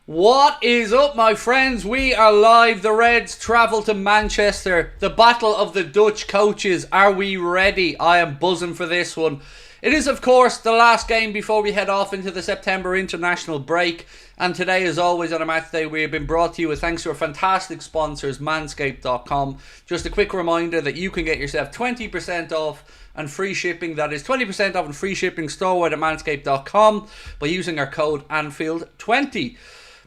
What is up, my friends? We are live. The Reds travel to Manchester. The battle of the Dutch coaches. Are we ready? I am buzzing for this one. It is, of course, the last game before we head off into the September international break. And today, as always, on a match day, we have been brought to you with thanks to our fantastic sponsors, manscaped.com. Just a quick reminder that you can get yourself 20% off and free shipping. That is 20% off and free shipping storewide at manscaped.com by using our code Anfield20.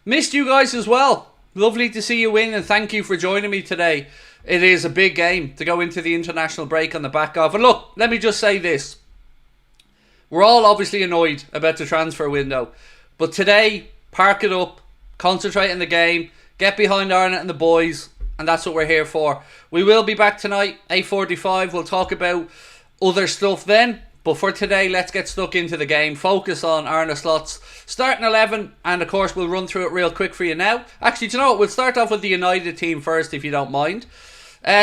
Missed you guys as well. Lovely to see you win, and thank you for joining me today. It is a big game to go into the international break on the back of. And look, let me just say this. We're all obviously annoyed about the transfer window. But today, park it up, concentrate on the game, get behind Arnott and the boys, and that's what we're here for. We will be back tonight, 8:45. We'll talk about other stuff then. But for today, let's get stuck into the game. Focus on Arne Slot's starting 11. And of course, we'll run through it real quick for you now. Actually, do you know what? We'll start off with the United team first, if you don't mind.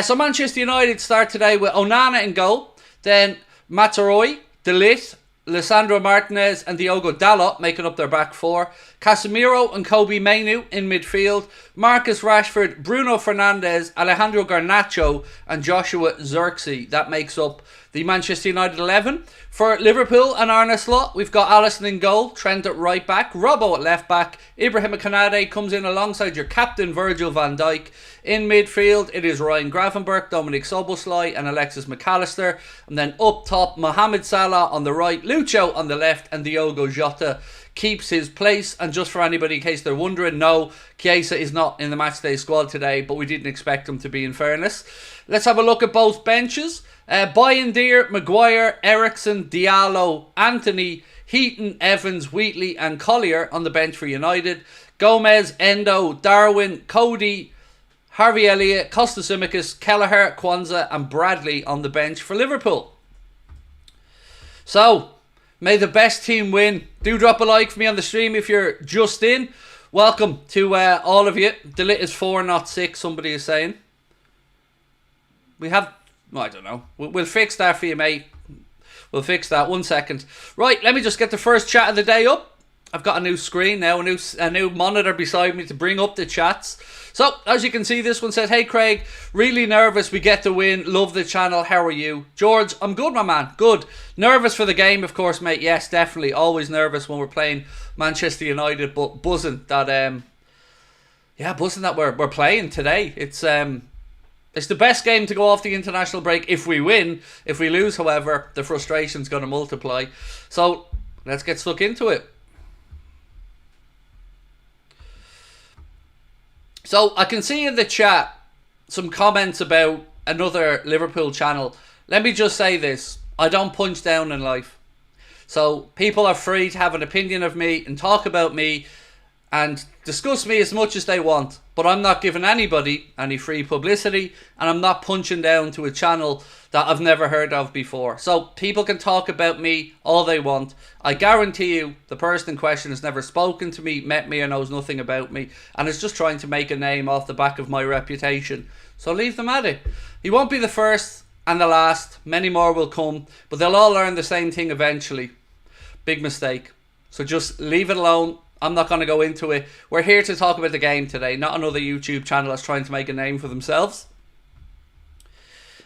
So Manchester United start today with Onana in goal. Then Mataroi, De Ligt, Lisandro Martinez and Diogo Dalot making up their back four. Casemiro and Kobe Mainoo in midfield. Marcus Rashford, Bruno Fernandes, Alejandro Garnacho and Joshua Zirkzee. That makes up the Manchester United 11. For Liverpool and Arne Slot, we've got Alisson in goal, Trent at right back, Robbo at left back, Ibrahima Konate comes in alongside your captain Virgil van Dijk. In midfield, it is Ryan Gravenberch, Dominic Szoboszlai and Alexis McAllister. And then up top, Mohamed Salah on the right, Lucho on the left and Diogo Jota keeps his place. And just for anybody in case they're wondering, no, Chiesa is not in the matchday squad today, but we didn't expect him to be, in fairness. Let's have a look at both benches. Bayindir, Maguire, Ericsson, Diallo, Anthony, Heaton, Evans, Wheatley and Collier on the bench for United. Gomez, Endo, Darwin, Cody, Harvey Elliott, Costa Simicas, Kelleher, Kwanzaa and Bradley on the bench for Liverpool. So, may the best team win. Do drop a like for me on the stream if you're just in. Welcome to all of you. The lit is 4, not 6, somebody is saying. We have... I don't know. We'll fix that for you, mate. We'll fix that. 1 second. Right, let me just get the first chat of the day up. I've got a new screen now, a new monitor beside me to bring up the chats. So, as you can see, this one says, "Hey Craig, really nervous we get the win. Love the channel. How are you?" George, I'm good, my man. Good. Nervous for the game, of course, mate. Yes, definitely. Always nervous when we're playing Manchester United, but buzzing that buzzing that we're playing today. It's the best game to go off the international break if we win. If we lose, however, the frustration's going to multiply. So, let's get stuck into it. So, I can see in the chat some comments about another Liverpool channel. Let me just say this. I don't punch down in life. So, people are free to have an opinion of me and talk about me and discuss me as much as they want. But I'm not giving anybody any free publicity, and I'm not punching down to a channel that I've never heard of before. So people can talk about me all they want. I guarantee you the person in question has never spoken to me, met me, or knows nothing about me, and is just trying to make a name off the back of my reputation. So leave them at it. He won't be the first and the last. Many more will come, but they'll all learn the same thing eventually. Big mistake. So just leave it alone. I'm not going to go into it. We're here to talk about the game today, not another YouTube channel that's trying to make a name for themselves.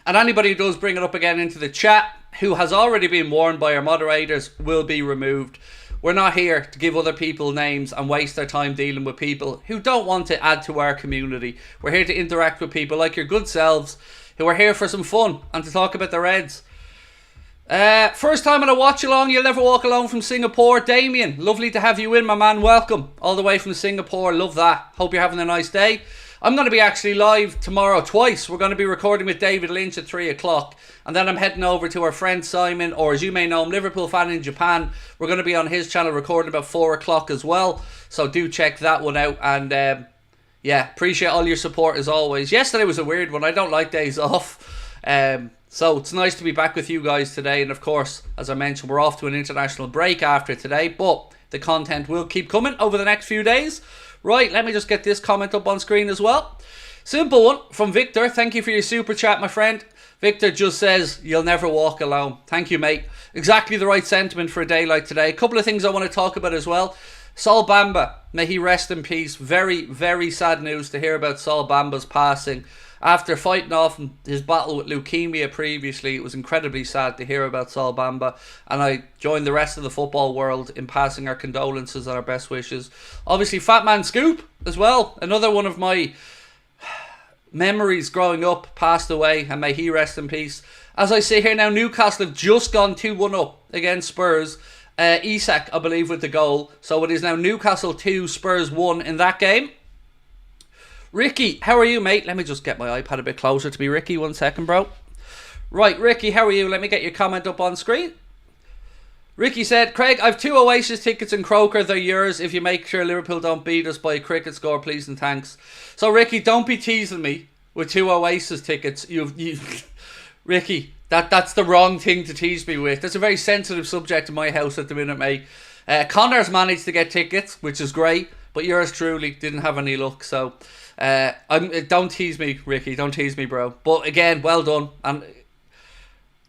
And anybody who does bring it up again into the chat, who has already been warned by our moderators, will be removed. We're not here to give other people names and waste their time dealing with people who don't want to add to our community. We're here to interact with people like your good selves, who are here for some fun and to talk about the Reds. First time on a watch along, you'll never walk alone from Singapore. Damien, lovely to have you in, my man. Welcome all the way from Singapore. Love that. Hope you're having a nice day. I'm going to be actually live tomorrow twice. We're going to be recording with David Lynch at 3 o'clock. And then I'm heading over to our friend Simon, or as you may know him, Liverpool fan in Japan. We're going to be on his channel recording about 4 o'clock as well. So do check that one out. And yeah, appreciate all your support as always. Yesterday was a weird one. I don't like days off. So it's nice to be back with you guys today. And of course, as I mentioned, we're off to an international break after today. But the content will keep coming over the next few days. Right, let me just get this comment up on screen as well. Simple one from Victor. Thank you for your super chat, my friend. Victor just says, "You'll never walk alone." Thank you, mate. Exactly the right sentiment for a day like today. A couple of things I want to talk about as well. Sol Bamba, may he rest in peace. Very, very sad news to hear about Sol Bamba's passing. After fighting off his battle with leukemia previously, it was incredibly sad to hear about Sol Bamba. And I join the rest of the football world in passing our condolences and our best wishes. Obviously, Fat Man Scoop as well. Another one of my memories growing up passed away, and may he rest in peace. As I say here now, Newcastle have just gone 2-1 up against Spurs. Isak, I believe, with the goal. So it is now Newcastle 2, Spurs 1 in that game. Ricky, how are you, mate? Let me just get my iPad a bit closer to me, Ricky. 1 second, bro. Right, Ricky, how are you? Let me get your comment up on screen. Ricky said, Craig, I've 2 Oasis tickets in Croker. They're yours. If you make sure Liverpool don't beat us by a cricket score, please and thanks. So, Ricky, don't be teasing me with 2 Oasis tickets. Ricky, that's the wrong thing to tease me with. That's a very sensitive subject in my house at the minute, mate. Connor's managed to get tickets, which is great, but yours truly didn't have any luck. So, don't tease me, Ricky. Don't tease me, bro. But again, well done.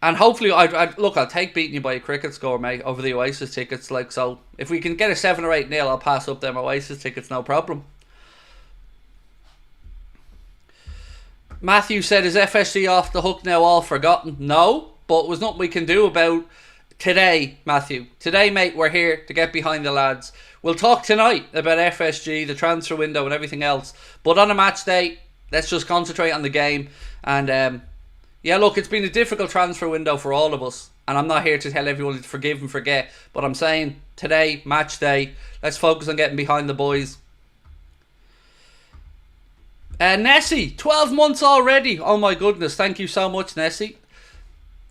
And hopefully, I'll take beating you by a cricket score, mate, over the Oasis tickets. Like, so if we can get a 7 or 8-0, I'll pass up them Oasis tickets, no problem. Matthew said, is FSG off the hook now, all forgotten? No, but there's nothing we can do about today, Matthew. Today, mate, we're here to get behind the lads. We'll talk tonight about FSG, the transfer window and everything else. But on a match day, let's just concentrate on the game. And yeah, look, it's been a difficult transfer window for all of us. And I'm not here to tell everyone to forgive and forget. But I'm saying today, match day, let's focus on getting behind the boys. Nessie, 12 months already. Oh my goodness, thank you so much, Nessie.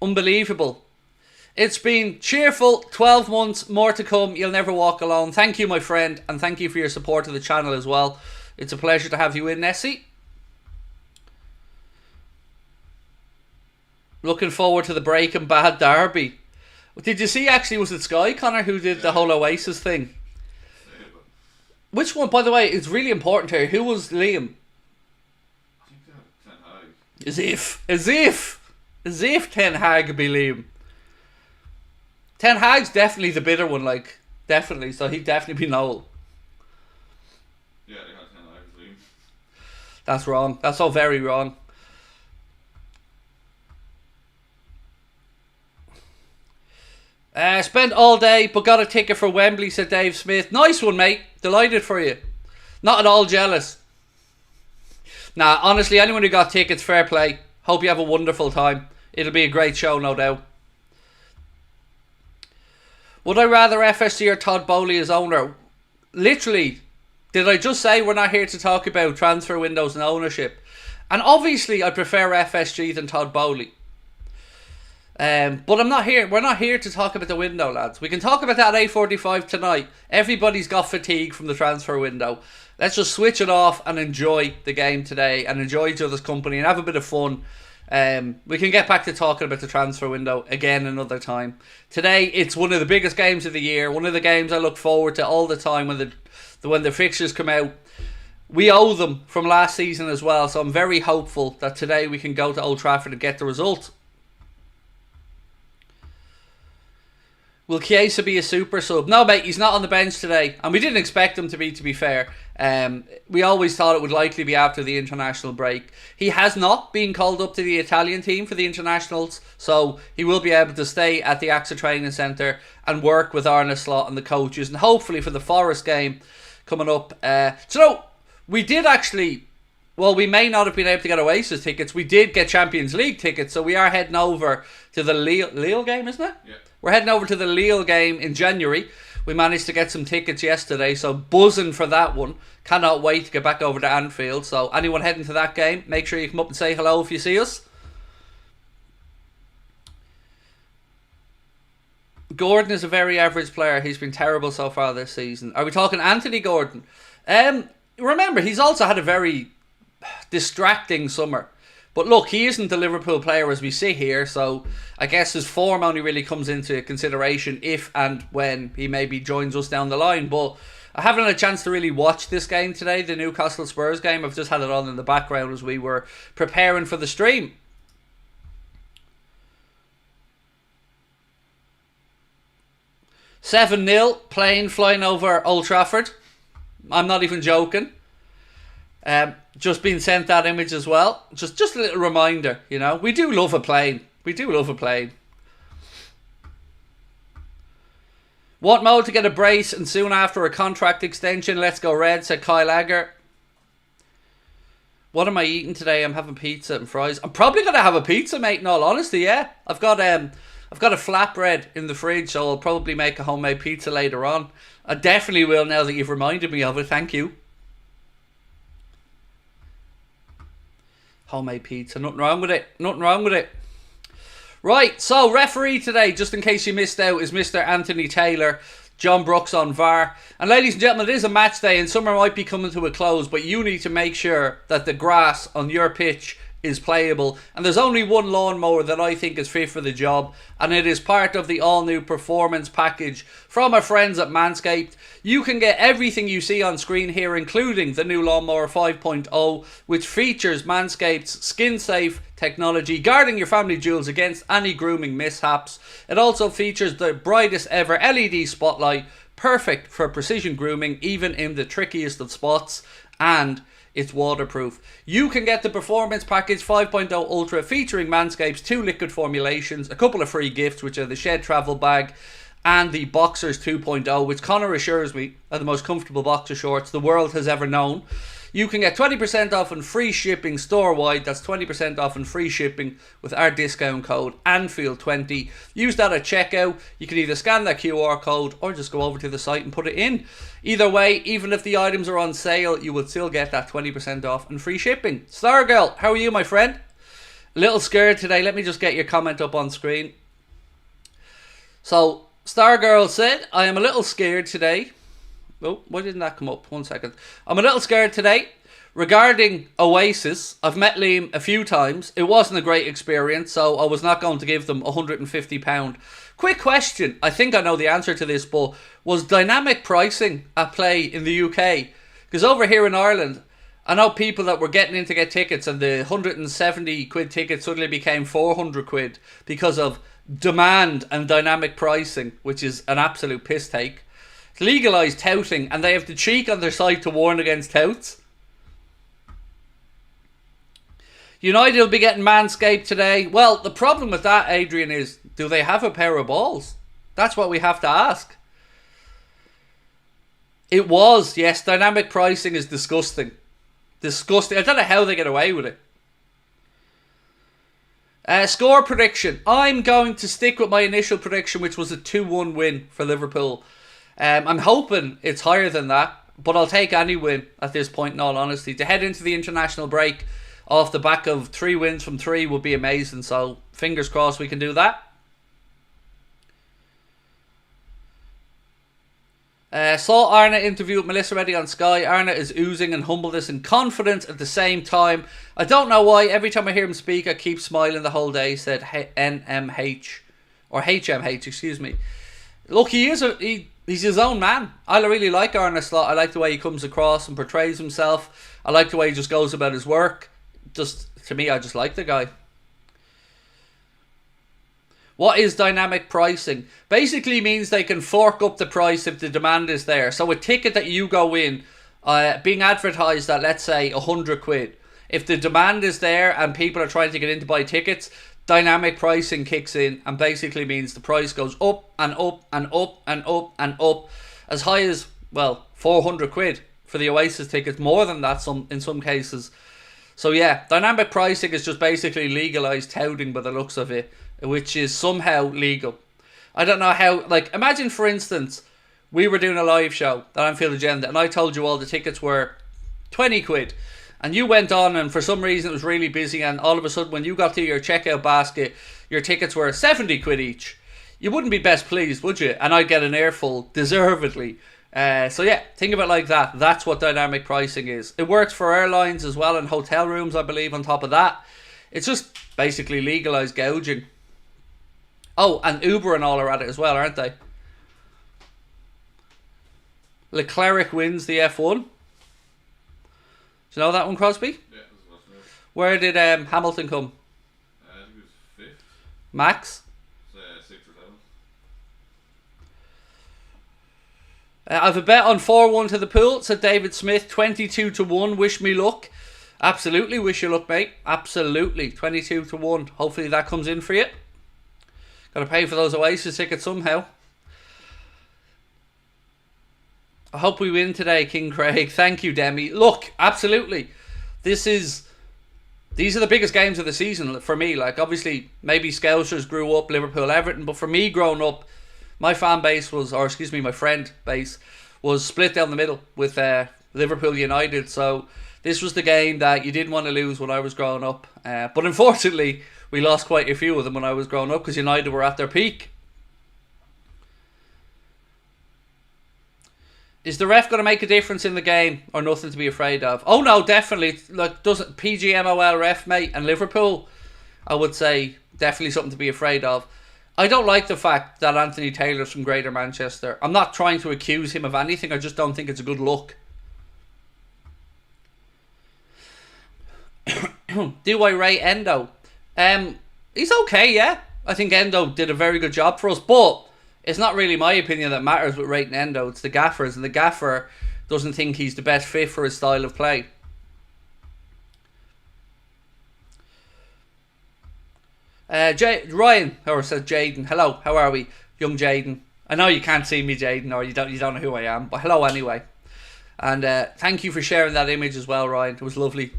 Unbelievable. It's been cheerful, 12 months, more to come. You'll never walk alone. Thank you, my friend, and thank you for your support of the channel as well. It's a pleasure to have you in, Nessie. Looking forward to the Breaking Bad derby. Did you see, actually, was it Sky, Connor, who did the whole Oasis thing? Which one, by the way, it's really important here. Who was Liam? As if Ten Hag be Liam. Ten Hag's definitely the bitter one, like, definitely. So he'd definitely be Noel. Yeah, they got Ten Hag as Liam. That's wrong. That's all very wrong. Spent all day, but got a ticket for Wembley, said Dave Smith. Nice one, mate. Delighted for you. Not at all jealous. Nah, honestly, anyone who got tickets, fair play. Hope you have a wonderful time. It'll be a great show, no doubt. Would I rather FSG or Todd Bowley as owner? Literally, did I just say we're not here to talk about transfer windows and ownership? And obviously, I prefer FSG than Todd Bowley. But I'm not here. We're not here to talk about the window, lads. We can talk about that at 8:45 tonight. Everybody's got fatigue from the transfer window. Let's just switch it off and enjoy the game today and enjoy each other's company and have a bit of fun. We can get back to talking about the transfer window again another time. Today, it's one of the biggest games of the year. One of the games I look forward to all the time when the fixtures come out. We owe them from last season as well, so I'm very hopeful that today we can go to Old Trafford and get the result. Will Chiesa be a super sub? No, mate, he's not on the bench today. And we didn't expect him to be fair. We always thought it would likely be after the international break. He has not been called up to the Italian team for the internationals. So he will be able to stay at the AXA Training Centre and work with Arne Slot and the coaches. And hopefully for the Forest game coming up. So we did actually... Well, we may not have been able to get Oasis tickets. We did get Champions League tickets. So we are heading over to the Lille game, isn't it? Yeah. We're heading over to the Lille game in January. We managed to get some tickets yesterday, so buzzing for that one. Cannot wait to get back over to Anfield. So anyone heading to that game, make sure you come up and say hello if you see us. Gordon is a very average player. He's been terrible so far this season. Are we talking Anthony Gordon? Remember, he's also had a very distracting summer. But look, he isn't the Liverpool player as we sit here, so I guess his form only really comes into consideration if and when he maybe joins us down the line. But I haven't had a chance to really watch this game today, the Newcastle Spurs game. I've just had it on in the background as we were preparing for the stream. 7-0, plane flying over Old Trafford. I'm not even joking. Just been sent that image as well. Just a little reminder, you know. We do love a plane. We do love a plane. What mode to get a brace and soon after a contract extension? Let's go red, said Kyle Agger. What am I eating today? I'm having pizza and fries. I'm probably going to have a pizza, mate, in all honesty, yeah. I've got a flatbread in the fridge, so I'll probably make a homemade pizza later on. I definitely will now that you've reminded me of it. Thank you. Homemade pizza. Nothing wrong with it. Nothing wrong with it. Right, so referee today, just in case you missed out, is Mr. Anthony Taylor. John Brooks on VAR. And ladies and gentlemen, it is a match day and summer might be coming to a close, but you need to make sure that the grass on your pitch is playable. And there's only one lawnmower that I think is fit for the job, and it is part of the all-new performance package from our friends at Manscaped. You can get everything you see on screen here, including the new Lawnmower 5.0, which features Manscaped's skin-safe technology, guarding your family jewels against any grooming mishaps. It also features the brightest ever LED spotlight, perfect for precision grooming, even in the trickiest of spots, and it's waterproof. You can get the Performance Package 5.0 Ultra featuring Manscaped's 2 liquid formulations, a couple of free gifts, which are the Shed Travel Bag and the Boxers 2.0, which Connor assures me are the most comfortable boxer shorts the world has ever known. You can get 20% off and free shipping store-wide. That's 20% off and free shipping with our discount code Anfield20. Use that at checkout. You can either scan that QR code or just go over to the site and put it in. Either way, even if the items are on sale, you will still get that 20% off and free shipping. Stargirl, how are you, my friend? A little scared today. Let me just get your comment up on screen. So, Stargirl said, I am a little scared today. Oh, why didn't that come up? 1 second. I'm a little scared today. Regarding Oasis, I've met Liam a few times. It wasn't a great experience, so I was not going to give them £150. Quick question. I think I know the answer to this, but was dynamic pricing at play in the UK? Because over here in Ireland, I know people that were getting in to get tickets and the 170 quid ticket suddenly became 400 quid because of demand and dynamic pricing, which is an absolute piss take. Legalised touting, and they have the cheek on their side to warn against touts. United will be getting Manscaped today. Well, the problem with that, Adrian, is do they have a pair of balls? That's what we have to ask. It was, yes, dynamic pricing is disgusting. Disgusting. I don't know how they get away with it. Score prediction. I'm going to stick with my initial prediction, which was a 2-1 win for Liverpool. I'm hoping it's higher than that, but I'll take any win at this point, in all honesty. To head into the international break off the back of 3 wins from 3 would be amazing, so fingers crossed we can do that. Saw Arna interview with Melissa Reddy on Sky. Arna is oozing and humbleness and confidence at the same time. I don't know why, every time I hear him speak I keep smiling the whole day, said NMH, or HMH, excuse me. Look, he's his own man. I really like Arne Slot. I like the way he comes across and portrays himself. I like the way he just goes about his work. Just, to me, I just like the guy. What is dynamic pricing? Basically means they can fork up the price if the demand is there. So a ticket that you go in, being advertised at, let's say, 100 quid. If the demand is there and people are trying to get in to buy tickets, dynamic pricing kicks in and basically means the price goes up and up and up and up and up, as high as, well, 400 quid for the Oasis tickets, more than that in some cases. So yeah, dynamic pricing is just basically legalised touting by the looks of it, which is somehow legal. I don't know how, like, imagine for instance, we were doing a live show at Anfield Agenda and I told you all the tickets were 20 quid. And you went on and for some reason it was really busy and all of a sudden when you got to your checkout basket, your tickets were 70 quid each. You wouldn't be best pleased, would you? And I'd get an earful, deservedly. So yeah, think of it like that. That's what dynamic pricing is. It works for airlines as well and hotel rooms, I believe, on top of that. It's just basically legalised gouging. Oh, and Uber and all are at it as well, aren't they? Leclerc wins the F1. Do you know that one, Crosby? Yeah, that's what's new. Where did Hamilton come? I think it was 5th. Max? 6th or I have a bet on 4-1 to the pool, said David Smith. 22-1. Wish me luck. Absolutely, wish you luck, mate. Absolutely. 22-1. Hopefully that comes in for you. Got to pay for those Oasis tickets somehow. I hope we win today, King Craig. Thank you, Demi. Look, absolutely. These are the biggest games of the season for me. Like, obviously, maybe Scousers grew up, Liverpool, Everton. But for me, growing up, my fan base was, or excuse me, my friend base was split down the middle with Liverpool United. So this was the game that you didn't want to lose when I was growing up. But unfortunately, we lost quite a few of them when I was growing up because United were at their peak. Is the ref going to make a difference in the game or nothing to be afraid of? Oh no, definitely. Like, doesn't PGMOL ref, mate, and Liverpool, I would say definitely something to be afraid of. I don't like the fact that Anthony Taylor's from Greater Manchester. I'm not trying to accuse him of anything. I just don't think it's a good look. Do I rate Endo? He's okay, yeah. I think Endo did a very good job for us, but it's not really my opinion that matters with rating Endo. It's the gaffer's, and the gaffer doesn't think he's the best fit for his style of play. Ryan, or says Jaden. Hello, how are we, young Jaden? I know you can't see me, Jaden, or you don't know who I am, but hello anyway. And thank you for sharing that image as well, Ryan. It was lovely.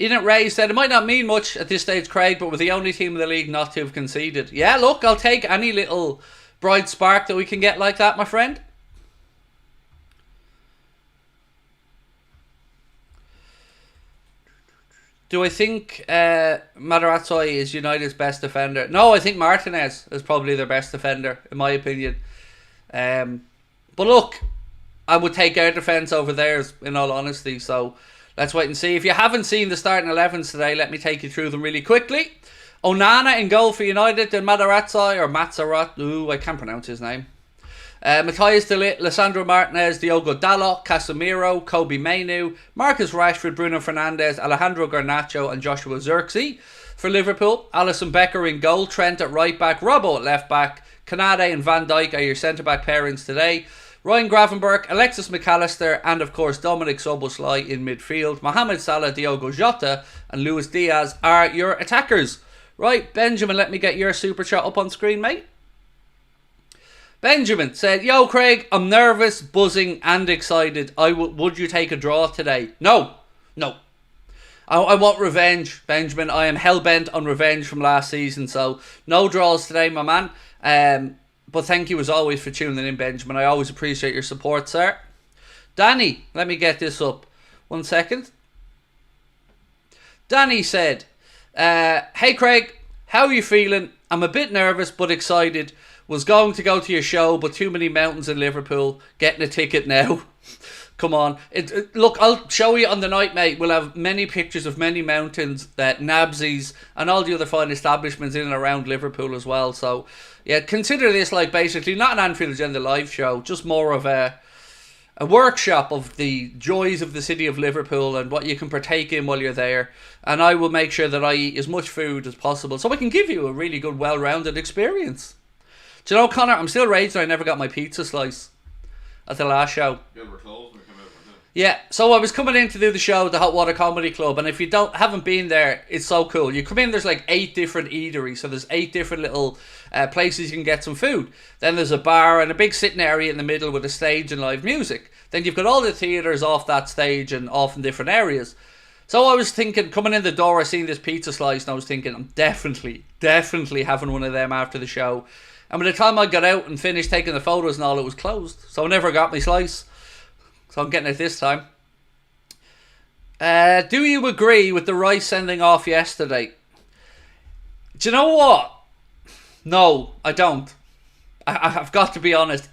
Ian Ray said, it might not mean much at this stage, Craig, but we're the only team in the league not to have conceded. Yeah, look, I'll take any little bright spark that we can get like that, my friend. Do I think Materazzi is United's best defender? No, I think Martinez is probably their best defender, in my opinion. But look, I would take our defence over theirs, in all honesty. So let's wait and see. If you haven't seen the starting 11s today, let me take you through them really quickly. Onana in goal for United, then Materazzi, or Matzarat. Ooh, I can't pronounce his name. Matthias De Ligt, Lissandro Martinez, Diogo Dalot, Casemiro, Kobe Mainoo, Marcus Rashford, Bruno Fernandes, Alejandro Garnacho and Joshua Zirkzee. For Liverpool, Alisson Becker in goal, Trent at right back, Robbo at left back, Kanade and Van Dijk are your centre back pairings today. Ryan Gravenberch, Alexis McAllister and of course Dominic Szoboszlai in midfield. Mohamed Salah, Diogo Jota and Luis Diaz are your attackers. Right, Benjamin, let me get your super chat up on screen, mate. Benjamin said, yo Craig, I'm nervous, buzzing and excited. Would you take a draw today? No. I want revenge, Benjamin. I am hell-bent on revenge from last season, so no draws today, my man. But thank you as always for tuning in, Benjamin. I always appreciate your support, sir. Danny, let me get this up. 1 second. Danny said, hey Craig, how are you feeling? I'm a bit nervous but excited. Was going to go to your show, but too many mountains in Liverpool. Getting a ticket now. Come on. Look, I'll show you on the night, mate. We'll have many pictures of many mountains, Nabsies, and all the other fine establishments in and around Liverpool as well. So, yeah, consider this like basically not an Anfield Agenda live show, just more of a workshop of the joys of the city of Liverpool and what you can partake in while you're there. And I will make sure that I eat as much food as possible so I can give you a really good, well-rounded experience. Do you know, Connor, I'm still raging I never got my pizza slice at the last show. Yeah, we're closed when we come out, weren't Yeah, so I was coming in to do the show at the Hot Water Comedy Club, and if you haven't been there, it's so cool. You come in, there's like 8 different eateries, so there's 8 different little places you can get some food. Then there's a bar and a big sitting area in the middle with a stage and live music. Then you've got all the theatres off that stage and off in different areas. So I was thinking, coming in the door, I seen this pizza slice, and I was thinking, I'm definitely having one of them after the show. And by the time I got out and finished taking the photos and all, it was closed. So I never got my slice. So I'm getting it this time. Do you agree with the Rice sending off yesterday? Do you know what? No, I don't. I've got to be honest.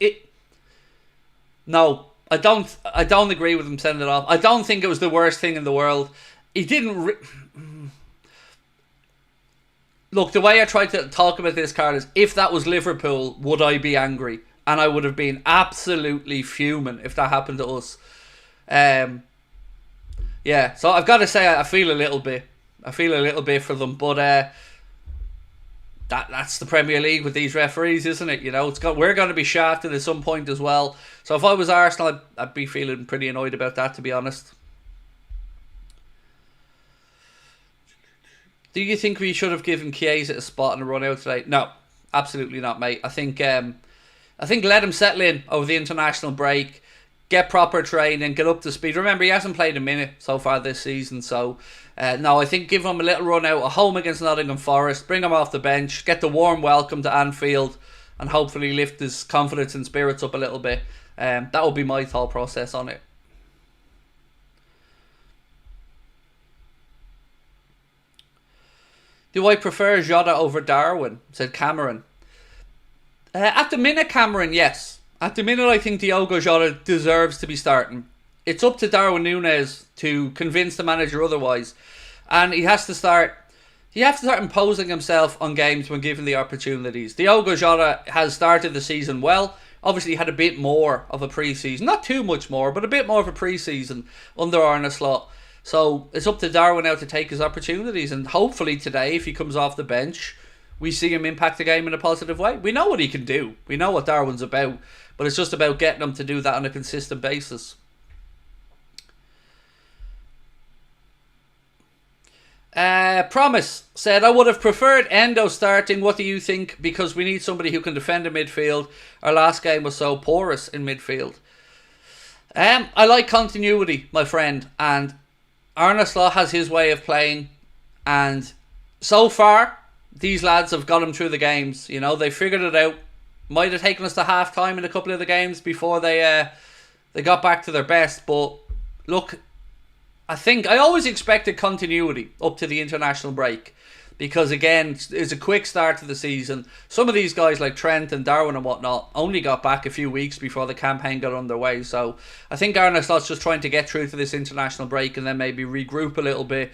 No, I don't agree with him sending it off. I don't think it was the worst thing in the world. He didn't... Look, the way I tried to talk about this card is, if that was Liverpool, would I be angry? And I would have been absolutely fuming if that happened to us. Yeah, so I've got to say I feel a little bit. I feel a little bit for them. But that's the Premier League with these referees, isn't it? You know, we're going to be shafted at some point as well. So if I was Arsenal, I'd be feeling pretty annoyed about that, to be honest. Do you think we should have given Chiesa a spot in a run out today? No, absolutely not, mate. I think let him settle in over the international break, get proper training, get up to speed. Remember, he hasn't played a minute so far this season, so no, I think give him a little run out at home against Nottingham Forest, bring him off the bench, get the warm welcome to Anfield, and hopefully lift his confidence and spirits up a little bit. That would be my thought process on it. Do I prefer Jota over Darwin? Said Cameron. At the minute, Cameron, yes. At the minute, I think Diogo Jota deserves to be starting. It's up to Darwin Núñez to convince the manager otherwise. And he has to start imposing himself on games when given the opportunities. Diogo Jota has started the season well. Obviously, he had a bit more of a pre-season. Not too much more, but a bit more of a pre-season under Arne Slot. So it's up to Darwin now to take his opportunities, and hopefully today, if he comes off the bench, we see him impact the game in a positive way. We know what he can do. We know what Darwin's about, but it's just about getting him to do that on a consistent basis. Promise said, I would have preferred Endo starting. What do you think? Because we need somebody who can defend in midfield. Our last game was so porous in midfield. I like continuity, my friend, and Arne Slot has his way of playing, and so far these lads have got him through the games. You know, they figured it out. Might have taken us to half time in a couple of the games before they got back to their best, but look, I always expected continuity up to the international break, because again, it's a quick start to the season. Some of these guys like Trent and Darwin and whatnot only got back a few weeks before the campaign got underway. So I think Arne Slot's just trying to get through to this international break and then maybe regroup a little bit.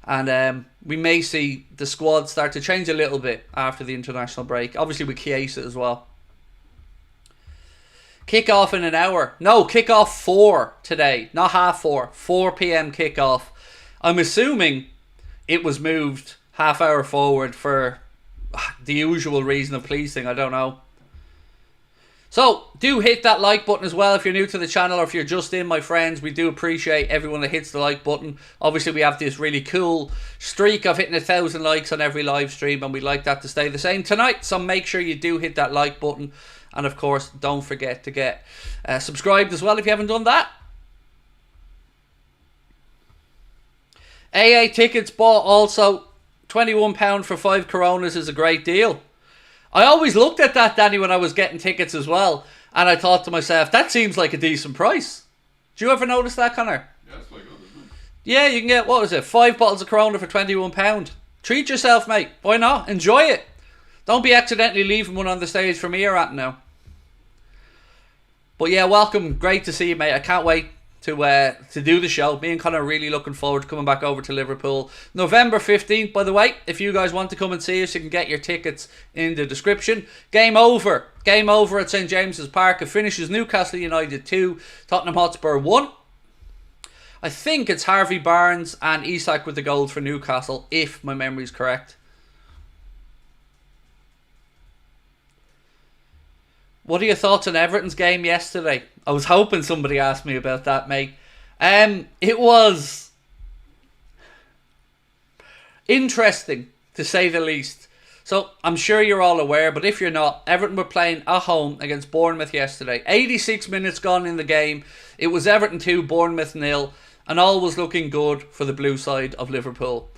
And we may see the squad start to change a little bit after the international break. Obviously with Chiesa as well. Kickoff in an hour. No, kickoff 4 today. Not half 4. 4 p.m. kickoff. I'm assuming it was moved half hour forward for the usual reason of pleasing. I don't know. So, do hit that like button as well if you're new to the channel, or if you're just in, my friends. We do appreciate everyone that hits the like button. Obviously, we have this really cool streak of hitting 1,000 likes on every live stream, and we'd like that to stay the same tonight. So make sure you do hit that like button. And of course, don't forget to get subscribed as well if you haven't done that. AA tickets bought also. £21 for 5 Coronas is a great deal. I always looked at that, Danny, when I was getting tickets as well, and I thought to myself, that seems like a decent price. Do you ever notice that, Connor? Yeah, it's quite good, isn't it? Yeah, you can get, what was it, 5 bottles of Corona for £21. Treat yourself, mate. Why not? Enjoy it. Don't be accidentally leaving one on the stage for me or at now. But yeah, welcome. Great to see you, mate. I can't wait to do the show. Me and Connor are really looking forward to coming back over to Liverpool. November 15th, by the way. If you guys want to come and see us, you can get your tickets in the description. Game over. Game over at St James's Park. It finishes Newcastle United 2, Tottenham Hotspur 1. I think it's Harvey Barnes and Isak with the goals for Newcastle, if my memory's correct. What are your thoughts on Everton's game yesterday? I was hoping somebody asked me about that, mate. It was interesting, to say the least. So, I'm sure you're all aware, but if you're not, Everton were playing at home against Bournemouth yesterday. 86 minutes gone in the game. It was Everton 2, Bournemouth 0, and all was looking good for the blue side of Liverpool.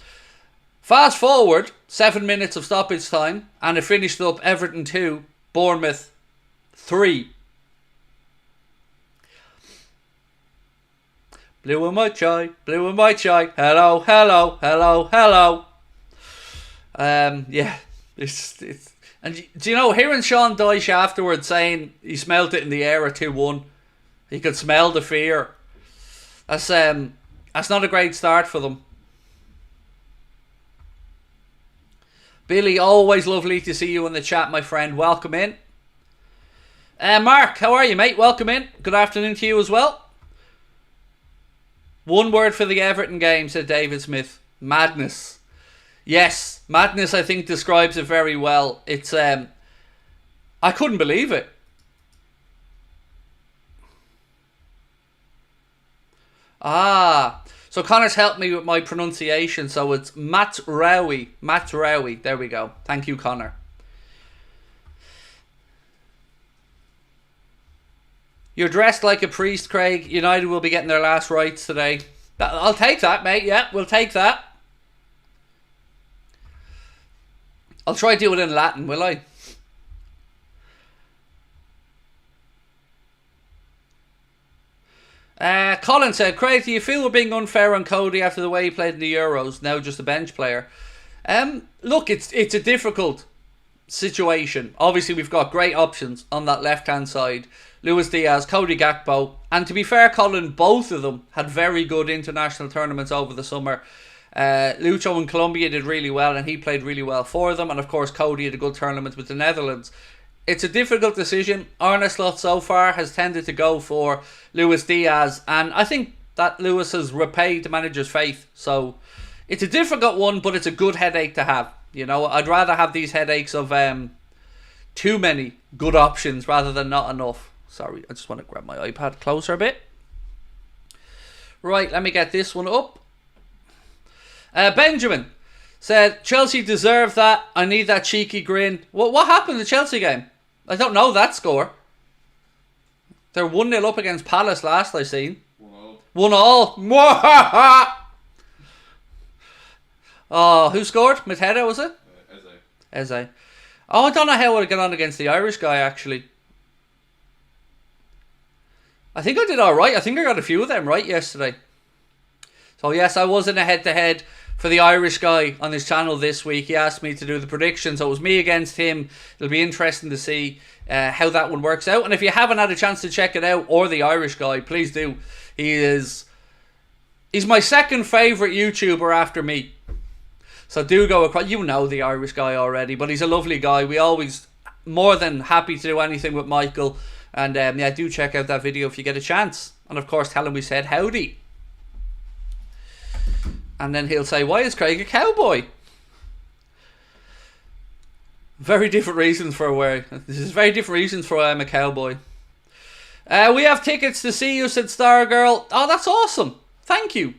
Fast forward, 7 minutes of stoppage time, and it finished up Everton 2, Bournemouth 3. Blue and white chai, blue and white chai. Hello, hello, hello, hello. Yeah, it's and do you know, hearing Sean Dyche afterwards saying he smelled it in the air at 2-1, he could smell the fear. That's not a great start for them. Billy, always lovely to see you in the chat, my friend. Welcome in. Mark, how are you, mate? Welcome in. Good afternoon to you as well. One word for the Everton game, said David Smith. Madness. Yes, madness, I think, describes it very well. It's, I couldn't believe it. Ah, so Connor's helped me with my pronunciation, so it's Matraoui. Matraoui, there we go. Thank you, Connor. You're dressed like a priest, Craig. United will be getting their last rites today. I'll take that, mate. Yeah, we'll take that. I'll try to do it in Latin, will I? Colin said, Craig, do you feel we're being unfair on Cody after the way he played in the Euros, now just a bench player? Look, it's a difficult situation. Obviously, we've got great options on that left-hand side. Luis Diaz, Cody Gakpo. And to be fair, Colin, both of them had very good international tournaments over the summer. Lucho in Colombia did really well, and he played really well for them. And of course, Cody had a good tournament with the Netherlands. It's a difficult decision. Arne Slot so far has tended to go for Luis Diaz, and I think that Luis has repaid the manager's faith. So it's a difficult one, but it's a good headache to have. You know, I'd rather have these headaches of too many good options rather than not enough. Sorry, I just want to grab my iPad closer a bit. Right, let me get this one up. Benjamin said, Chelsea deserve that. I need that cheeky grin. What happened in the Chelsea game? I don't know that score. They're 1-0 up against Palace last I seen. 1-1. 1-1. Oh, who scored? Mateta, was it? Eze. Oh, I don't know how I would have got on against the Irish guy, actually. I think I did alright. I think I got a few of them right yesterday. So yes, I was in a head-to-head for the Irish guy on his channel this week. He asked me to do the predictions, so it was me against him. It'll be interesting to see how that one works out. And if you haven't had a chance to check it out, or the Irish guy, please do. He's my second favourite YouTuber after me. So do go across. You know the Irish guy already, but he's a lovely guy. We always more than happy to do anything with Michael. And yeah, do check out that video if you get a chance. And of course, tell him we said howdy. And then he'll say, why is Craig a cowboy? Very different reasons for where. This is very different reasons for why I'm a cowboy. We have tickets to see you, said Stargirl. Oh, that's awesome. Thank you.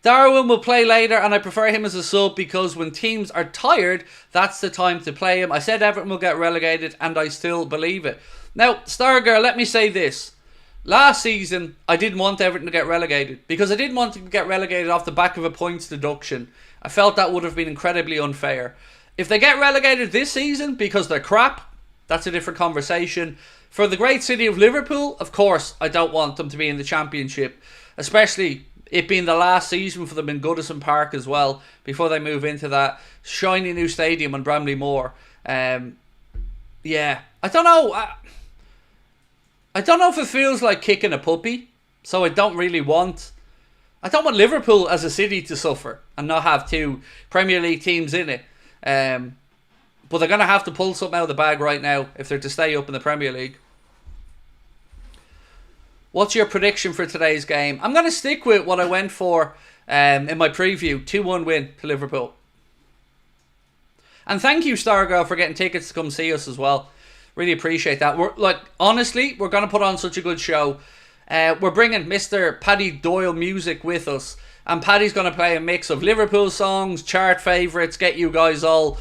Darwin will play later, and I prefer him as a sub because when teams are tired, that's the time to play him. I said Everton will get relegated, and I still believe it. Now, Stargirl, let me say this. Last season, I didn't want Everton to get relegated because I didn't want to get relegated off the back of a points deduction. I felt that would have been incredibly unfair. If they get relegated this season because they're crap, that's a different conversation. For the great city of Liverpool, of course, I don't want them to be in the Championship, especially it being the last season for them in Goodison Park as well, before they move into that shiny new stadium on Bramley Moor. Yeah, I don't know. I don't know if it feels like kicking a puppy, so I don't want Liverpool as a city to suffer and not have two Premier League teams in it. But they're going to have to pull something out of the bag right now if they're to stay up in the Premier League. What's your prediction for today's game? I'm going to stick with what I went for in my preview. 2-1 win to Liverpool. And thank you, Stargirl, for getting tickets to come see us as well. Really appreciate that. Honestly, we're going to put on such a good show. We're bringing Mr. Paddy Doyle music with us. And Paddy's going to play a mix of Liverpool songs, chart favourites, get you guys all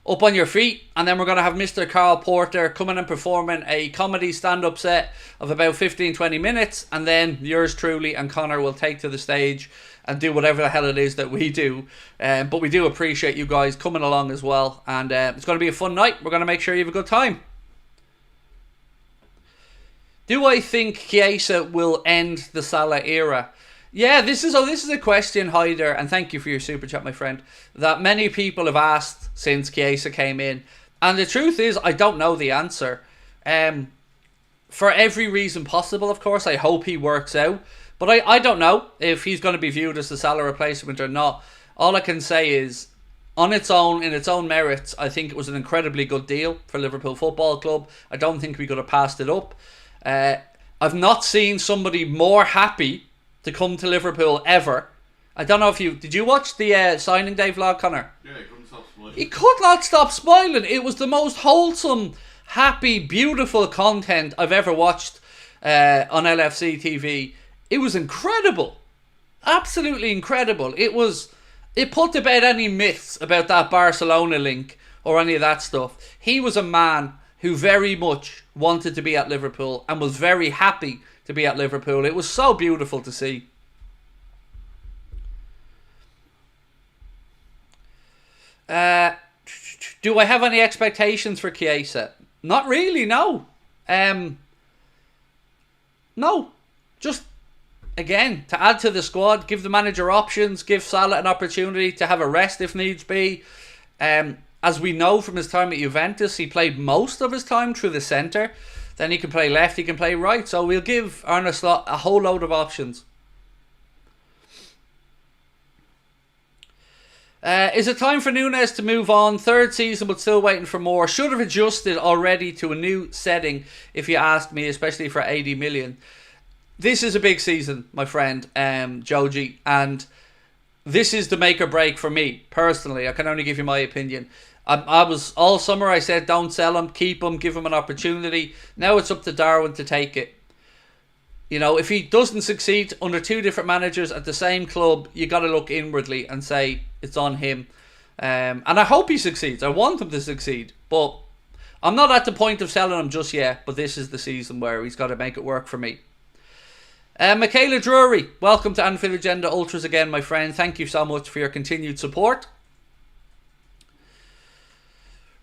up on your feet. And then we're going to have Mr. Carl Porter coming and performing a comedy stand-up set of about 15-20 minutes. And then yours truly and Connor will take to the stage and do whatever the hell it is that we do. But we do appreciate you guys coming along as well. And it's going to be a fun night. We're going to make sure you have a good time. Do I think Chiesa will end the Salah era? Yeah, this is a question, Hyder, and thank you for your super chat, my friend, that many people have asked since Chiesa came in. And the truth is, I don't know the answer. For every reason possible, of course, I hope he works out. But I don't know if he's going to be viewed as the Salah replacement or not. All I can say is, on its own, in its own merits, I think it was an incredibly good deal for Liverpool Football Club. I don't think we could have passed it up. I've not seen somebody more happy to come to Liverpool ever I don't know if you... Did you watch the signing day vlog, Connor? Yeah, he couldn't stop smiling. He could not stop smiling. It was the most wholesome, happy, beautiful content I've ever watched on LFC TV. It was incredible. Absolutely incredible. It put to bed any myths about that Barcelona link or any of that stuff. He was a man who very much wanted to be at Liverpool and was very happy to be at Liverpool. It was so beautiful to see. Do I have any expectations for Chiesa? Not really, no. No. Just, again, to add to the squad, give the manager options, give Salah an opportunity to have a rest if needs be. As we know from his time at Juventus, he played most of his time through the centre. Then he can play left, he can play right. So we'll give Arne Slot a whole load of options. Is it time for Nunes to move on? Third season but still waiting for more. Should have adjusted already to a new setting, if you asked me, especially for 80 million. This is a big season, my friend, Joji, and this is the make or break for me, personally. I can only give you my opinion. I was, all summer I said don't sell him, keep him, give him an opportunity. Now it's up to Darwin to take it. You know, if he doesn't succeed under two different managers at the same club, you got to look inwardly and say it's on him. And I hope he succeeds. I want him to succeed. But I'm not at the point of selling him just yet. But this is the season where he's got to make it work for me. Michaela Drury, welcome to Anfield Agenda Ultras again, my friend. Thank you so much for your continued support.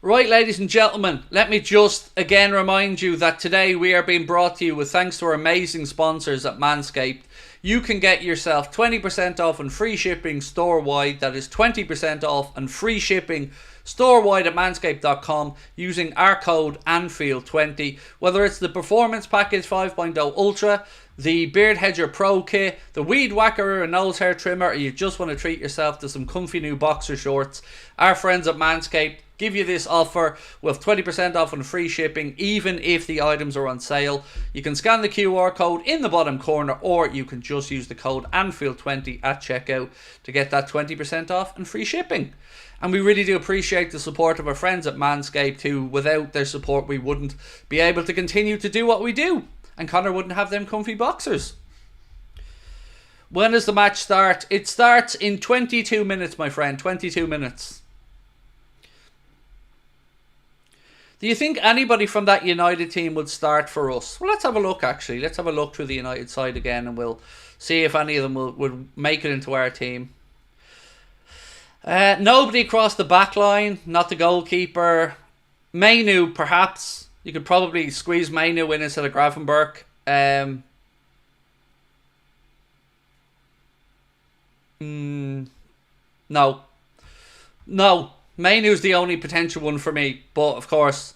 Right, ladies and gentlemen, let me just again remind you that today we are being brought to you with thanks to our amazing sponsors at Manscaped. You can get yourself 20% off and free shipping store-wide. That is 20% off and free shipping store-wide at manscaped.com using our code ANFIELD20. Whether it's the Performance Package 5.0 Ultra, the Beard Hedger Pro Kit, the Weed Whacker and Nose Hair Trimmer, or you just want to treat yourself to some comfy new boxer shorts, our friends at Manscaped give you this offer with 20% off and free shipping, even if the items are on sale. You can scan the QR code in the bottom corner, or you can just use the code ANFIELD20 at checkout to get that 20% off and free shipping. And we really do appreciate the support of our friends at Manscaped, who, without their support, we wouldn't be able to continue to do what we do. And Connor wouldn't have them comfy boxers. When does the match start? It starts in 22 minutes, my friend. 22 minutes. Do you think anybody from that United team would start for us? Well, let's have a look, actually. Let's have a look through the United side again, and we'll see if any of them would make it into our team. Nobody across the back line. Not the goalkeeper. Mainu, perhaps. You could probably squeeze Mainu in instead of Gravenberch. No. No. Mainu's the only potential one for me. But, of course,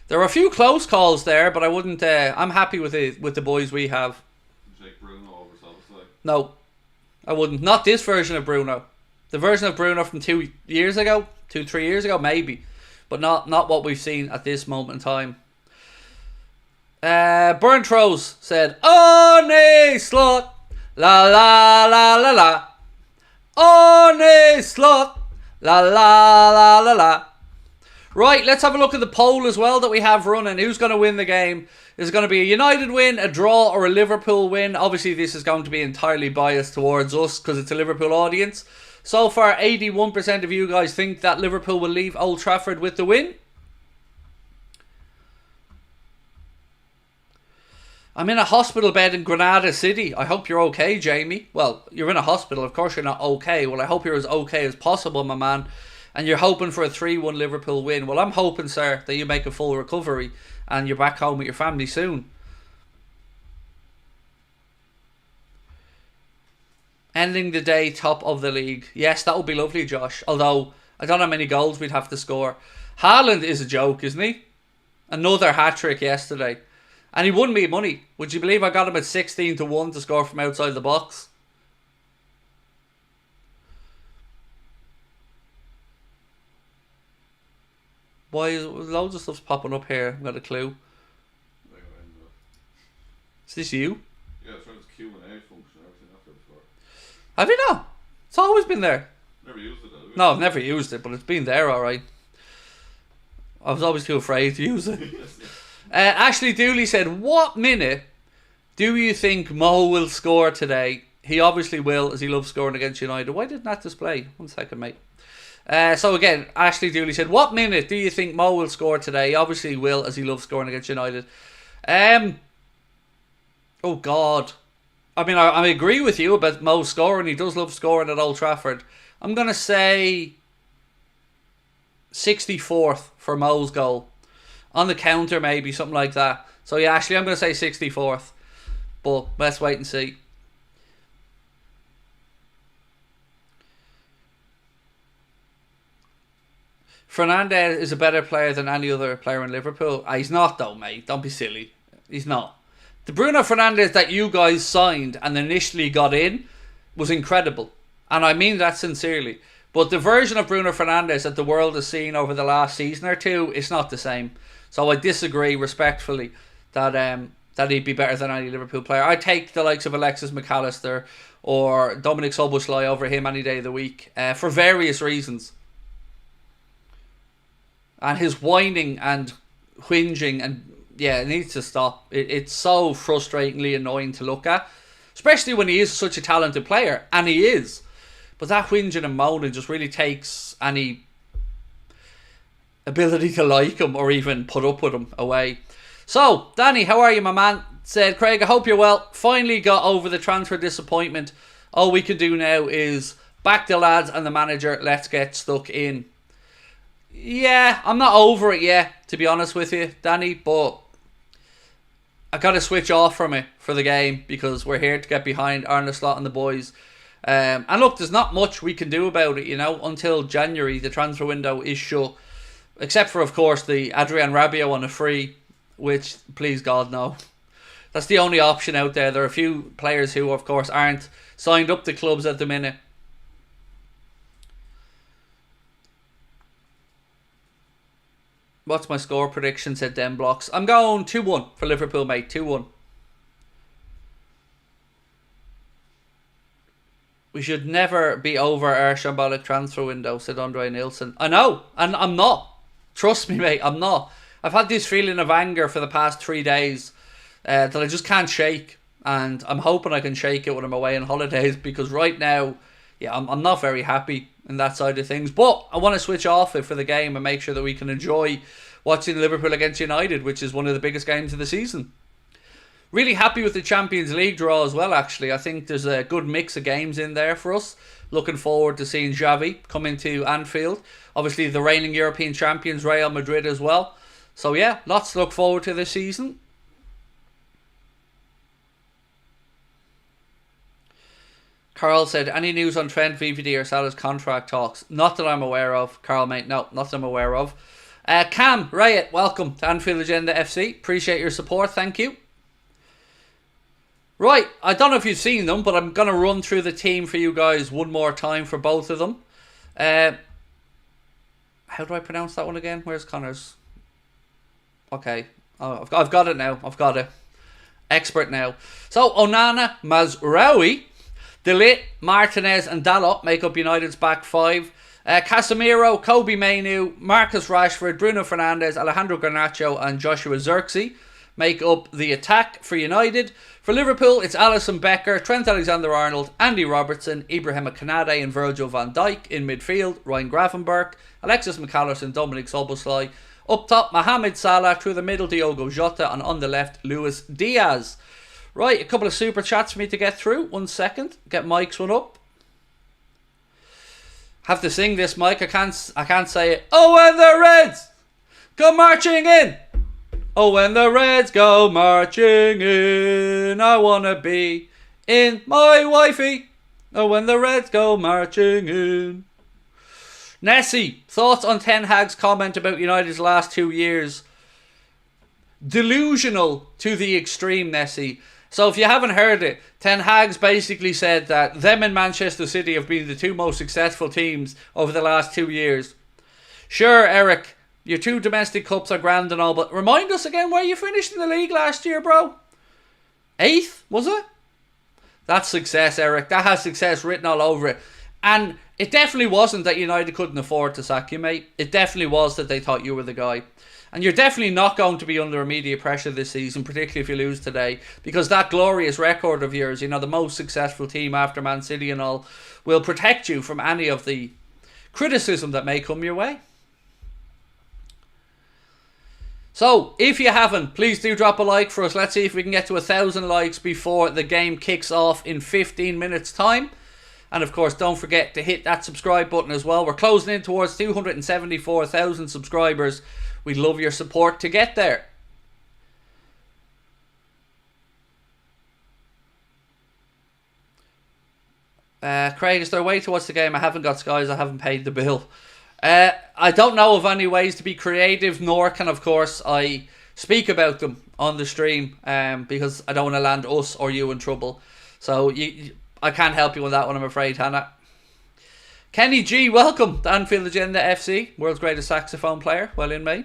there are a few close calls there, but I wouldn't... I'm happy with the boys we have. Take Bruno over Szoboszlai. No. I wouldn't. Not this version of Bruno. The version of Bruno from 2 years ago, 2-3 years ago, maybe. But not what we've seen at this moment in time. Burntrose said, "One slot, la la la la la. One slot, la la la la la." Right, let's have a look at the poll as well that we have running. Who's going to win the game? Is it going to be a United win, a draw, or a Liverpool win? Obviously, this is going to be entirely biased towards us because it's a Liverpool audience. So far, 81% of you guys think that Liverpool will leave Old Trafford with the win. I'm in a hospital bed in Granada City. I hope you're okay, Jamie. Well, you're in a hospital. Of course you're not okay. Well, I hope you're as okay as possible, my man. And you're hoping for a 3-1 Liverpool win. Well, I'm hoping, sir, that you make a full recovery and you're back home with your family soon. Ending the day top of the league. Yes, that would be lovely, Josh. Although, I don't know how many goals we'd have to score. Haaland is a joke, isn't he? Another hat-trick yesterday. And he won me money. Would you believe I got him at 16-1 to score from outside the box? Why is loads of stuff's popping up here? I've got a clue. Is this you? Yeah, it's trying to Q&A function and everything after before. Have you not? It's always been there. Never used it though. No, I've never used it, but it's been there, alright. I was always too afraid to use it. Ashley Dooley said, what minute do you think Mo will score today? He obviously will, as he loves scoring against United. Why didn't that display? 1 second, mate. So again, Ashley Dooley said, what minute do you think Mo will score today? He obviously will, as he loves scoring against United. Oh, God. I mean, I agree with you about Mo scoring. He does love scoring at Old Trafford. I'm going to say 64th for Mo's goal. On the counter, maybe, something like that. So, yeah, Ashley, I'm going to say 64th. But let's wait and see. Fernandes is a better player than any other player in Liverpool. He's not, though, mate. Don't be silly. He's not. The Bruno Fernandes that you guys signed and initially got in was incredible. And I mean that sincerely. But the version of Bruno Fernandes that the world has seen over the last season or two, it's not the same. So I disagree respectfully that he'd be better than any Liverpool player. I'd take the likes of Alexis McAllister or Dominic Szoboszlai over him any day of the week for various reasons. And his whining and whinging, and yeah, it needs to stop. It's so frustratingly annoying to look at, especially when he is such a talented player, and he is. But that whinging and moaning just really takes any ability to like him or even put up with him away. So, Danny, how are you, my man? Said, Craig, I hope you're well. Finally got over the transfer disappointment. All we can do now is back the lads and the manager. Let's get stuck in. Yeah, I'm not over it yet, to be honest with you, Danny, but I got to switch off from it for the game because we're here to get behind Arne Slot and the boys. And look, there's not much we can do about it, until January. The transfer window is shut, except for, of course, the Adrian Rabiot on a free, which, please God, no. That's the only option out there. There are a few players who, of course, aren't signed up to clubs at the minute. What's my score prediction, said Den Blocks. I'm going 2-1 for Liverpool, mate. 2-1. We should never be over our shambolic transfer window, said Andre Nielsen. I know, and I'm not. Trust me, mate, I'm not. I've had this feeling of anger for the past 3 days that I just can't shake. And I'm hoping I can shake it when I'm away on holidays, because right now, yeah, I'm not very happy in that side of things. But I want to switch off it for the game and make sure that we can enjoy watching Liverpool against United, which is one of the biggest games of the season. Really happy with the Champions League draw as well, actually. I think there's a good mix of games in there for us. Looking forward to seeing Xavi come into Anfield. Obviously, the reigning European champions, Real Madrid as well. So yeah, lots to look forward to this season. Carl said, any news on Trent, VVD or Salah's contract talks? Not that I'm aware of, Carl, mate. No, not that I'm aware of. Cam, Riot, welcome to Anfield Agenda FC. Appreciate your support, thank you. Right, I don't know if you've seen them, but I'm going to run through the team for you guys one more time for both of them. How do I pronounce that one again? Where's Connor's? Okay, oh, I've got it now. I've got it. Expert now. So, Onana, Mazraoui, De Ligt, Martinez and Dalot make up United's back five. Casemiro, Kobe Mainoo, Marcus Rashford, Bruno Fernandes, Alejandro Garnacho and Joshua Zirkzee make up the attack for United. For Liverpool, it's Alisson Becker, Trent Alexander-Arnold, Andy Robertson, Ibrahima Konate and Virgil van Dijk. In midfield, Ryan Gravenberch, Alexis McAllister and Dominic Szoboszlai. Up top, Mohamed Salah. Through the middle, Diogo Jota. And on the left, Luis Diaz. Right, a couple of super chats for me to get through. 1 second. Get Mike's one up. Have to sing this, Mike. I can't say it. Oh, when the Reds go marching in. Oh, when the Reds go marching in. I wanna be in my wifey. Oh, when the Reds go marching in. Nessie, thoughts on Ten Hag's comment about United's last 2 years? Delusional to the extreme, Nessie. So if you haven't heard it, Ten Hag's basically said that them and Manchester City have been the two most successful teams over the last 2 years. Sure, Eric, your 2 domestic cups are grand and all, but remind us again where you finished in the league last year, bro. 8th, was it? That's success, Eric. That has success written all over it. And it definitely wasn't that United couldn't afford to sack you, mate. It definitely was that they thought you were the guy. And you're definitely not going to be under immediate pressure this season, particularly if you lose today, because that glorious record of yours, you know, the most successful team after Man City and all, will protect you from any of the criticism that may come your way. So, if you haven't, please do drop a like for us. Let's see if we can get to 1,000 likes before the game kicks off in 15 minutes time. And of course, don't forget to hit that subscribe button as well. We're closing in towards 274,000 subscribers. We'd love your support to get there. Craig, is there a way to watch the game? I haven't got Skies, I haven't paid the bill. I don't know of any ways to be creative, nor can, of course, I speak about them on the stream because I don't want to land us or you in trouble. So I can't help you with that one, I'm afraid, Hannah. Kenny G, welcome to Anfield Agenda FC, world's greatest saxophone player. Well in, mate.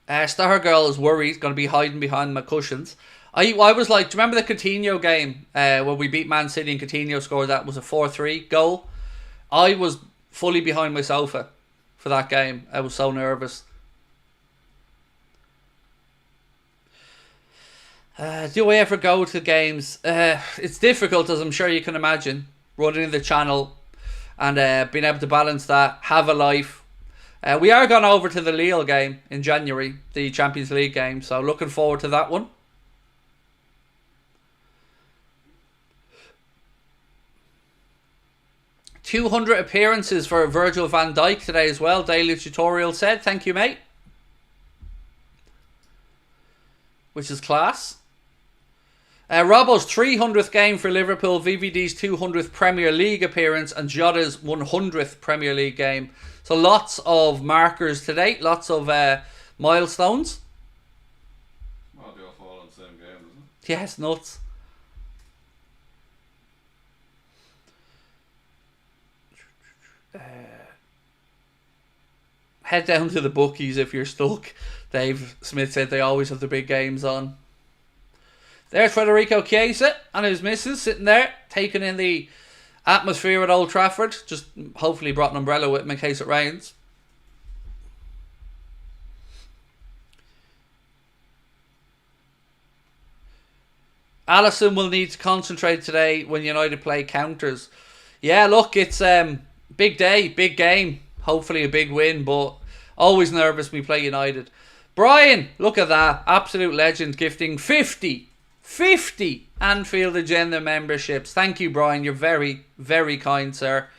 Stargirl is worried, going to be hiding behind my cushions. I was like, do you remember the Coutinho game where we beat Man City and Coutinho scored that? Was a 4-3 goal. I was fully behind my sofa for that game. I was so nervous. Do I ever go to games? It's difficult, as I'm sure you can imagine, running the channel and being able to balance that, have a life. We are going over to the Lille game in January, the Champions League game, so looking forward to that one. $200 appearances for Virgil van Dijk today as well, Daily Tutorial said. Thank you, mate. Which is class. Robbo's 300th game for Liverpool, VVD's 200th Premier League appearance, and Jota's 100th Premier League game. So lots of markers today, lots of milestones. Well, they all fall in the same game, doesn't it? Yes, nuts. Head down to the bookies if you're stuck. Dave Smith said they always have the big games on. There's Federico Chiesa and his missus sitting there, taking in the atmosphere at Old Trafford. Just hopefully brought an umbrella with him in case it rains. Alisson will need to concentrate today when United play counters. Yeah, look, it's big day, big game. Hopefully a big win, but always nervous when we play United. Brian, look at that. Absolute legend gifting 50 Anfield Agenda memberships. Thank you, Brian. You're very, very kind, sir.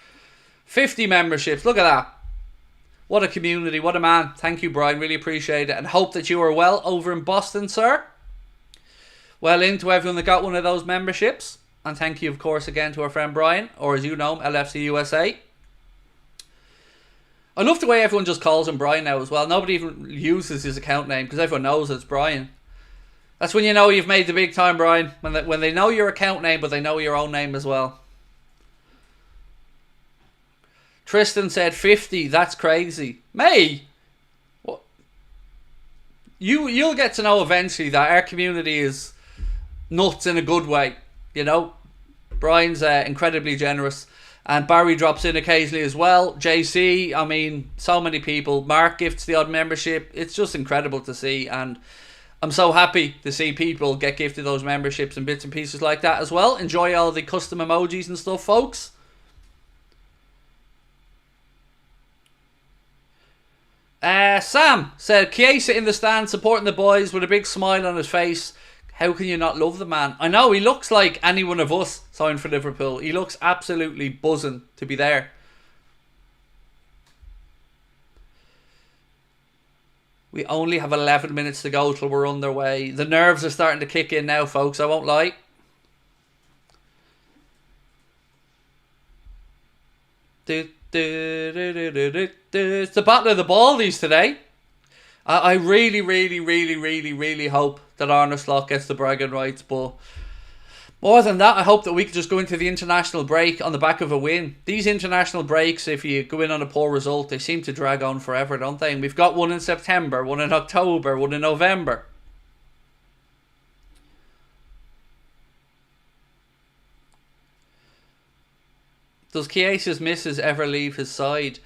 50 memberships. Look at that. What a community. What a man. Thank you, Brian. Really appreciate it. And hope that you are well over in Boston, sir. Well in to everyone that got one of those memberships. And thank you, of course, again to our friend Brian, or as you know him, LFC USA. I love the way everyone just calls him Brian now as well. Nobody even uses his account name because everyone knows it's Brian. That's when you know you've made the big time, Brian. When they know your account name, but they know your own name as well. Tristan said 50. That's crazy. May, what? You'll get to know eventually that our community is nuts in a good way. You know, Brian's incredibly generous. And Barry drops in occasionally as well. JC, I mean, so many people. Mark gifts the odd membership. It's just incredible to see. And I'm so happy to see people get gifted those memberships and bits and pieces like that as well. Enjoy all the custom emojis and stuff, folks. Sam said, Chiesa in the stand supporting the boys with a big smile on his face. How can you not love the man? I know, he looks like any one of us signed for Liverpool. He looks absolutely buzzing to be there. We only have 11 minutes to go till we're underway. The nerves are starting to kick in now, folks. I won't lie. It's the battle of the baldies today. I really, really, really, really, really hope that Arne Slot gets the bragging rights, but more than that, I hope that we can just go into the international break on the back of a win. These international breaks, if you go in on a poor result, they seem to drag on forever, don't they? And we've got one in September, one in October, one in November. Does Chiesa's missus ever leave his side?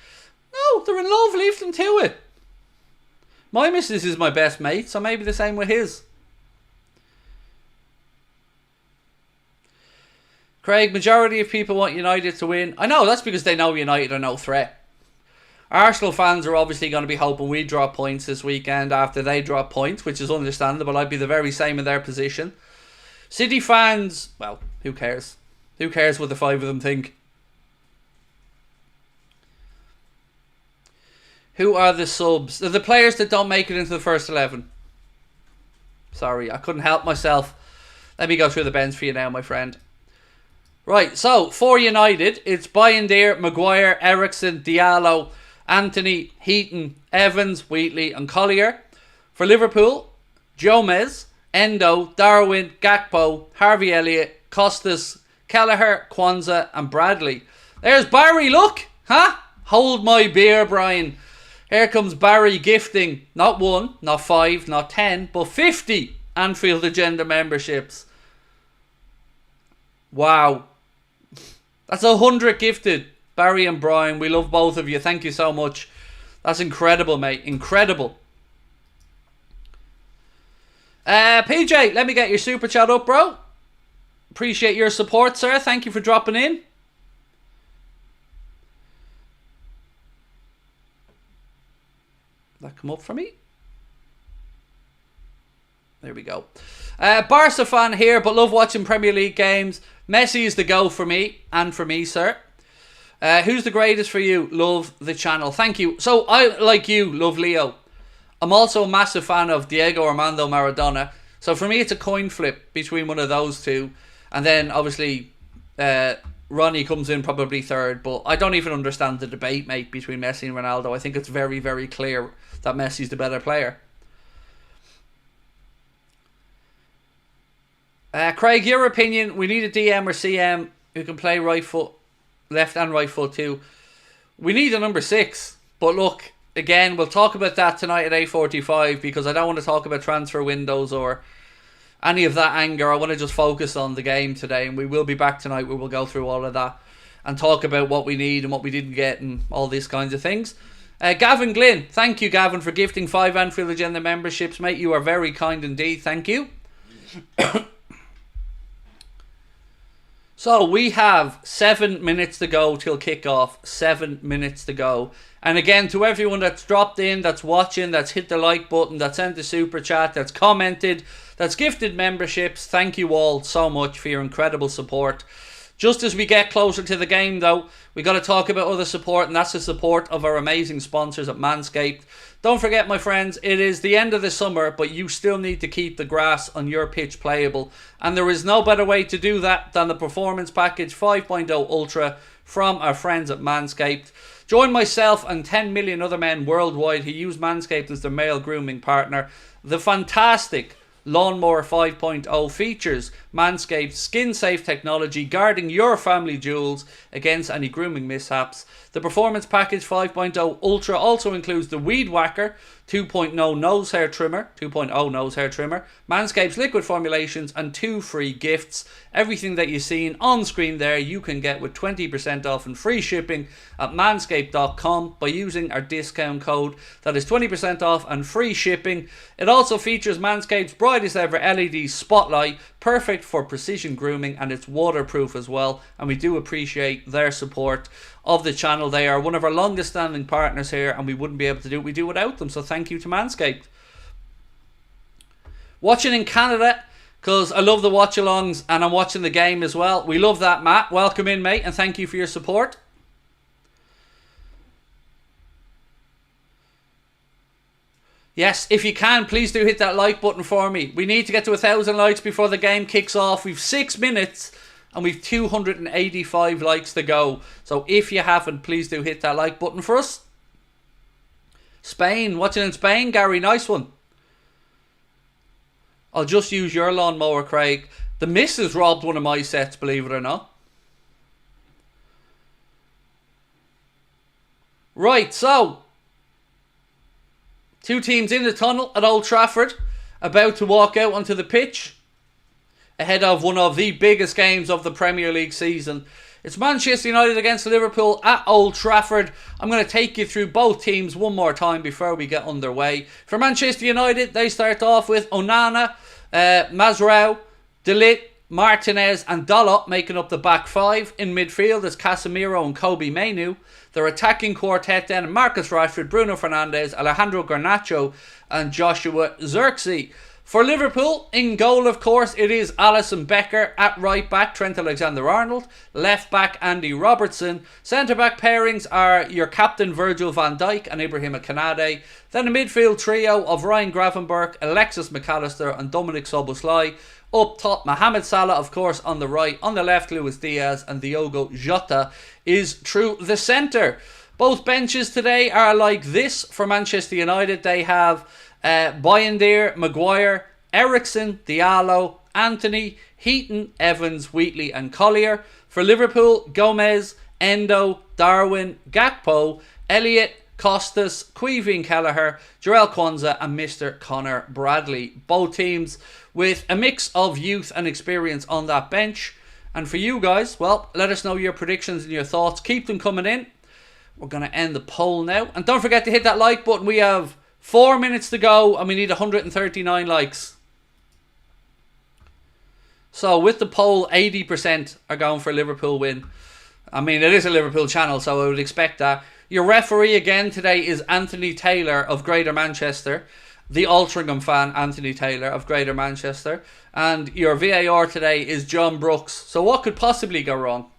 No, they're in love. Leave them to it. My missus is my best mate, so maybe the same with his. Craig, majority of people want United to win. I know, that's because they know United are no threat. Arsenal fans are obviously going to be hoping we drop points this weekend after they drop points, which is understandable. I'd be the very same in their position. City fans, well, who cares? Who cares what the five of them think? Who are the subs? They're the players that don't make it into the first 11. Sorry, I couldn't help myself. Let me go through the bench for you now, my friend. Right, so for United, it's Bayindir, Maguire, Ericsson, Diallo, Anthony, Heaton, Evans, Wheatley and Collier. For Liverpool, Gomez, Endo, Darwin, Gakpo, Harvey Elliott, Costas, Kelleher, Kwanzaa and Bradley. There's Barry, look! Huh? Hold my beer, Brian. Here comes Barry gifting not 1, not 5, not 10, but 50 Anfield Agenda memberships. Wow. That's 100 gifted. Barry and Brian, we love both of you. Thank you so much. That's incredible, mate. Incredible. PJ, let me get your super chat up, bro. Appreciate your support, sir. Thank you for dropping in. That come up for me? There we go. Barca fan here, but love watching Premier League games. Messi is the go for me, and for me, sir. Who's the greatest for you? Love the channel. Thank you. So, I, like you, love Leo. I'm also a massive fan of Diego Armando Maradona. So, for me, it's a coin flip between one of those two. And then, obviously, Ronnie comes in probably third. But I don't even understand the debate, mate, between Messi and Ronaldo. I think it's very, very clear that Messi's the better player. Craig, your opinion, we need a DM or CM who can play right foot, left and right foot too. We need a number 6. But look, again, we'll talk about that tonight at 8:45 because I don't want to talk about transfer windows or any of that anger. I want to just focus on the game today, and we will be back tonight where we'll go through all of that and talk about what we need and what we didn't get and all these kinds of things. Gavin Glynn, thank you, Gavin, for gifting 5 Anfield Agenda memberships, mate. You are very kind indeed. Thank you. So we have 7 minutes to go till kickoff. 7 minutes to go. And again, to everyone that's dropped in, that's watching, that's hit the like button, that's sent the super chat, that's commented, that's gifted memberships, thank you all so much for your incredible support. Just as we get closer to the game though, we got to talk about other support, and that's the support of our amazing sponsors at Manscaped. Don't forget, my friends, it is the end of the summer, but you still need to keep the grass on your pitch playable. And there is no better way to do that than the Performance Package 5.0 Ultra from our friends at Manscaped. Join myself and 10 million other men worldwide who use Manscaped as their male grooming partner. The fantastic Lawnmower 5.0 features Manscaped's skin-safe technology guarding your family jewels against any grooming mishaps. The Performance Package 5.0 Ultra also includes the Weed Whacker 2.0 nose hair trimmer, Manscaped's liquid formulations, and 2 free gifts. Everything that you've seen on screen there you can get with 20% off and free shipping at manscaped.com by using our discount code. That is 20% off and free shipping. It also features Manscaped's brightest ever LED spotlight, perfect for precision grooming, and it's waterproof as well, and we do appreciate their support of the channel. They are one of our longest standing partners here, and we wouldn't be able to do what we do without them, so thank you to Manscaped. Watching in Canada, because I love the watch-alongs and I'm watching the game as well. We love that, Matt. Welcome in, mate, and thank you for your support. Yes, if you can, please do hit that like button for me. We need to get to 1,000 likes before the game kicks off. We've 6 minutes and we've 285 likes to go. So if you haven't, please do hit that like button for us. Spain, watching in Spain, Gary, nice one. I'll just use your lawnmower, Craig. The missus robbed one of my sets, believe it or not. Right, so 2 teams in the tunnel at Old Trafford, about to walk out onto the pitch ahead of one of the biggest games of the Premier League season. It's Manchester United against Liverpool at Old Trafford. I'm going to take you through both teams one more time before we get underway. For Manchester United, they start off with Onana, Mazraoui, De Ligt, Martinez and Dalot making up the back five. In midfield is Casemiro and Kobe Mainoo. Their attacking quartet then Marcus Rashford, Bruno Fernandes, Alejandro Garnacho and Joshua Zirkzee. For Liverpool, in goal of course it is Alisson Becker. At right back Trent Alexander-Arnold. Left back Andy Robertson. Centre back pairings are your captain Virgil van Dijk and Ibrahima Konate. Then a midfield trio of Ryan Gravenberch, Alexis McAllister and Dominic Szoboszlai. Up top, Mohamed Salah, of course, on the right. On the left, Luis Diaz and Diogo Jota is through the centre. Both benches today are like this for Manchester United. They have Bayindir, Maguire, Eriksen, Diallo, Anthony, Heaton, Evans, Wheatley and Collier. For Liverpool, Gomez, Endo, Darwin, Gakpo, Elliott, Costas, Caoimhín Kelleher, Jarell Quansah and Mr. Connor Bradley. Both teams with a mix of youth and experience on that bench. And for you guys, well, let us know your predictions and your thoughts. Keep them coming in. We're going to end the poll now. And don't forget to hit that like button. We have 4 minutes to go and we need 139 likes. So with the poll, 80% are going for a Liverpool win. I mean, it is a Liverpool channel, so I would expect that. Your referee again today is Anthony Taylor of Greater Manchester. The Altrincham fan, Anthony Taylor of Greater Manchester. And your VAR today is John Brooks. So what could possibly go wrong?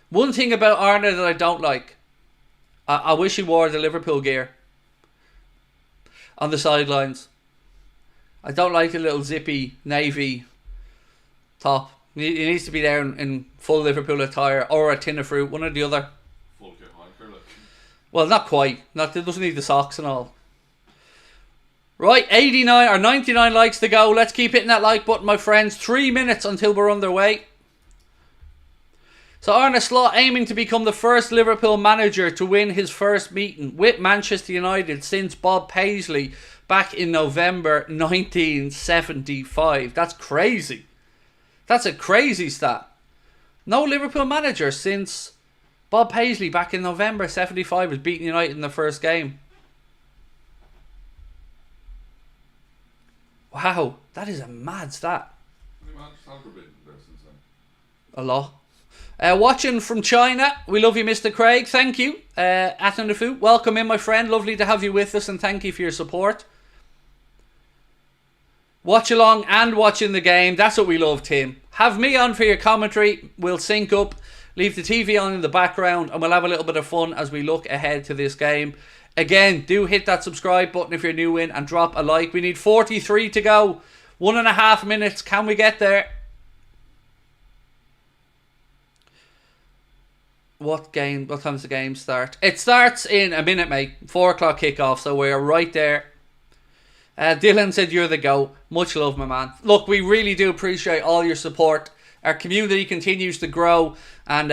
One thing about Arne that I don't like. I wish he wore the Liverpool gear on the sidelines. I don't like the little zippy navy top. He needs to be there in full Liverpool attire or a tin of fruit, one or the other. Full kit wanker, like. Well, not quite. It doesn't need the socks and all. Right, 89 or 99 likes to go. Let's keep hitting that like button, my friends. 3 minutes until we're underway. So Arne Slot aiming to become the first Liverpool manager to win his first meeting with Manchester United since Bob Paisley back in November 1975. That's crazy. That's a crazy stat. No Liverpool manager since Bob Paisley back in November 75 has beaten United in the first game. Wow, that is a mad stat. A lot. Watching from China, we love you, Mr. Craig. Thank you. Atanafu, welcome in, my friend. Lovely to have you with us and thank you for your support. Watch along and watching the game. That's what we love, Tim. Have me on for your commentary. We'll sync up. Leave the TV on in the background and we'll have a little bit of fun as we look ahead to this game. Again, do hit that subscribe button if you're new in and drop a like. We need 43 to go. 1.5 minutes. Can we get there? What time's the game start? It starts in a minute, mate. 4 o'clock kickoff, so we're right there. Dylan said you're the GOAT. Much love, my man. Look, we really do appreciate all your support. Our community continues to grow and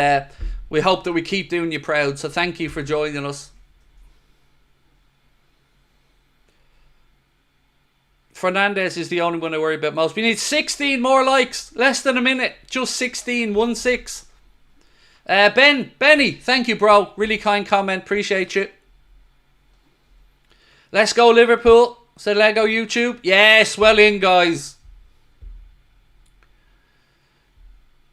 we hope that we keep doing you proud. So thank you for joining us. Fernandes is the only one I worry about most. We need 16 more likes. Less than a minute. Just 16. 1-6. Benny, thank you, bro. Really kind comment. Appreciate you. Let's go, Liverpool. Said Lego YouTube. Yes, well in, guys.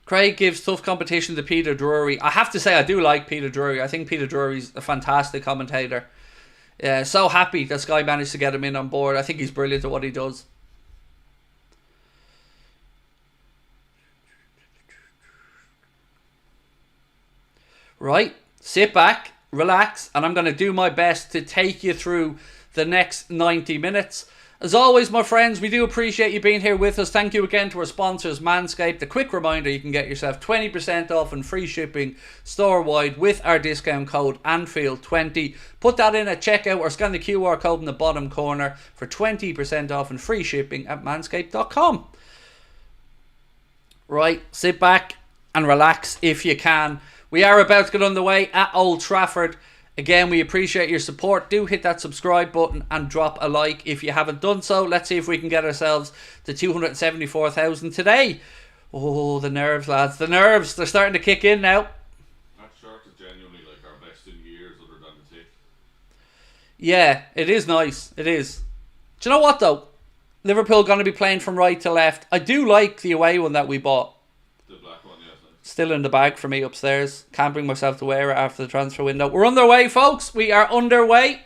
Craig gives tough competition to Peter Drury. I have to say, I do like Peter Drury. I think Peter Drury's a fantastic commentator. Yeah, so happy that Sky managed to get him in on board. I think he's brilliant at what he does. Right, sit back, relax, and I'm going to do my best to take you through the next 90 minutes. As always, my friends, we do appreciate you being here with us. Thank you again to our sponsors, Manscaped. A quick reminder, you can get yourself 20% off and free shipping store-wide with our discount code Anfield20. Put that in at checkout or scan the QR code in the bottom corner for 20% off and free shipping at manscaped.com. Right, sit back and relax if you can. We are about to get underway at Old Trafford. Again, we appreciate your support. Do hit that subscribe button and drop a like if you haven't done so. Let's see if we can get ourselves to 274,000 today. Oh, the nerves, lads. The nerves. They're starting to kick in now. That shirt is genuinely like our best in years other than the tick. Yeah, it is nice. It is. Do you know what, though? Liverpool going to be playing from right to left. I do like the away one that we bought. The black one, yes. Still in the bag for me upstairs. Can't bring myself to wear it after the transfer window. We're underway, folks. We are underway.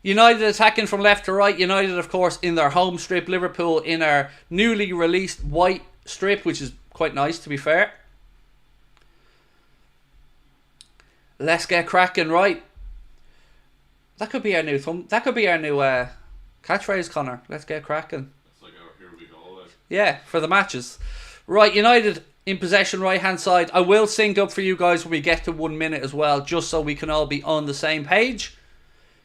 United attacking from left to right. United, of course, in their home strip. Liverpool in our newly released white strip, which is quite nice, to be fair. Let's get cracking, right? That could be our new that could be our new catchphrase, Connor. Let's get cracking. It's like our here we go. Like. Yeah, for the matches. Right, United in possession, right hand side. I will sync up for you guys when we get to 1 minute as well, just so we can all be on the same page.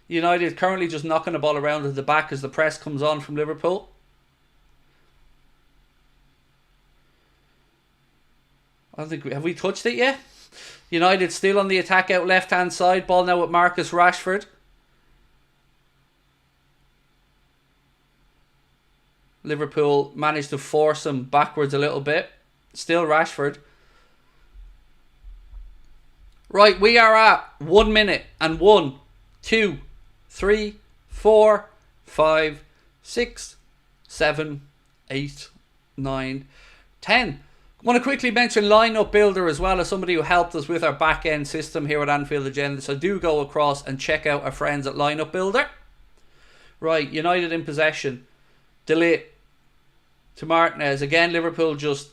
United currently just knocking the ball around at the back as the press comes on from Liverpool. I don't think have we touched it yet? United still on the attack out left hand side. Ball now with Marcus Rashford. Liverpool managed to force him backwards a little bit. Still Rashford. Right, we are at 1 minute and 1, 2, 3, 4, 5, 6, 7, 8, 9, 10. I want to quickly mention Lineup Builder as well as somebody who helped us with our back end system here at Anfield Agenda. So do go across and check out our friends at Lineup Builder. Right, United in possession. Delete to Martinez. Again, Liverpool just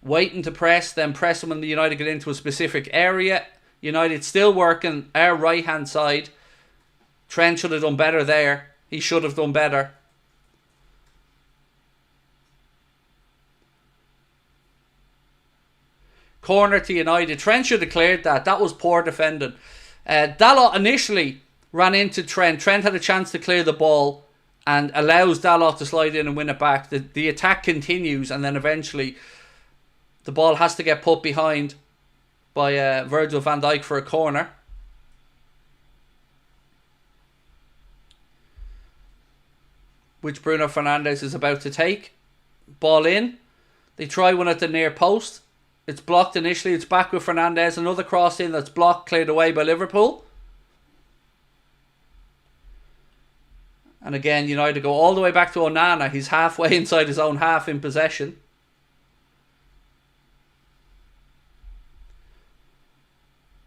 waiting to press, then press when the United get into a specific area. United still working our right hand side. Trent should have done better there. He should have done better. Corner to United. Trent should have cleared that. That was poor defending. Dalot initially ran into Trent. Trent had a chance to clear the ball and allows Dalot to slide in and win it back. The attack continues, and then eventually the ball has to get put behind by Virgil van Dijk for a corner. Which Bruno Fernandes is about to take. Ball in. They try one at the near post. It's blocked initially. It's back with Fernandes. Another cross in that's blocked, cleared away by Liverpool. And again, United go all the way back to Onana. He's halfway inside his own half in possession.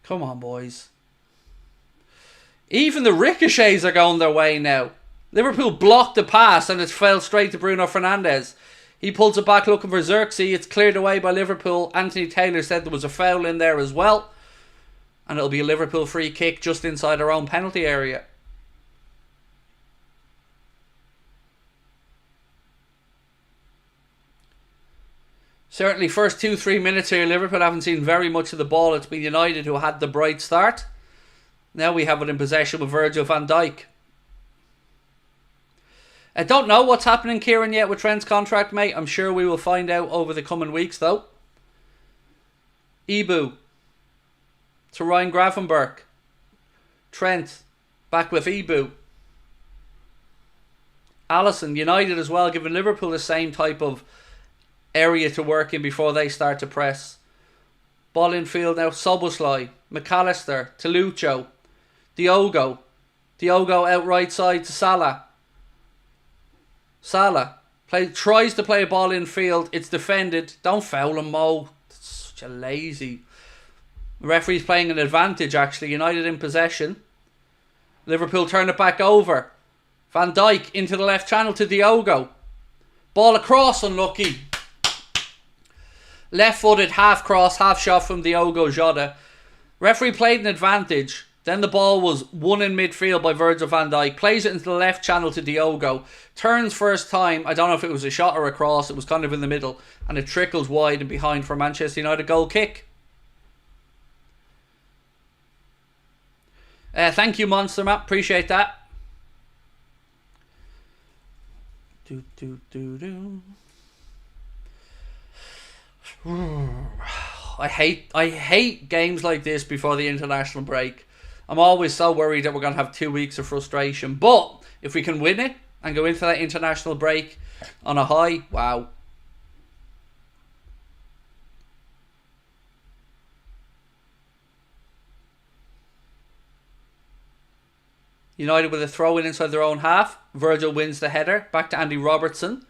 Come on, boys. Even the ricochets are going their way now. Liverpool blocked the pass and it's fell straight to Bruno Fernandes. He pulls it back looking for Xerxes. It's cleared away by Liverpool. Anthony Taylor said there was a foul in there as well. And it'll be a Liverpool free kick just inside our own penalty area. Certainly first 2-3 minutes here, Liverpool haven't seen very much of the ball. It's been United who had the bright start. Now we have it in possession with Virgil van Dijk. I don't know what's happening, Kieran, yet with Trent's contract, mate. I'm sure we will find out over the coming weeks, though. Ibu to Ryan Gravenberch. Trent back with Ibu. Alisson, United as well, giving Liverpool the same type of area to work in before they start to press. Ball in field now. Szoboszlai, McAllister to Lucho. Diogo out right side to Salah. Salah tries to play a ball in field. It's defended. Don't foul him, Mo. That's such a lazy. The referee's playing an advantage, actually. United in possession. Liverpool turn it back over. Van Dijk into the left channel to Diogo. Ball across, unlucky. Left footed, half cross, half shot from Diogo Jota. Referee played an advantage. Then the ball was won in midfield by Virgil van Dijk. Plays it into the left channel to Diogo. Turns first time. I don't know if it was a shot or a cross. It was kind of in the middle. And it trickles wide and behind for Manchester United goal kick. Thank you, Monster Map. Appreciate that. I hate games like this before the international break. I'm always so worried that we're going to have 2 weeks of frustration. But if we can win it and go into that international break on a high, wow. United with a throw-in inside their own half. Virgil wins the header. Back to Andy Robertson.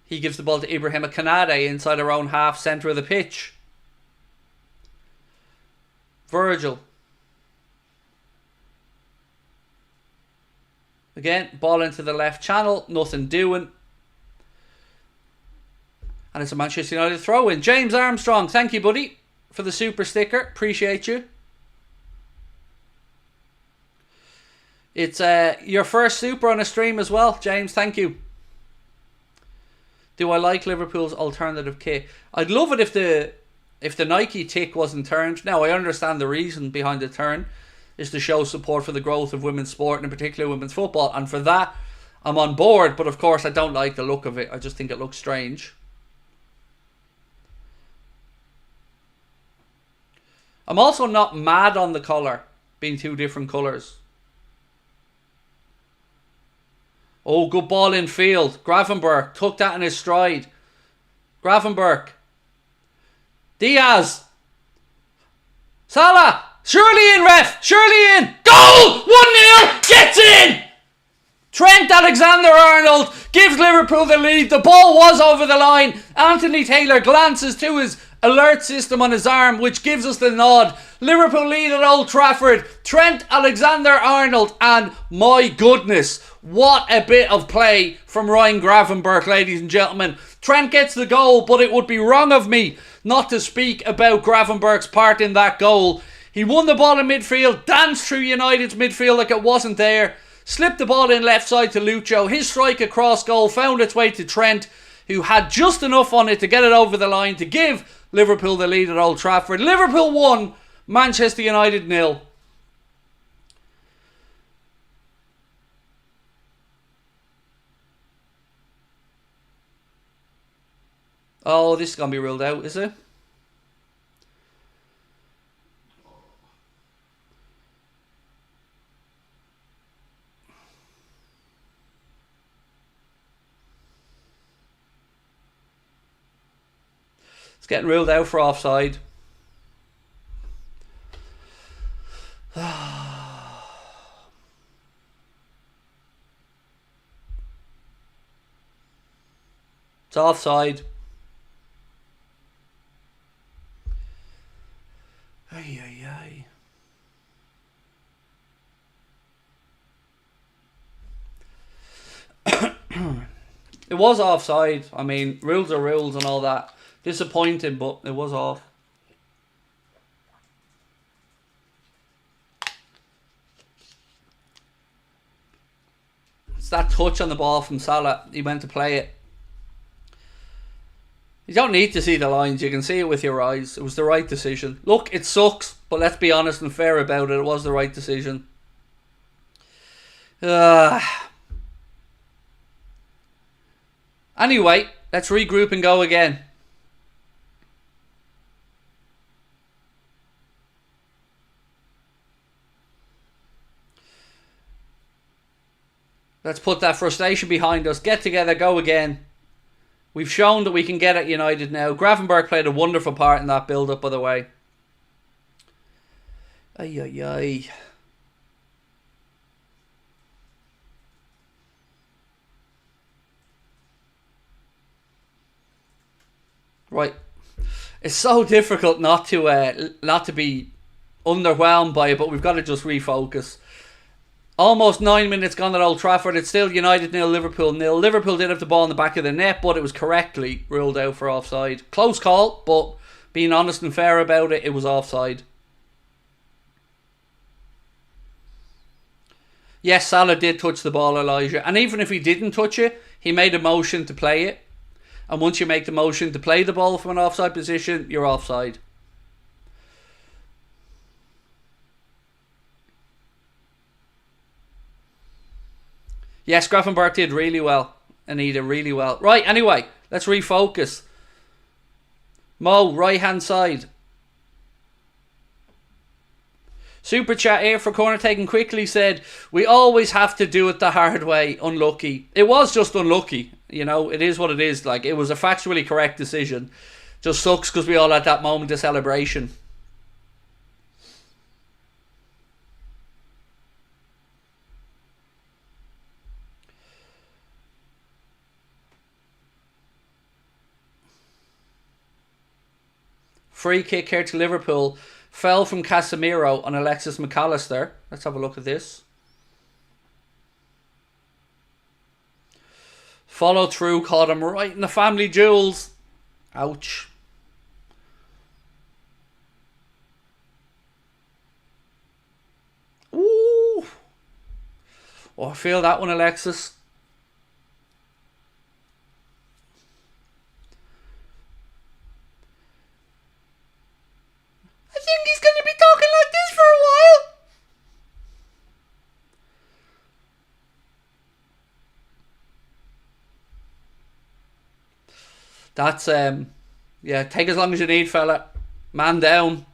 He gives the ball to Ibrahima Kanade inside their own half, centre of the pitch. Virgil. Again, ball into the left channel. Nothing doing. And it's a Manchester United throw-in. James Armstrong, thank you, buddy, for the super sticker. Appreciate you. It's your first super on a stream as well, James. Thank you. Do I like Liverpool's alternative kit? I'd love it if the Nike tick wasn't turned. Now, I understand the reason behind the turn is to show support for the growth of women's sport, and in particular women's football. And for that, I'm on board. But of course, I don't like the look of it. I just think it looks strange. I'm also not mad on the colour being 2 different colours. Oh, good ball in field. Gravenberch took that in his stride. Gravenberch. Diaz. Salah. Surely in, ref. Surely in. Goal! 1-0. Gets in. Trent Alexander-Arnold gives Liverpool the lead. The ball was over the line. Anthony Taylor glances to his alert system on his arm, which gives us the nod. Liverpool lead at Old Trafford. Trent Alexander-Arnold, and my goodness, what a bit of play from Ryan Gravenberch, ladies and gentlemen. Trent gets the goal, but it would be wrong of me not to speak about Gravenberch's part in that goal. He won the ball in midfield, danced through United's midfield like it wasn't there, slipped the ball in left side to Lucho. His strike across goal found its way to Trent, who had just enough on it to get it over the line to give Liverpool the lead at Old Trafford. Liverpool 1, Manchester United 0. Oh, this is going to be ruled out, is it? It's getting ruled out for offside. It's offside. Ay, ay, ay. It was offside. I mean, rules are rules and all that. Disappointing, but it was off. It's that touch on the ball from Salah. He went to play it. You don't need to see the lines. You can see it with your eyes. It was the right decision. Look, it sucks, but let's be honest and fair about it. It was the right decision. Anyway, let's regroup and go again. Let's put that frustration behind us. Get together, go again. We've shown that we can get at United now. Gravenberch played a wonderful part in that build-up, by the way. Ay, ay, ay. Right. It's so difficult not to be underwhelmed by it, but we've got to just refocus. Almost 9 minutes gone at Old Trafford. It's still United 0, Liverpool 0. Liverpool did have the ball in the back of the net, but it was correctly ruled out for offside. Close call, but being honest and fair about it, it was offside. Yes, Salah did touch the ball, Elijah. And even if he didn't touch it, he made a motion to play it. And once you make the motion to play the ball from an offside position, you're offside. Yes, Gravenberch did really well. Anita, really well. Right, anyway, let's refocus. Mo, right hand side. Super chat here for corner taken quickly said, we always have to do it the hard way. Unlucky. It was just unlucky. You know, it is what it is. Like, it was a factually correct decision. Just sucks because we all had that moment of celebration. Free kick here to Liverpool. Fell from Casemiro on Alexis McAllister. Let's have a look at this. Follow through, caught him right in the family jewels. Ouch. Ooh. Oh, I feel that one, Alexis. I think he's going to be talking like this for a while. That's, yeah, take as long as you need, fella. Man down.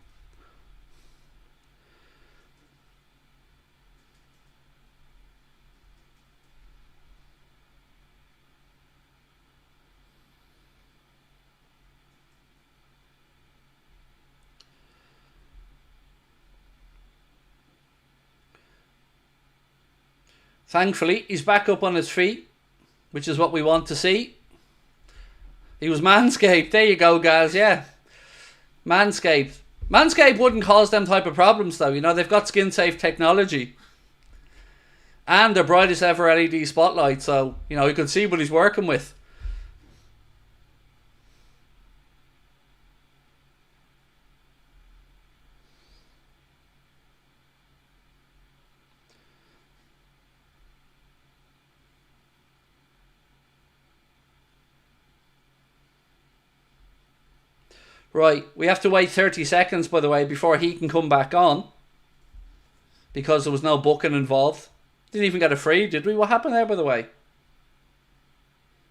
Thankfully, he's back up on his feet, which is what we want to see. He was manscaped. There you go, guys. Yeah. Manscaped. Manscaped wouldn't cause them type of problems, though. You know, they've got skin-safe technology. And their brightest ever LED spotlight. So, you know, you can see what he's working with. Right, we have to wait 30 seconds, by the way, before he can come back on. Because there was no booking involved. Didn't even get a free, did we? What happened there, by the way?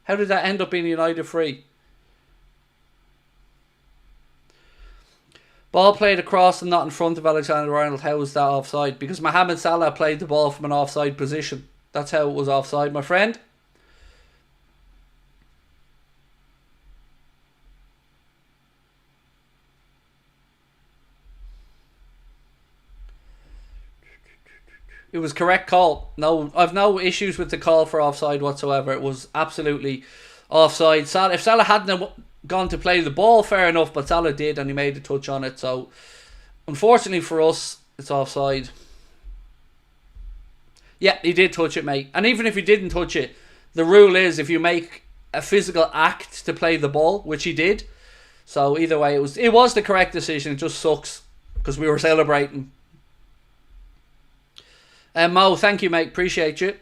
How did that end up being United free? Ball played across and not in front of Alexander-Arnold. How was that offside? Because Mohamed Salah played the ball from an offside position. That's how it was offside, my friend. It was correct call. No, I've no issues with the call for offside whatsoever. It was absolutely offside. Salah, if Salah hadn't gone to play the ball, fair enough, but Salah did and he made a touch on it. So, unfortunately for us, it's offside. Yeah, he did touch it, mate. And even if he didn't touch it, the rule is if you make a physical act to play the ball, which he did. So either way, it was the correct decision. It just sucks because we were celebrating. Mo, thank you, mate. Appreciate you.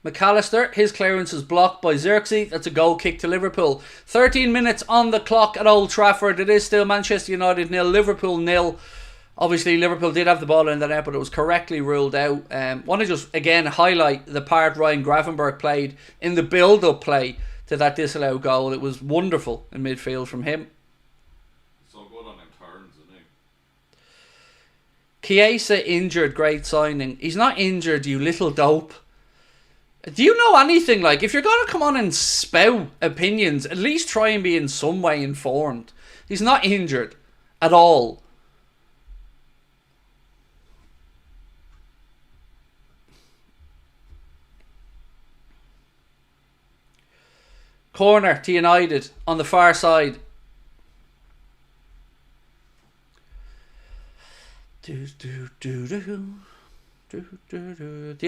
McAllister, his clearance is blocked by Xerxes. That's a goal kick to Liverpool. 13 minutes on the clock at Old Trafford. It is still Manchester United 0, Liverpool 0. Obviously, Liverpool did have the ball in the net, but it was correctly ruled out. Want to just, again, highlight the part Ryan Gravenberch played in the build-up play to that disallowed goal. It was wonderful in midfield from him. Chiesa injured, great signing. He's not injured, you little dope. Do you know anything? Like, if you're going to come on and spout opinions, at least try and be in some way informed. He's not injured at all. Corner to United on the far side. The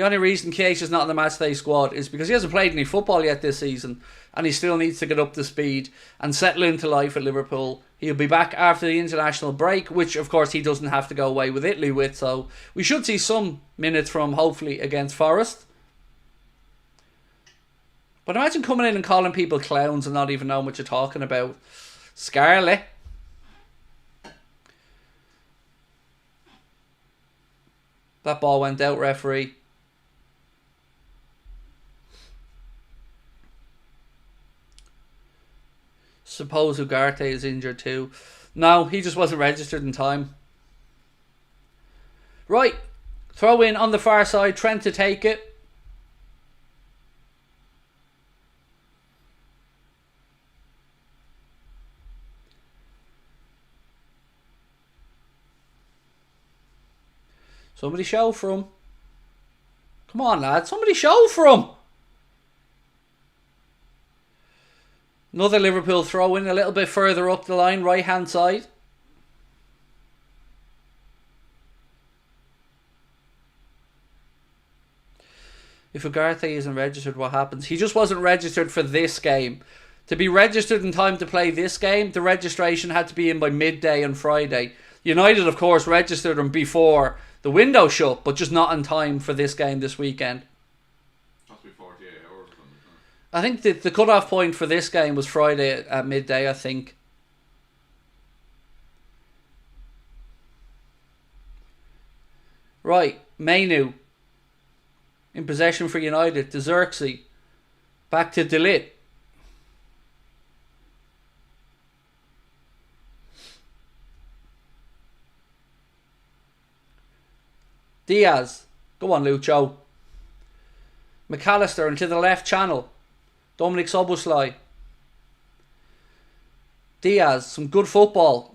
only reason Chiesa's not in the matchday squad is because he hasn't played any football yet this season and he still needs to get up to speed and settle into life at Liverpool. He'll be back after the international break, which of course he doesn't have to go away with Italy with, so we should see some minutes from hopefully against Forest. But imagine coming in and calling people clowns and not even knowing what you're talking about. Scarlet. That ball went out, referee. Suppose Ugarte is injured too. No, he just wasn't registered in time. Right. Throw in on the far side. Trent to take it. Somebody show for him. Come on, lad. Somebody show for him. Another Liverpool throw in a little bit further up the line, right hand side. If Ugarte isn't registered, what happens? He just wasn't registered for this game. To be registered in time to play this game, the registration had to be in by midday on Friday. United, of course, registered him before the window shut, but just not in time for this game this weekend. Has to be 48 hours. I think the cut-off point for this game was Friday at midday, I think. Right, Mainu. In possession for United. To Xerxes. Back to De Ligt. Diaz. Go on, Lucho. McAllister into the left channel. Dominic Szoboszlai. Diaz. Some good football.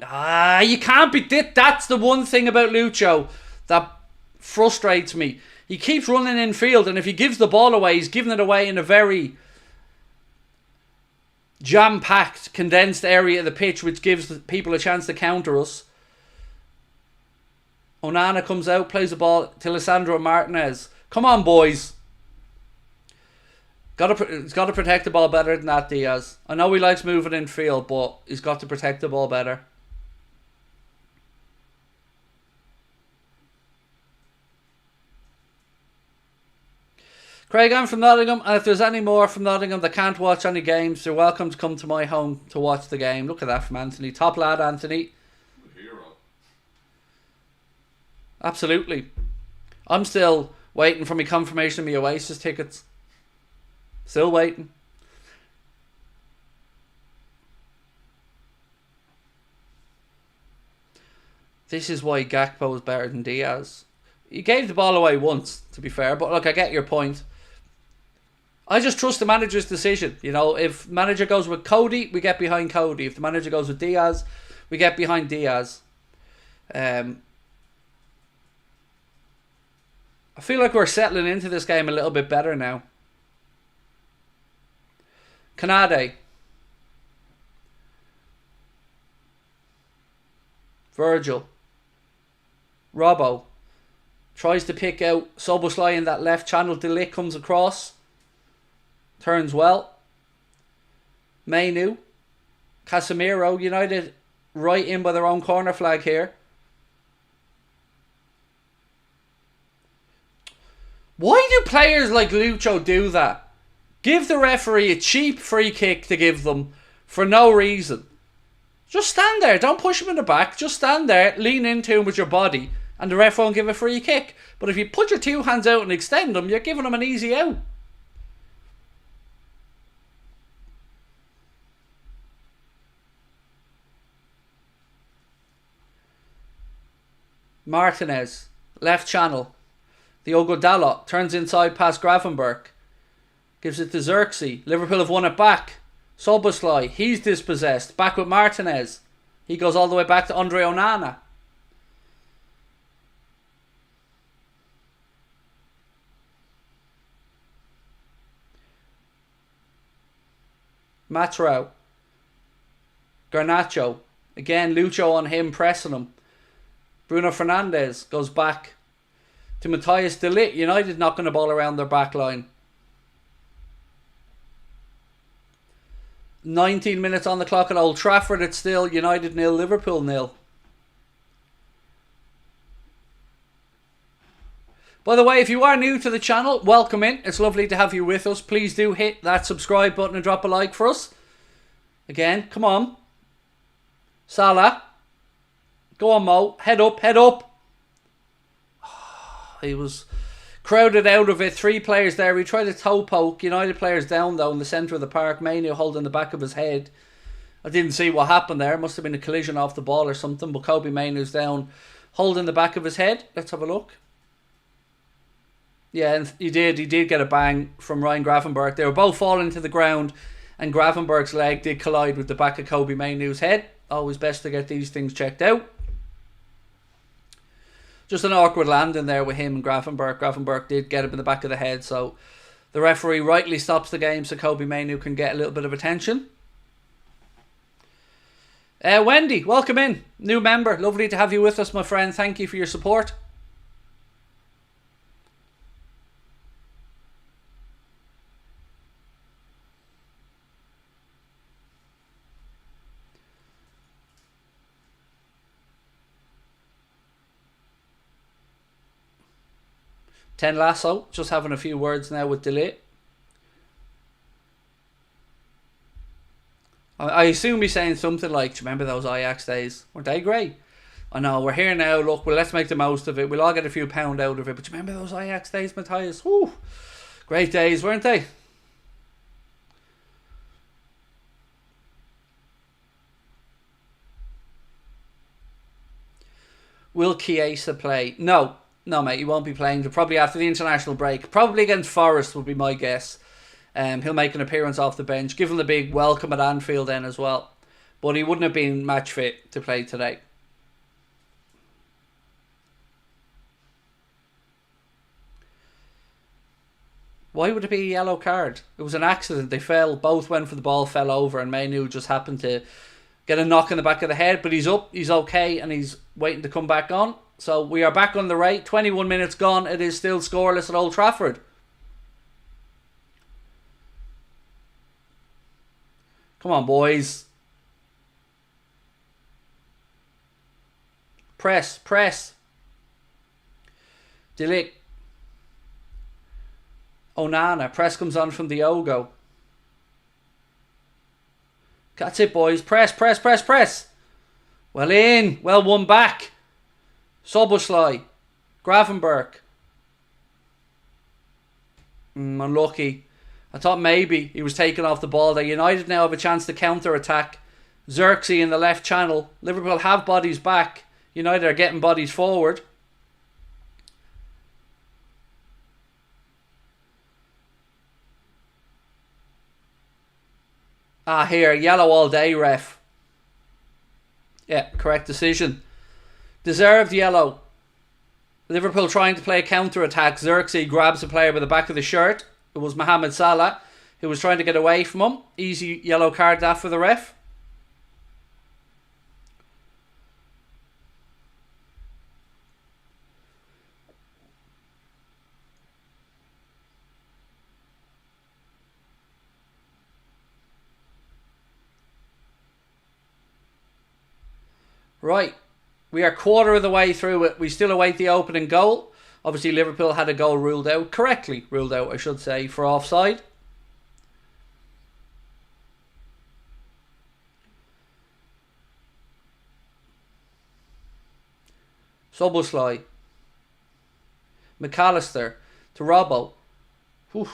You can't be... That's the one thing about Lucho that frustrates me. He keeps running in field, and if he gives the ball away, he's giving it away in a very jam-packed, condensed area of the pitch, which gives people a chance to counter us. Onana comes out, plays the ball to Lisandro Martinez. Come on, boys. He's got to protect the ball better than that, Diaz. I know he likes moving in field, but he's got to protect the ball better. Craig, I'm from Nottingham, and if there's any more from Nottingham that can't watch any games, you're welcome to come to my home to watch the game. Look at that from Anthony. Top lad, Anthony. Hero. Absolutely. I'm still waiting for my confirmation of my Oasis tickets. Still waiting. This is why Gakpo is better than Diaz. He gave the ball away once, to be fair, but look, I get your point. I just trust the manager's decision. You know, if manager goes with Cody, we get behind Cody. If the manager goes with Diaz, we get behind Diaz. I feel like we're settling into this game a little bit better now. Kanade. Virgil. Robbo. Tries to pick out Szoboszlai in that left channel. De Ligt comes across. Turns well. Mainu. Casemiro. United right in by their own corner flag here. Why do players like Lucho do that? Give the referee a cheap free kick to give them for no reason. Just stand there. Don't push him in the back. Just stand there. Lean into him with your body. And the ref won't give a free kick. But if you put your two hands out and extend them, you're giving them an easy out. Martinez. Left channel. Diogo Dalot turns inside past Gravenberch. Gives it to Xerxes. Liverpool have won it back. Szoboszlai. He's dispossessed. Back with Martinez. He goes all the way back to Andre Onana. Matrao. Garnacho. Again, Lucho on him, pressing him. Bruno Fernandes goes back to Matthias de Ligt. United knocking the ball around their back line. 19 minutes on the clock at Old Trafford. It's still United 0, Liverpool 0. By the way, if you are new to the channel, welcome in. It's lovely to have you with us. Please do hit that subscribe button and drop a like for us. Again, come on. Salah. Go on, Mo. Head up, head up. He was crowded out of it. 3 players there. He tried a toe poke. United players down, though, in the centre of the park. Mainu holding the back of his head. I didn't see what happened there. It must have been a collision off the ball or something. But Kobe Mainoo's down, holding the back of his head. Let's have a look. Yeah, and he did get a bang from Ryan Gravenberch. They were both falling to the ground, and Gravenberch's leg did collide with the back of Kobe Mainoo's head. Always best to get these things checked out. Just an awkward landing there with him and Gravenberch. Gravenberch did get him in the back of the head, so the referee rightly stops the game so Kobe Mainoo can get a little bit of attention. Wendy, welcome in. New member. Lovely to have you with us, my friend. Thank you for your support. Ten Lasso, just having a few words now with Delay. I assume he's saying something like, do you remember those Ajax days? Weren't they great? I know, we're here now, look, well, let's make the most of it. We'll all get a few pound out of it. But do you remember those Ajax days, Matthias? Whew. Great days, weren't they? Will Chiesa play? No, mate, he won't be playing. Probably after the international break. Probably against Forest would be my guess. He'll make an appearance off the bench. Give him the big welcome at Anfield then as well. But he wouldn't have been match fit to play today. Why would it be a yellow card? It was an accident. They fell. Both went for the ball, fell over, and Mainoo just happened to get a knock in the back of the head. But he's up. He's okay, and he's waiting to come back on. So we are back on the right. 21 minutes gone. It is still scoreless at Old Trafford. Come on, boys. Press. Delic. Onana. Press comes on from Diogo. That's it, boys. Press. Well in. Well won back. Soboslai. Gravenberch. Unlucky. I thought maybe he was taken off the ball there. United now have a chance to counter-attack. Xerxes in the left channel. Liverpool have bodies back. United are getting bodies forward. Here. Yellow all day, ref. Yeah, correct decision. Deserved yellow. Liverpool trying to play a counter-attack. Xerxes grabs the player by the back of the shirt. It was Mohamed Salah who was trying to get away from him. Easy yellow card that for the ref. Right. We are quarter of the way through it. We still await the opening goal. Obviously, Liverpool had a goal ruled out. Correctly ruled out, I should say, for offside. Soboslai. McAllister to Robbo. Whew.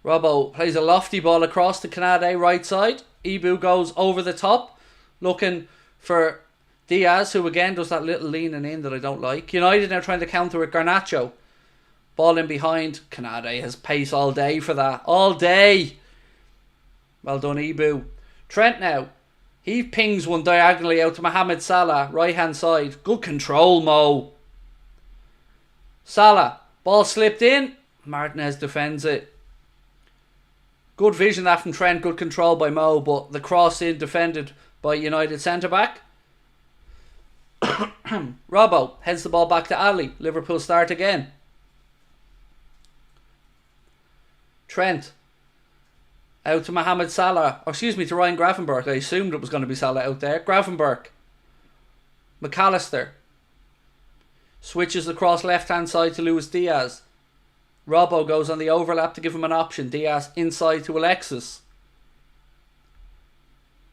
Robbo plays a lofty ball across to Canade right side. Ibu goes over the top, looking for Diaz, who again does that little leaning in that I don't like. United now trying to counter with Garnacho. Ball in behind. Canade has pace all day for that. All day. Well done, Ibu. Trent now. He pings one diagonally out to Mohamed Salah. Right hand side. Good control, Mo. Salah. Ball slipped in. Martinez defends it. Good vision that from Trent. Good control by Mo. But the cross in defended by United centre back. Robbo heads the ball back to Ali. Liverpool start again. Trent out to Mohamed Salah, or excuse me, to Ryan Gravenberch. I assumed it was going to be Salah out there. Gravenberch. McAllister switches across left hand side to Luis Diaz. Robbo goes on the overlap to give him an option. Diaz inside to Alexis.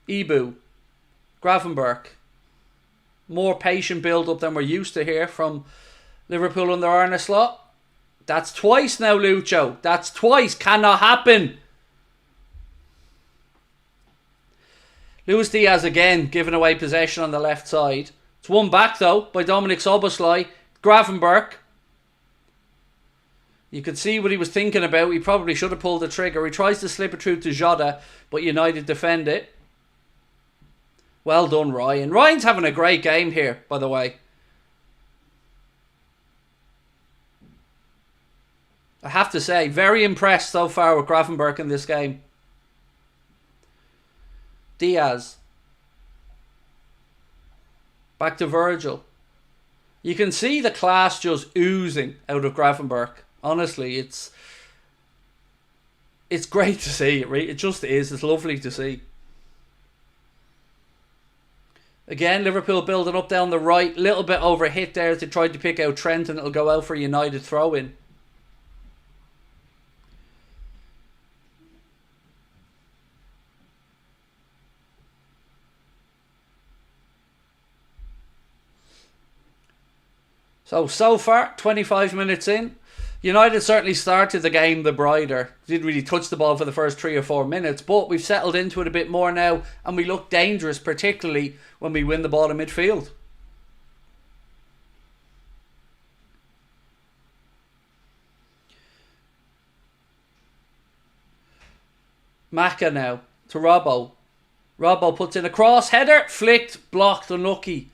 Ibu. Gravenberch. More patient build-up than we're used to here from Liverpool under Arne Slot. That's twice now, Lucho. That's twice. Cannot happen. Luis Diaz again giving away possession on the left side. It's won back though by Dominic Szoboszlai. Gravenberch. You could see what he was thinking about. He probably should have pulled the trigger. He tries to slip it through to Jota, but United defend it. Well done, Ryan. Ryan's having a great game here, by the way. I have to say, very impressed so far with Gravenberch in this game. Diaz. Back to Virgil. You can see the class just oozing out of Gravenberch. Honestly, it's great to see. It just is. It's lovely to see. Again, Liverpool building up down the right. Little bit overhit there as they tried to pick out Trent, and it'll go out for a United throw-in. So far, 25 minutes in. United certainly started the game the brighter. Didn't really touch the ball for the first 3 or 4 minutes, but we've settled into it a bit more now, and we look dangerous, particularly when we win the ball in midfield. Maka now to Robbo. Robbo puts in a cross, header, flicked, blocked, unlucky.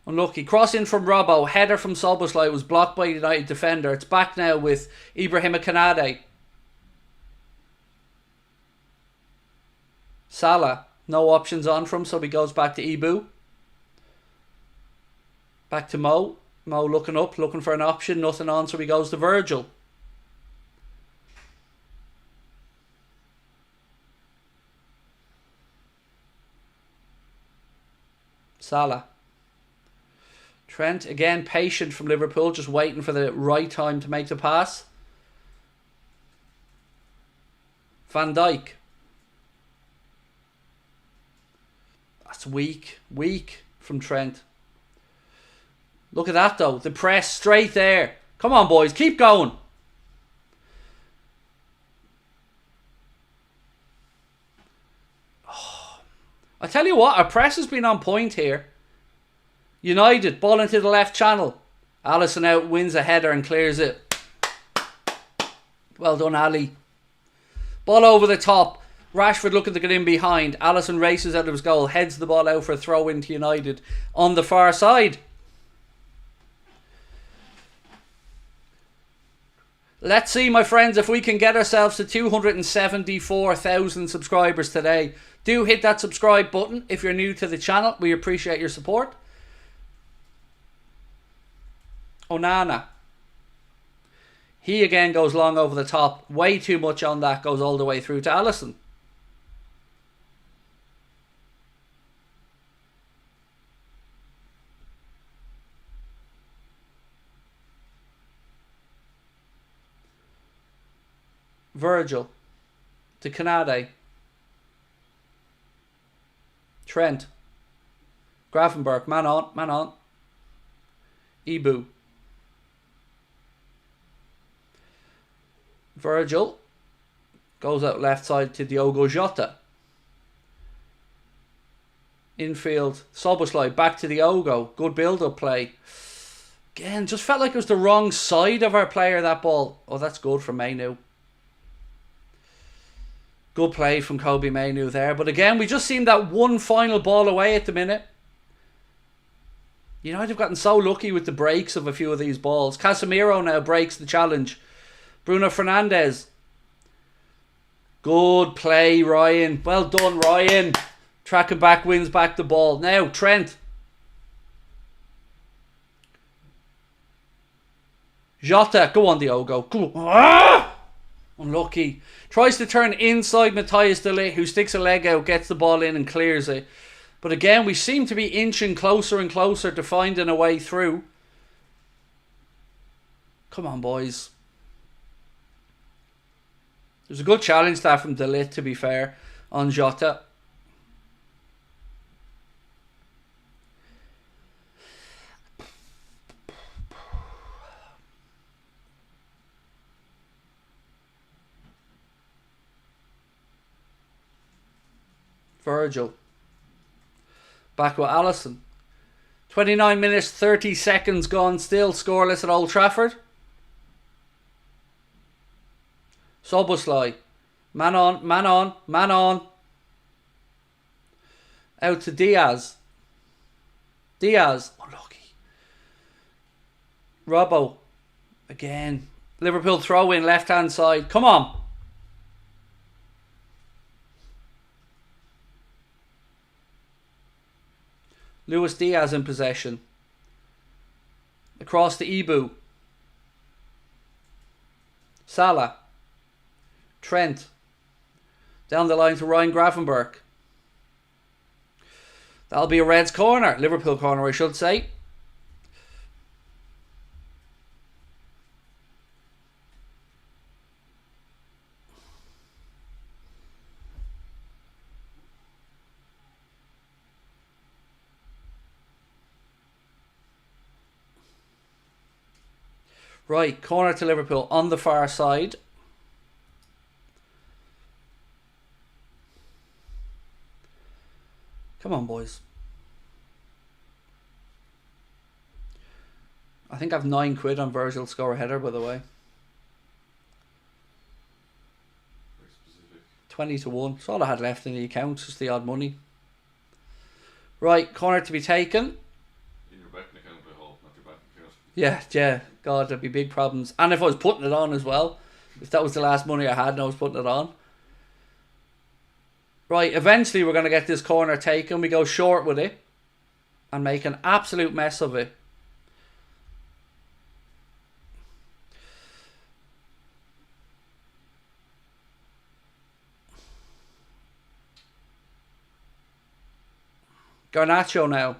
Unlucky. Cross in from Robbo. Header from Szoboszlai was blocked by a United defender. It's back now with Ibrahima Kanade. Salah. No options on from, so he goes back to Ibu. Back to Mo. Mo looking up, looking for an option. Nothing on, so he goes to Virgil. Salah. Trent, again, patient from Liverpool, just waiting for the right time to make the pass. Van Dijk. That's weak. Weak from Trent. Look at that, though. The press straight there. Come on, boys. Keep going. Oh. I tell you what, our press has been on point here. United, ball into the left channel. Alisson out, wins a header and clears it. Well done, Ali. Ball over the top. Rashford looking to get in behind. Alisson races out of his goal, heads the ball out for a throw into United on the far side. Let's see, my friends, if we can get ourselves to 274,000 subscribers today. Do hit that subscribe button if you're new to the channel. We appreciate your support. Onana. He again goes long over the top. Way too much on that. Goes all the way through to Alisson. Virgil. To Kanade. Trent. Gravenberch. Man on. Man on. Ibu. Virgil goes out left side to Diogo Jota. Infield, Szoboszlai back to Diogo. Good build-up play. Again, just felt like it was the wrong side of our player, that ball. Oh, that's good from Mainu. Good play from Kobe Mainu there. But again, we just seem that one final ball away at the minute. United have gotten so lucky with the breaks of a few of these balls. Casemiro now breaks the challenge. Bruno Fernandes. Good play, Ryan. Well done, Ryan. Tracking back, wins back the ball. Now, Trent. Jota. Go on, Diogo. Go on. Ah! Unlucky. Tries to turn inside Matthias de Ligt, who sticks a leg out, gets the ball in and clears it. But again, we seem to be inching closer and closer to finding a way through. Come on, boys. There's a good challenge there from De Ligt, to be fair, on Jota. Virgil. Back with Alisson. 29 minutes, 30 seconds gone. Still scoreless at Old Trafford. Szoboszlai. Man on, man on, man on. Out to Diaz. Diaz. Unlucky. Robbo. Again. Liverpool throw in left hand side. Come on. Luis Diaz in possession. Across to Ibu. Salah. Trent. Down the line to Ryan Gravenberch. That'll be a Reds corner. Liverpool corner, I should say. Right, corner to Liverpool on the far side. Come on, boys. I think I've £9 on Virgil score a header, by the way. Very specific. 20 to 1. That's all I had left in the account, just the odd money. Right, corner to be taken. In your bank account, I hope, not your bank account. Yeah. God, there'd be big problems. And if I was putting it on as well. If that was the last money I had and I was putting it on. Right, eventually we're going to get this corner taken. We go short with it. And make an absolute mess of it. Garnacho now.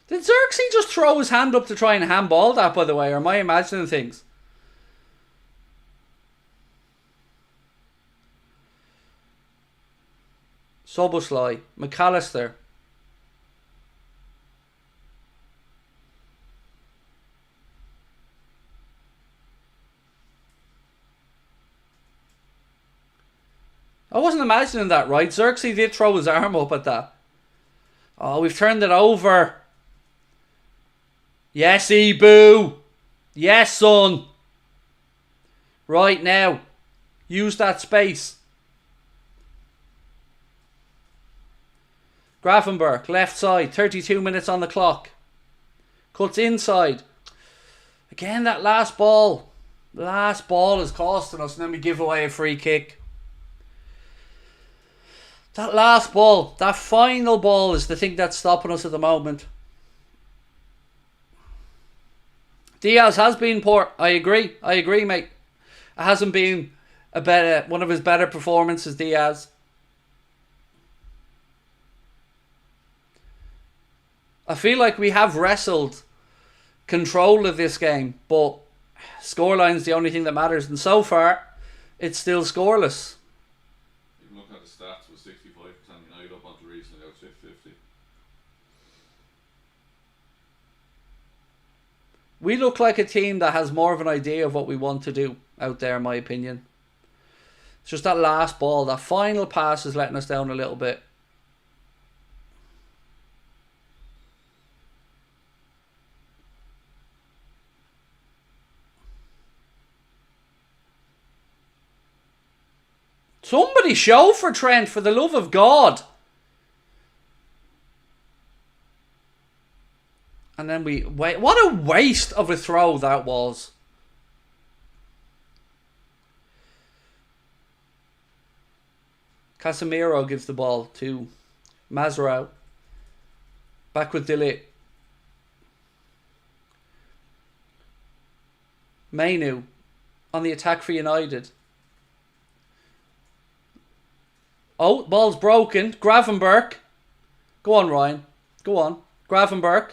Did Xerxes just throw his hand up to try and handball that, by the way? Or am I imagining things? Szoboszlai. McAllister. I wasn't imagining that, right? Xerxes did throw his arm up at that. Oh, we've turned it over. Yes, Ibu. Yes, son. Right now. Use that space. Gravenberch, left side. 32 minutes on the clock. Cuts inside. Again, that last ball. Last ball is costing us, and then we give away a free kick. That last ball, that final ball is the thing that's stopping us at the moment. Diaz has been poor. I agree, mate. It hasn't been one of his better performances, Diaz. I feel like we have wrestled control of this game, but scoreline's the only thing that matters, and so far, it's still scoreless. Even looking at the stats, with 65% United up onto recently, out 50. We look like a team that has more of an idea of what we want to do out there, in my opinion. It's just that last ball, that final pass is letting us down a little bit. Somebody show for Trent, for the love of God. And then we wait. What a waste of a throw that was. Casemiro gives the ball to Mazraoui. Back with Delite. Mainu on the attack for United. Oh, ball's broken. Gravenberch. Go on, Ryan. Go on. Gravenberch.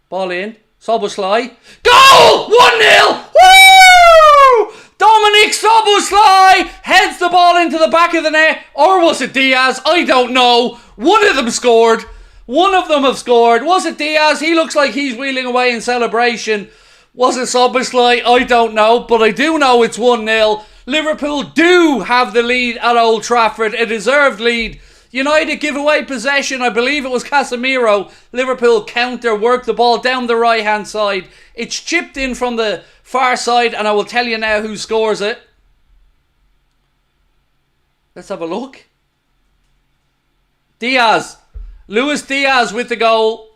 Ball in. Szoboszlai. Goal! 1-0! Woo! Dominic Szoboszlai heads the ball into the back of the net. Or was it Diaz? I don't know. One of them scored. One of them have scored. Was it Diaz? He looks like he's wheeling away in celebration. Was it Szoboszlai? I don't know, but I do know it's 1-0. Liverpool do have the lead at Old Trafford, a deserved lead. United give away possession. I believe it was Casemiro. Liverpool counter, work the ball down the right hand side. It's chipped in from the far side, and I will tell you now who scores it. Let's have a look. Diaz. Luis Diaz with the goal.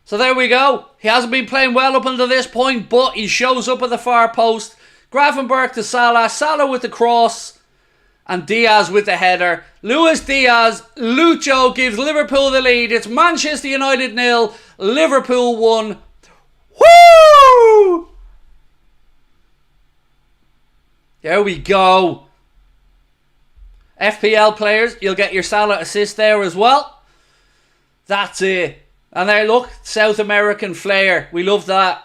So there we go. He hasn't been playing well up until this point, but he shows up at the far post. Gravenberch to Salah. Salah with the cross. And Diaz with the header. Luis Diaz. Lucho gives Liverpool the lead. It's Manchester United 0. Liverpool 1. Woo! There we go. FPL players, you'll get your Salah assist there as well. That's it. And there, look, South American flair. We love that.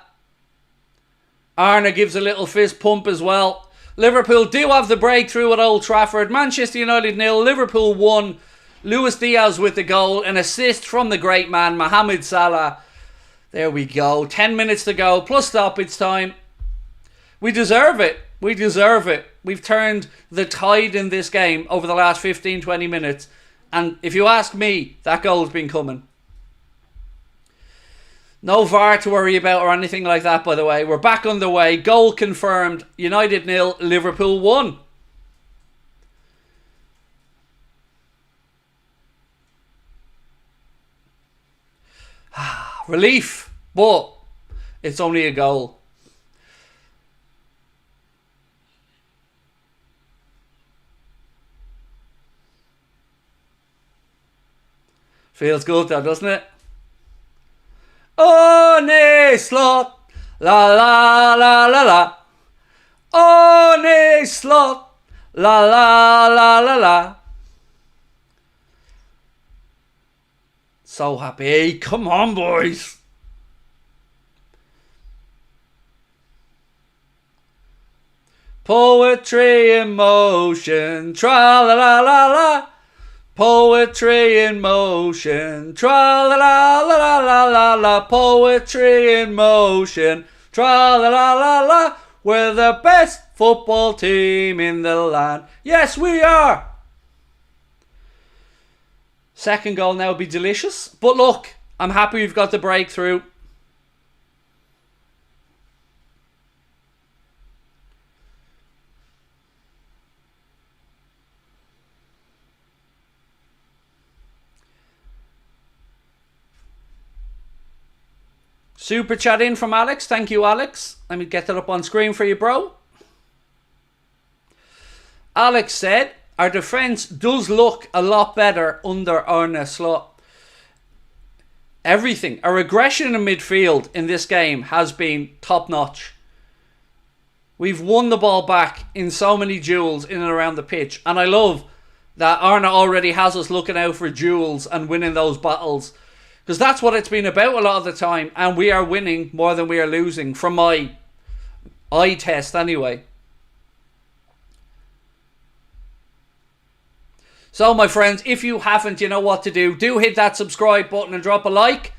Arna gives a little fist pump as well. Liverpool do have the breakthrough at Old Trafford. Manchester United 0, Liverpool 1. Luis Diaz with the goal. An assist from the great man, Mohamed Salah. There we go. 10 minutes to go, plus stoppage time. We deserve it. We deserve it. We've turned the tide in this game over the last 15-20 minutes. And if you ask me, that goal's been coming. No VAR to worry about or anything like that, by the way. We're back on the way. Goal confirmed. United 0, Liverpool 1. Relief, but it's only a goal. Feels good though, doesn't it? Oh, nay, slot. La la la la la. Oh, nay, slot. La la la la la. So happy. Come on, boys. Poetry in motion. Tra la la la la. Poetry in motion, tra la la la la la la la. Poetry in motion, tra la la la la. We're the best football team in the land. Yes, we are. Second goal now would be delicious. But look, I'm happy we've got the breakthrough. Super chat in from Alex. Thank you, Alex. Let me get that up on screen for you, bro. Alex said, our defence does look a lot better under Arne Slot. Everything. Our aggression in midfield in this game has been top notch. We've won the ball back in so many duels in and around the pitch. And I love that Arne already has us looking out for duels and winning those battles. Because that's what it's been about a lot of the time. And we are winning more than we are losing. From my eye test anyway. So my friends, if you haven't, you know what to do. Do hit that subscribe button and drop a like.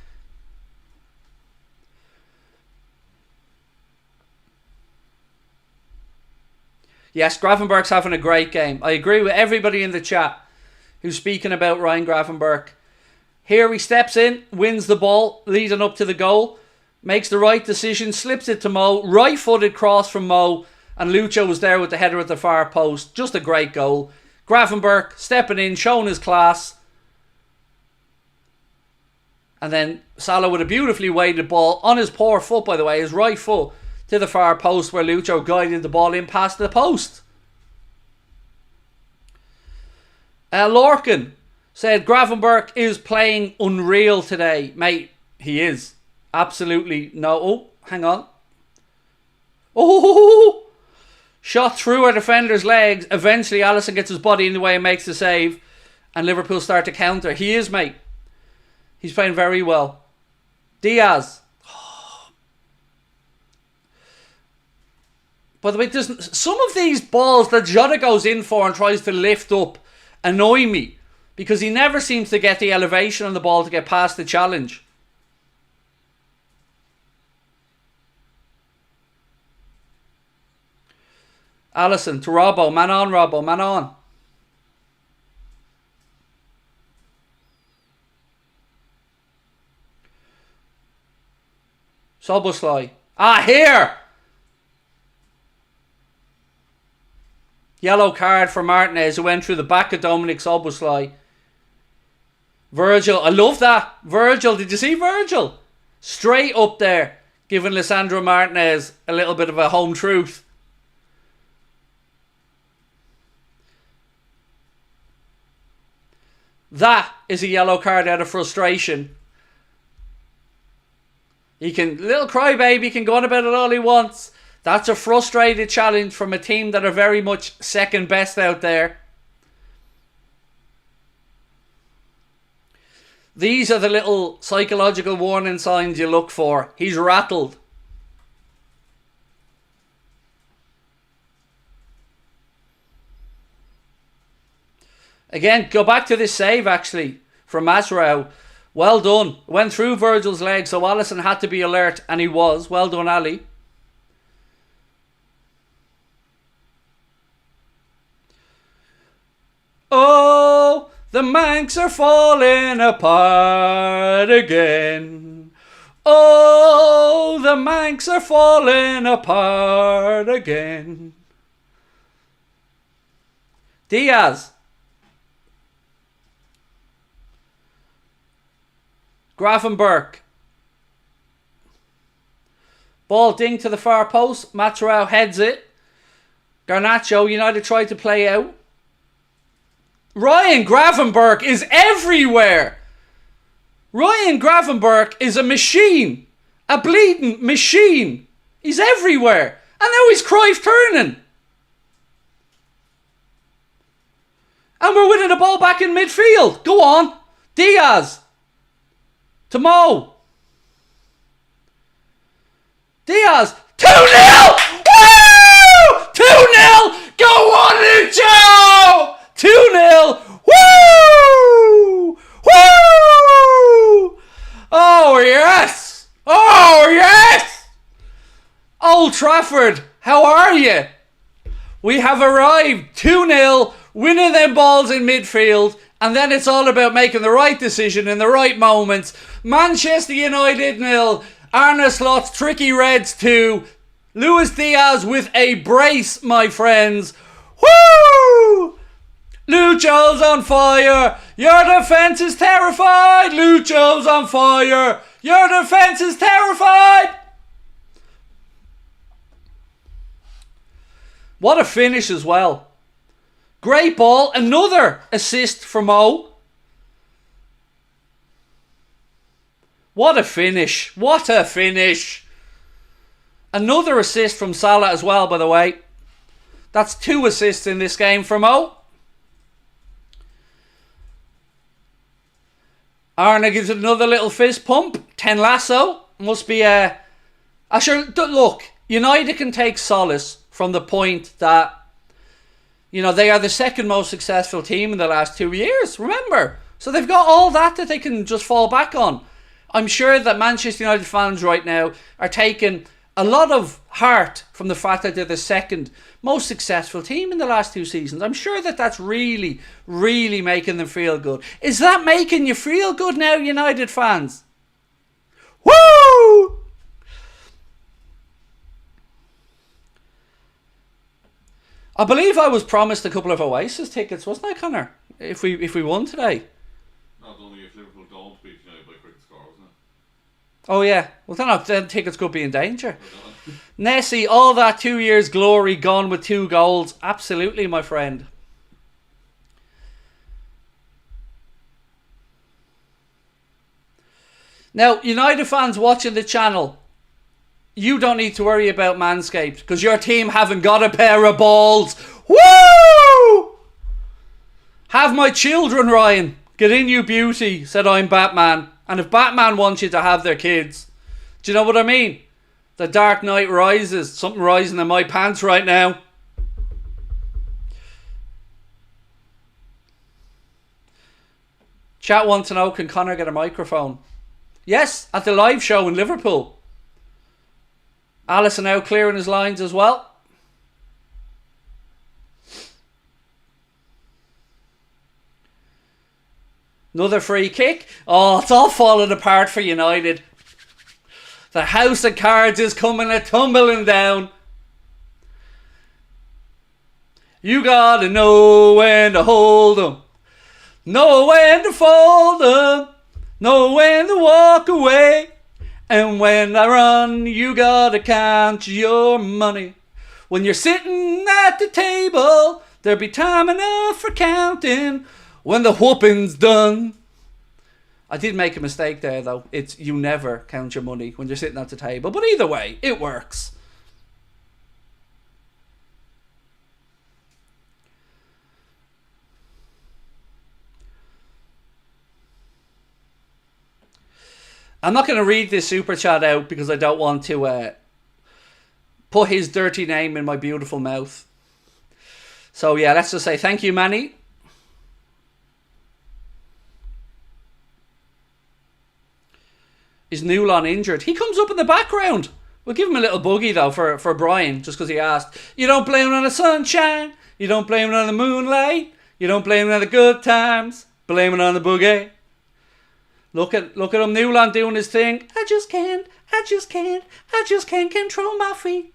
Yes, Gravenberch's having a great game. I agree with everybody in the chat who's speaking about Ryan Gravenberch. Here he steps in, wins the ball, leading up to the goal, makes the right decision, slips it to Mo, right-footed cross from Mo, and Lucho was there with the header at the far post. Just a great goal. Gravenberch stepping in, showing his class. And then Salah with a beautifully weighted ball on his poor foot, by the way, his right foot, to the far post where Lucho guided the ball in past the post. Lorcan said Gravenberch is playing unreal today. Mate, he is. Absolutely no. Oh, hang on. Oh! Shot through our defender's legs. Eventually, Alisson gets his body in the way and makes the save. And Liverpool start to counter. He is, mate. He's playing very well. Diaz. By the way, some of these balls that Jota goes in for and tries to lift up annoy me. Because he never seems to get the elevation on the ball to get past the challenge. Alisson to Robbo. Man on, Robbo. Man on. Szoboszlai. Here! Yellow card for Martinez, who went through the back of Dominic Szoboszlai. Virgil, I love that. Virgil, did you see Virgil? Straight up there, giving Lisandro Martinez a little bit of a home truth. That is a yellow card out of frustration. He can, little crybaby can go on about it all he wants. That's a frustrated challenge from a team that are very much second best out there. These are the little psychological warning signs you look for. He's rattled. Again, go back to this save actually from Masrau. Well done. Went through Virgil's leg, so Alisson had to be alert, and he was. Well done, Ali. Oh, the Mancs are falling apart again. Oh, the Mancs are falling apart again. Diaz. Gravenberch. Ball ding to the far post. Matarau heads it. Garnacho, United tried to play out. Ryan Gravenberch is everywhere. Ryan Gravenberch is a machine. A bleeding machine. He's everywhere. And now he's Cruyff turning. And we're winning the ball back in midfield. Go on. Diaz. To Mo. Diaz. 2-0! Woo! 2-0! Go on, Lucho! 2-0! Woo! Woo! Oh, yes! Oh, yes! Old Trafford, how are you? We have arrived. 2-0, winning them balls in midfield. And then it's all about making the right decision in the right moments. Manchester United 0. Arne Slot's tricky Reds 2. Luis Diaz with a brace, my friends. Woo! Lucho's on fire. Your defence is terrified. Lucho's on fire. Your defence is terrified. What a finish as well. Great ball. Another assist from Mo. What a finish. What a finish. Another assist from Salah as well, by the way. That's 2 assists in this game from Mo. Arne gives it another little fist pump. 10 Lasso. Must be a... Look, United can take solace from the point that, you know, they are the second most successful team in the last 2 years. Remember. So they've got all that they can just fall back on. I'm sure that Manchester United fans right now are taking a lot of heart from the fact that they're the second most successful team in the last 2 seasons. I'm sure that that's really, really making them feel good. Is that making you feel good now, United fans? Woo! I believe I was promised a couple of Oasis tickets, wasn't I, Connor? If we won today. Not only if Liverpool don't beat United by quick score, wasn't it? Oh yeah. Well then tickets could be in danger. Nessie, all that 2 years glory gone with 2 goals. Absolutely, my friend. Now, United fans watching the channel, you don't need to worry about Manscaped because your team haven't got a pair of balls. Woo! Have my children, Ryan. Get in, you beauty, said I'm Batman. And if Batman wants you to have their kids, do you know what I mean? The Dark Knight Rises. Something rising in my pants right now. Chat wants to know, can Connor get a microphone? Yes, at the live show in Liverpool. Alisson out clearing his lines as well. Another free kick. Oh, it's all falling apart for United. The house of cards is coming a tumbling down. You gotta know when to hold 'em, know when to fold 'em, know when to walk away, and when I run, you gotta count your money. When you're sitting at the table, there'll be time enough for counting when the whooping's done. I did make a mistake there though. It's you never count your money when you're sitting at the table. But either way, it works. I'm not going to read this super chat out because I don't want to put his dirty name in my beautiful mouth. So yeah, let's just say thank you, Manny. Is Newlon injured? He comes up in the background. We'll give him a little boogie though for Brian, just because he asked. You don't blame it on the sunshine. You don't blame it on the moonlight. You don't blame it on the good times. Blame it on the boogie. Look at him, Newland doing his thing. I just can't control my feet.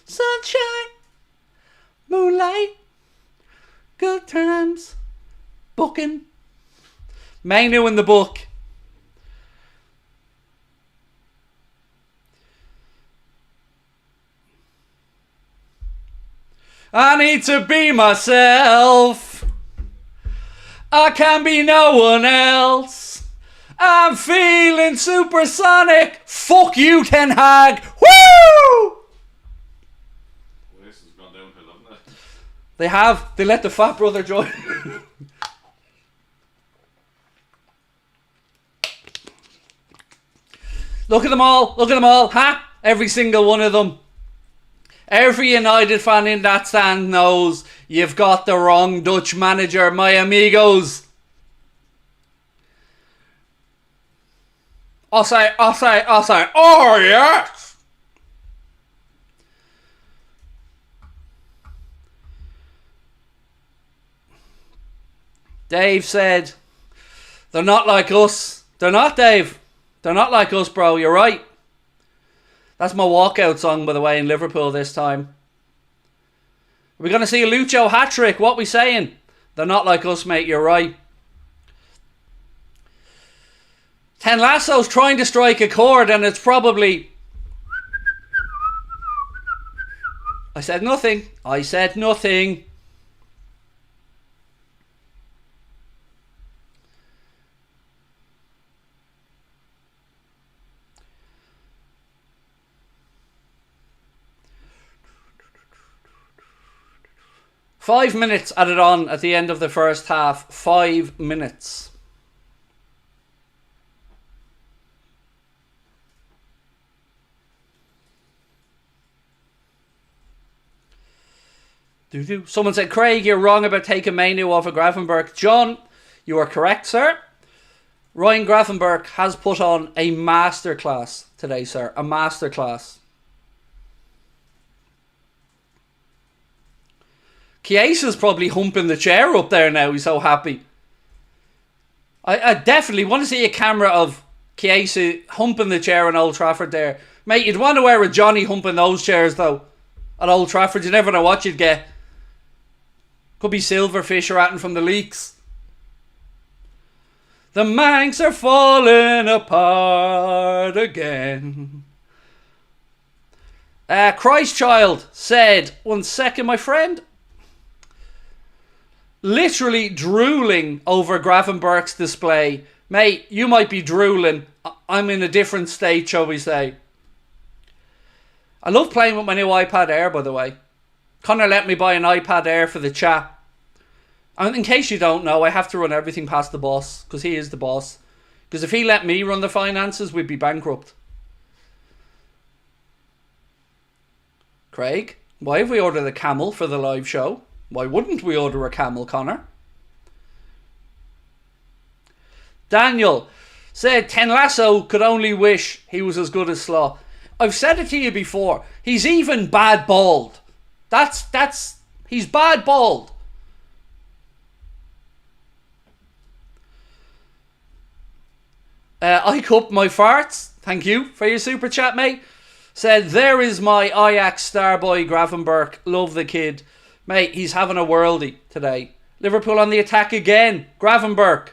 Sunshine, moonlight, good times, booking. Manu in the book. I need to be myself. I can't be no one else. I'm feeling supersonic. Fuck you, Ten Hag. Woo! Well, this has gone downhill, hasn't it? They have. They let the fat brother join. Look at them all. Look at them all. Ha! Every single one of them. Every United fan in that stand knows you've got the wrong Dutch manager, my amigos. I'll say, oh yes! Dave said, they're not like us. They're not, Dave. They're not like us, bro. You're right. That's my walkout song, by the way, in Liverpool this time. Are we going to see a Lucho hat-trick? What we saying? They're not like us, mate. You're right. Ten Lasso's trying to strike a chord and it's probably... I said nothing. I said nothing. Five minutes added on at the end of the first half. 5 minutes. Someone said, Craig, you're wrong about taking Manu off of Gravenberch. John, you are correct, sir. Ryan Gravenberch has put on a masterclass today, sir. A masterclass. Chiesa's probably humping the chair up there now. He's so happy. I definitely want to see a camera of Chiesa humping the chair on Old Trafford there. Mate, you'd want to wear a Johnny humping those chairs, though. At Old Trafford, you never know what you'd get. Could be silverfish ratting from the leaks. The Manx are falling apart again. Christchild said, 1 second, my friend. Literally drooling over Gravenberch's display. Mate, you might be drooling. I'm in a different state, shall we say. I love playing with my new iPad Air, by the way. Connor let me buy an iPad Air for the chat. And in case you don't know, I have to run everything past the boss, because he is the boss. Because if he let me run the finances, we'd be bankrupt. Craig, why have we ordered a camel for the live show? Why wouldn't we order a camel, Connor? Daniel said, Ten Lasso could only wish he was as good as Slaw. I've said it to you before. He's even bad bald. He's bad bald. I cup my farts. Thank you for your super chat, mate. Said, there is my Ajax star boy Gravenberch. Love the kid. Mate, he's having a worldie today. Liverpool on the attack again. Gravenberch.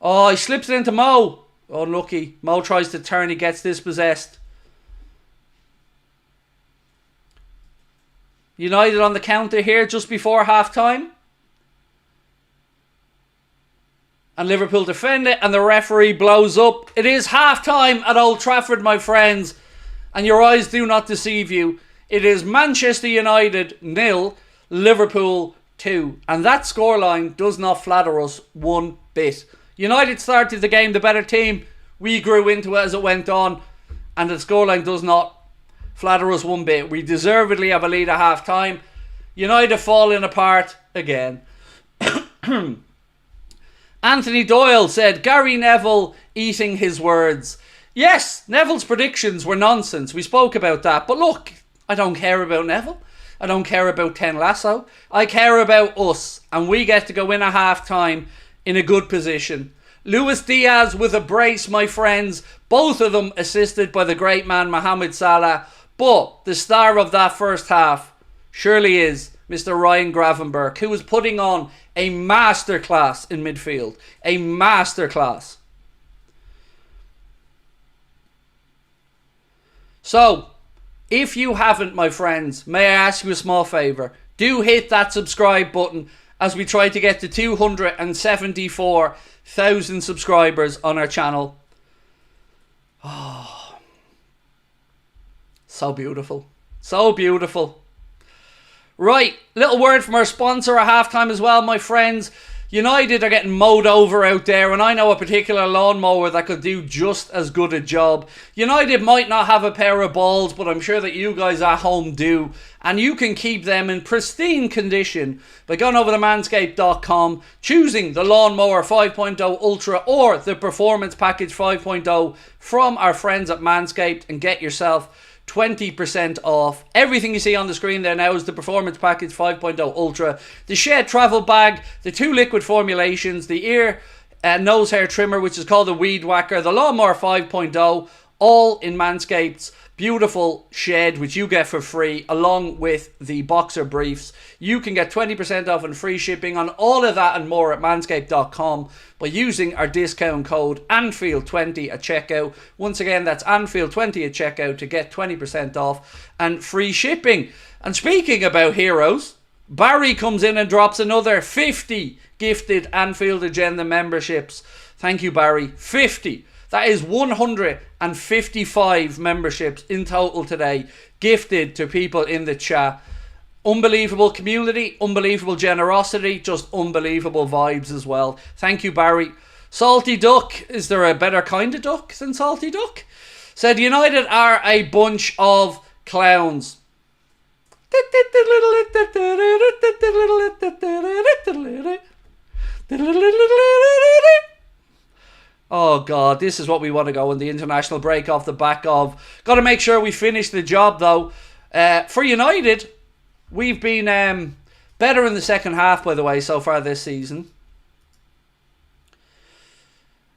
Oh, he slips it into Mo. Unlucky. Mo tries to turn. He gets dispossessed. United on the counter here just before half-time. And Liverpool defend it, and the referee blows up. It is half-time at Old Trafford, my friends. And your eyes do not deceive you. It is Manchester United 0, Liverpool 2. And that scoreline does not flatter us one bit. United started the game the better team. We grew into it as it went on. And the scoreline does not flatter us one bit. We deservedly have a lead at half-time. United falling apart again. Anthony Doyle said, Gary Neville eating his words. Yes, Neville's predictions were nonsense. We spoke about that. But look, I don't care about Neville. I don't care about Ken Lasso. I care about us. And we get to go in at half-time in a good position. Luis Diaz with a brace, my friends. Both of them assisted by the great man Mohamed Salah. But the star of that first half surely is Mr. Ryan Gravenberch, who was putting on a masterclass in midfield. A masterclass. So, if you haven't, my friends, may I ask you a small favour? Do hit that subscribe button as we try to get to 274,000 subscribers on our channel. Oh, so beautiful. So beautiful. Right, little word from our sponsor at halftime as well, my friends. United are getting mowed over out there, and I know a particular lawnmower that could do just as good a job. United might not have a pair of balls, but I'm sure that you guys at home do, and you can keep them in pristine condition by going over to manscaped.com, choosing the Lawnmower 5.0 Ultra or the Performance Package 5.0 from our friends at Manscaped, and get yourself 20% off. Everything you see on the screen there now is the Performance Package 5.0 Ultra, the Shed Travel Bag, the 2 liquid formulations, the ear and nose hair trimmer, which is called the Weed Whacker, the Lawnmower 5.0, all in Manscaped's beautiful shed, which you get for free, along with the boxer briefs. You can get 20% off and free shipping on all of that and more at manscaped.com by using our discount code Anfield20 at checkout. Once again, that's Anfield20 at checkout to get 20% off and free shipping. And speaking about heroes, Barry comes in and drops another 50 gifted Anfield Agenda memberships. Thank you, Barry. 50. That is 155 memberships in total today, gifted to people in the chat. Unbelievable community, unbelievable generosity, just unbelievable vibes as well. Thank you, Barry. Salty Duck, is there a better kind of duck than Salty Duck? Said, United are a bunch of clowns. Oh God, this is what we want to go in the international break off the back of. Got to make sure we finish the job though. For United, we've been better in the second half, by the way, so far this season.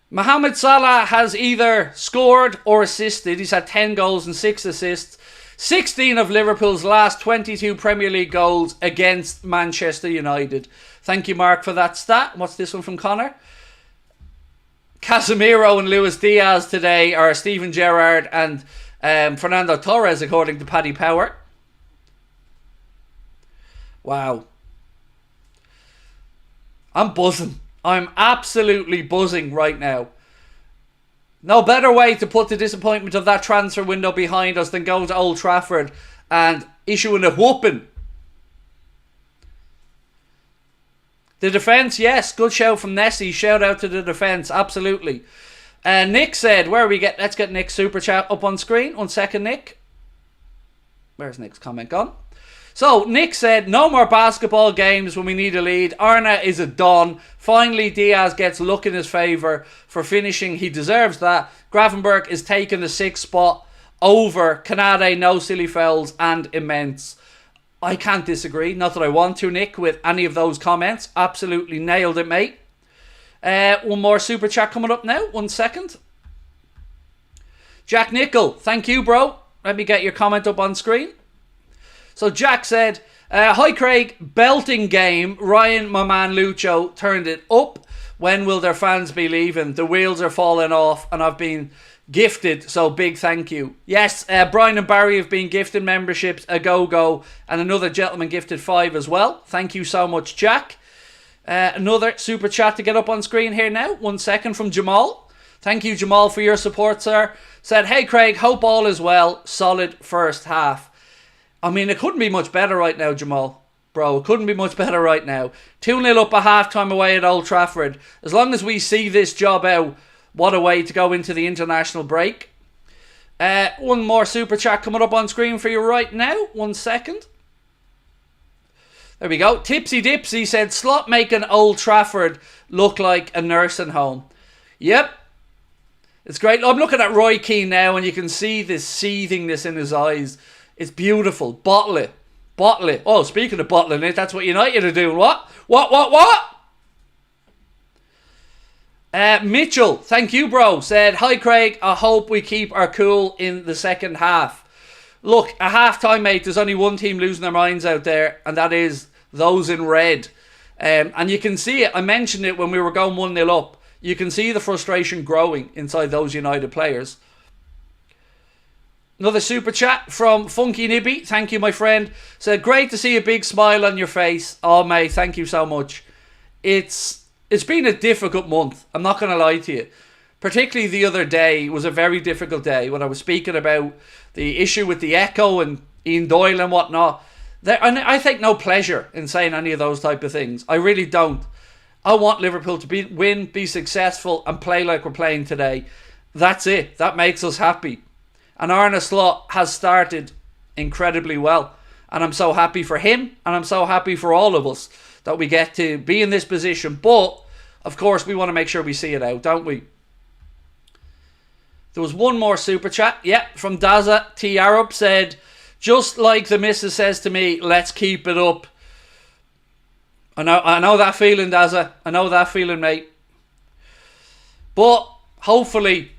Mohamed Salah has either scored or assisted. He's had 10 goals and 6 assists. 16 of Liverpool's last 22 Premier League goals against Manchester United. Thank you, Mark, for that stat. What's this one from Connor? Casemiro and Luis Diaz today are Steven Gerrard and Fernando Torres, according to Paddy Power. Wow. I'm buzzing. I'm absolutely buzzing right now. No better way to put the disappointment of that transfer window behind us than going to Old Trafford and issuing a whooping. The defence, yes, good show from Nessie. Shout out to the defence, absolutely. Nick said, let's get Nick's super chat up on screen. 1 second, Nick. Where's Nick's comment gone? So, Nick said, no more basketball games when we need a lead. Arna is a don. Finally, Diaz gets luck in his favour for finishing. He deserves that. Gravenberch is taking the 6th spot over Canade, no silly fouls, and immense. I can't disagree. Not that I want to, Nick, with any of those comments. Absolutely nailed it, mate. One more super chat coming up now. 1 second. Jack Nickel, thank you, bro. Let me get your comment up on screen. So Jack said, hi Craig, belting game. Ryan, my man Lucho, turned it up. When will their fans be leaving? The wheels are falling off and I've been gifted, so big thank you. Yes, Brian and Barry have been gifted memberships, a go-go, and another gentleman gifted 5 as well. Thank you so much, Jack. Another super chat to get up on screen here now. 1 second from Jamal. Thank you, Jamal, for your support, sir. Said, hey Craig, hope all is well. Solid first half. I mean, it couldn't be much better right now, Jamal. Bro, it couldn't be much better right now. 2-0 up at half-time away at Old Trafford. As long as we see this job out, what a way to go into the international break. One more super chat coming up on screen for you right now. 1 second. There we go. Tipsy Dipsy said, slot making Old Trafford look like a nursing home. Yep. It's great. I'm looking at Roy Keane now and you can see this seethingness in his eyes. It's beautiful. Bottle it. Bottle it. Oh, speaking of bottling it, that's what United are doing. What? Mitchell, thank you, bro, said, hi, Craig. I hope we keep our cool in the second half. Look, at half-time, mate, there's only one team losing their minds out there, and that is those in red. And you can see it. I mentioned it when we were going 1-0 up. You can see the frustration growing inside those United players. Another super chat from Funky Nibby. Thank you, my friend. Said, great to see a big smile on your face. Oh, mate, thank you so much. It's been a difficult month. I'm not going to lie to you. Particularly the other day was a very difficult day when I was speaking about the issue with the Echo and Ian Doyle and whatnot. And I take no pleasure in saying any of those type of things. I really don't. I want Liverpool to win, be successful and play like we're playing today. That's it. That makes us happy. And Arne Slot has started incredibly well. And I'm so happy for him and I'm so happy for all of us that we get to be in this position. But, of course, we want to make sure we see it out, don't we? There was one more super chat. Yep, from Daza T. Arab said, just like the missus says to me, let's keep it up. I know that feeling, Daza. I know that feeling, mate. But, hopefully,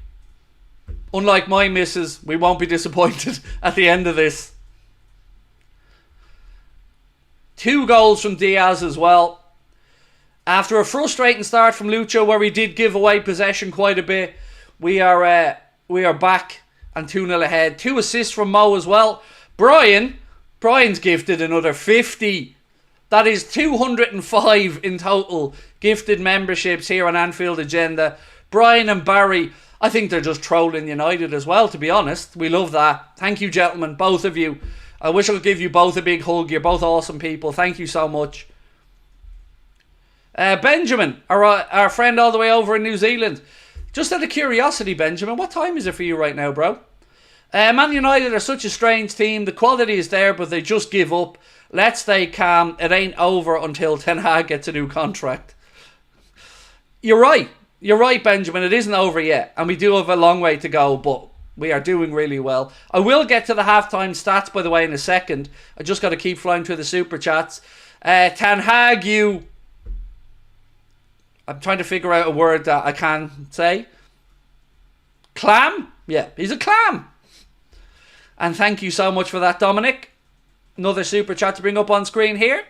unlike my missus, we won't be disappointed at the end of this. 2 goals from Diaz as well. After a frustrating start from Lucho where we did give away possession quite a bit, we are back and 2-0 ahead. 2 assists from Mo as well. Brian's gifted another 50. That is 205 in total gifted memberships here on Anfield Agenda. Brian and Barry, I think they're just trolling United as well, to be honest. We love that. Thank you, gentlemen, both of you. I wish I could give you both a big hug. You're both awesome people. Thank you so much. Benjamin, our friend all the way over in New Zealand. Just out of curiosity, Benjamin, what time is it for you right now, bro? Man United are such a strange team. The quality is there, but they just give up. Let's stay calm. It ain't over until Ten Hag gets a new contract. You're right. You're right, Benjamin. It isn't over yet. And we do have a long way to go, but we are doing really well. I will get to the halftime stats, by the way, in a second. I just got to keep flying through the super chats. Ten Hag, I'm trying to figure out a word that I can say. Clam? Yeah, he's a clam. And thank you so much for that, Dominic. Another super chat to bring up on screen here.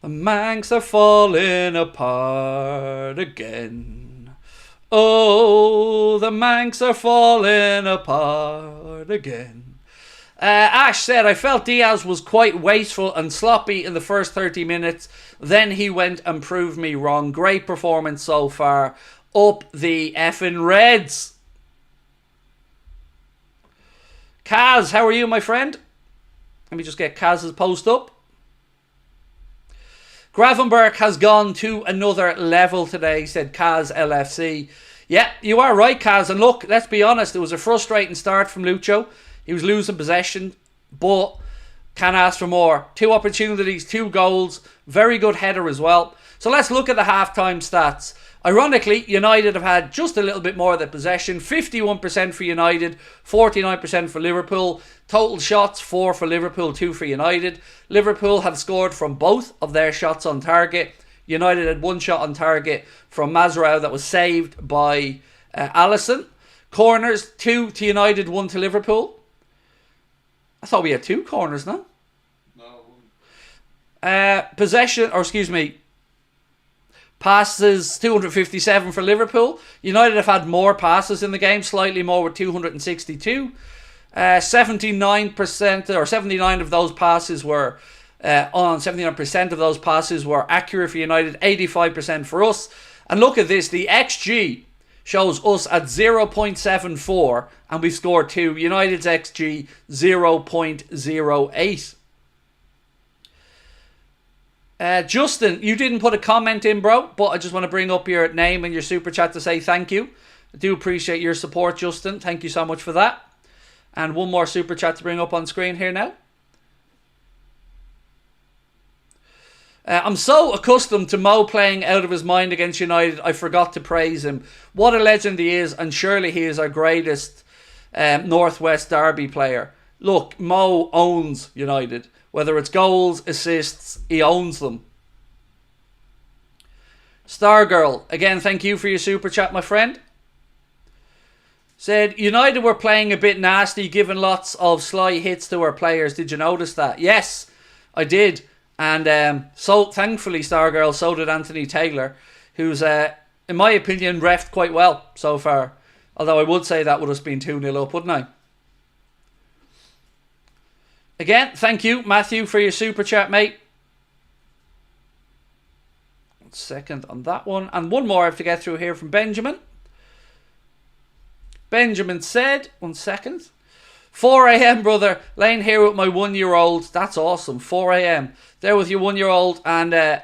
The Manx are falling apart again. Oh, the Manx are falling apart again. Ash said, I felt Diaz was quite wasteful and sloppy in the first 30 minutes. Then he went and proved me wrong. Great performance so far. Up the effing Reds. Kaz, how are you, my friend? Let me just get Kaz's post up. Gravenberg has gone to another level today, said Kaz LFC. Yeah, you are right, Kaz. And look, let's be honest, it was a frustrating start from Lucho. He was losing possession, but can't ask for more. 2 opportunities, 2 goals, very good header as well. So let's look at the halftime stats. Ironically, United have had just a little bit more of the possession. 51% for United, 49% for Liverpool. Total shots, 4 for Liverpool, 2 for United. Liverpool have scored from both of their shots on target. United had 1 shot on target from Mazraoui that was saved by Alisson. Corners, 2 to United, 1 to Liverpool. I thought we had 2 corners, no? No. Passes, 257 for Liverpool. United have had more passes in the game, slightly more with 262. 79% or 79 of those passes were 79% of those passes were accurate for United, 85% for us. And look at this, the XG shows us at 0.74 and we scored 2. United's XG 0.08. Justin, you didn't put a comment in, bro, but I just want to bring up your name and your super chat to say thank you. I do appreciate your support, Justin. Thank you so much for that. And one more super chat to bring up on screen here now. I'm so accustomed to Mo playing out of his mind against United, I forgot to praise him. What a legend he is, and surely he is our greatest Northwest Derby player. Look, Mo owns United. Whether it's goals, assists, he owns them. Stargirl, again, thank you for your super chat, my friend. Said, United were playing a bit nasty, giving lots of sly hits to our players. Did you notice that? Yes, I did. And so, thankfully, Stargirl, so did Anthony Taylor, who's, in my opinion, refed quite well so far. Although I would say that would have been 2-0 up, wouldn't I? Again, thank you, Matthew, for your super chat, mate. 1 second on that one. And one more I have to get through here from Benjamin. Benjamin said, 1 second. 4 a.m, brother. Laying here with my 1-year-old. That's awesome. 4 a.m. There with your 1-year-old and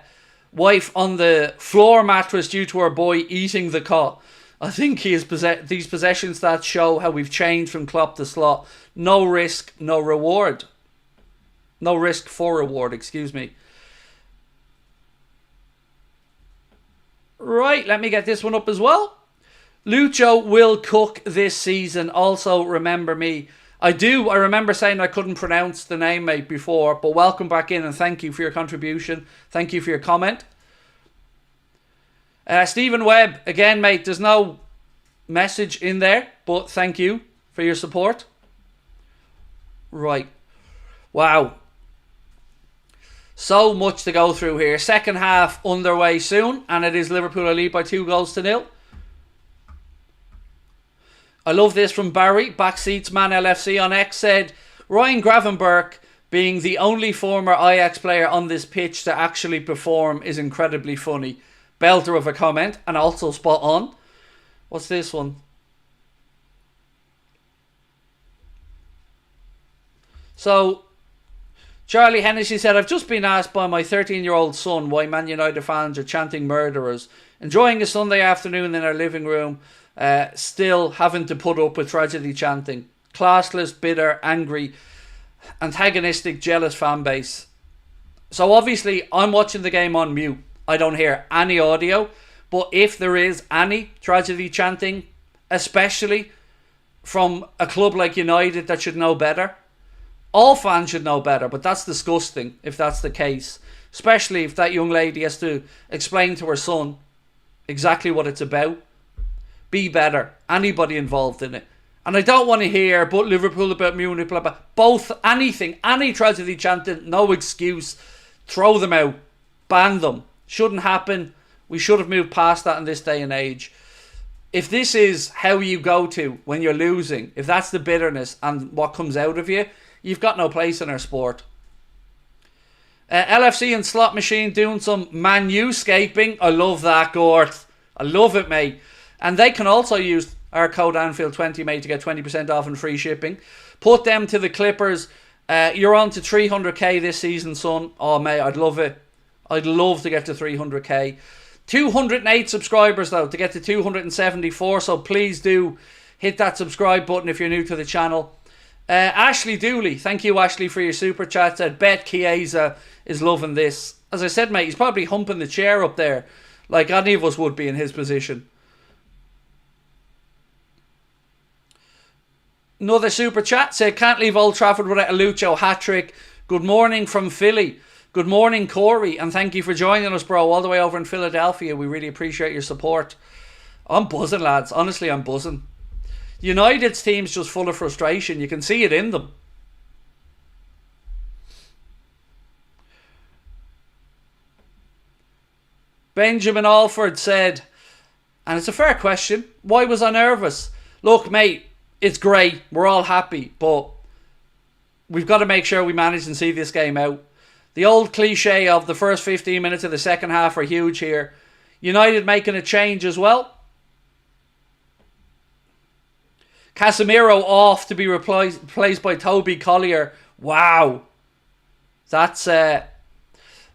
wife on the floor mattress due to our boy eating the cot. I think these possession stats show how we've changed from Klopp to Slot. No risk, no reward. No risk for reward, excuse me. Right, let me get this one up as well. Lucho will cook this season. Also, remember me. I remember saying I couldn't pronounce the name, mate, before. But welcome back in and thank you for your contribution. Thank you for your comment. Stephen Webb, again, mate, there's no message in there. But thank you for your support. Right. Wow. So much to go through here. Second half underway soon. And it is Liverpool a lead by 2-0. I love this from Barry. Backseats Man LFC on X said, Ryan Gravenberch being the only former Ajax player on this pitch to actually perform is incredibly funny. Belter of a comment. And also spot on. What's this one? So, Charlie Hennessy said, I've just been asked by my 13-year-old son why Man United fans are chanting murderers. Enjoying a Sunday afternoon in our living room, still having to put up with tragedy chanting. Classless, bitter, angry, antagonistic, jealous fan base. So obviously, I'm watching the game on mute. I don't hear any audio. But if there is any tragedy chanting, especially from a club like United that should know better, all fans should know better, but that's disgusting if that's the case. Especially if that young lady has to explain to her son exactly what it's about. Be better. Anybody involved in it. And I don't want to hear, but Liverpool about Munich, blah, blah. Both, anything, any tragedy chanting, no excuse. Throw them out. Ban them. Shouldn't happen. We should have moved past that in this day and age. If this is how you go to when you're losing, if that's the bitterness and what comes out of you, you've got no place in our sport. LFC and Slot Machine doing some Man U-scaping. I love that, Gort. I love it, mate. And they can also use our code Anfield20, mate, to get 20% off and free shipping. Put them to the Clippers. You're on to 300k this season, son. Oh, mate, I'd love it. I'd love to get to 300k. 208 subscribers, though, to get to 274. So please do hit that subscribe button if you're new to the channel. Ashley Dooley, thank you, Ashley, for your super chat. Said, Bet Chiesa is loving this. As I said, mate, he's probably humping the chair up there like any of us would be in his position. Another super chat said, can't leave Old Trafford without a Lucho hat-trick. Good morning from Philly. Good morning, Corey, and thank you for joining us, bro, all the way over in Philadelphia. We really appreciate your support. I'm buzzing, lads. Honestly, I'm buzzing. United's team's just full of frustration. You can see it in them. Benjamin Alford said, and it's a fair question, why was I nervous? Look, mate, it's great. We're all happy, but we've got to make sure we manage and see this game out. The old cliche of the first 15 minutes of the second half are huge here. United making a change as well. Casemiro off to be replaced by Toby Collier. Wow. That's a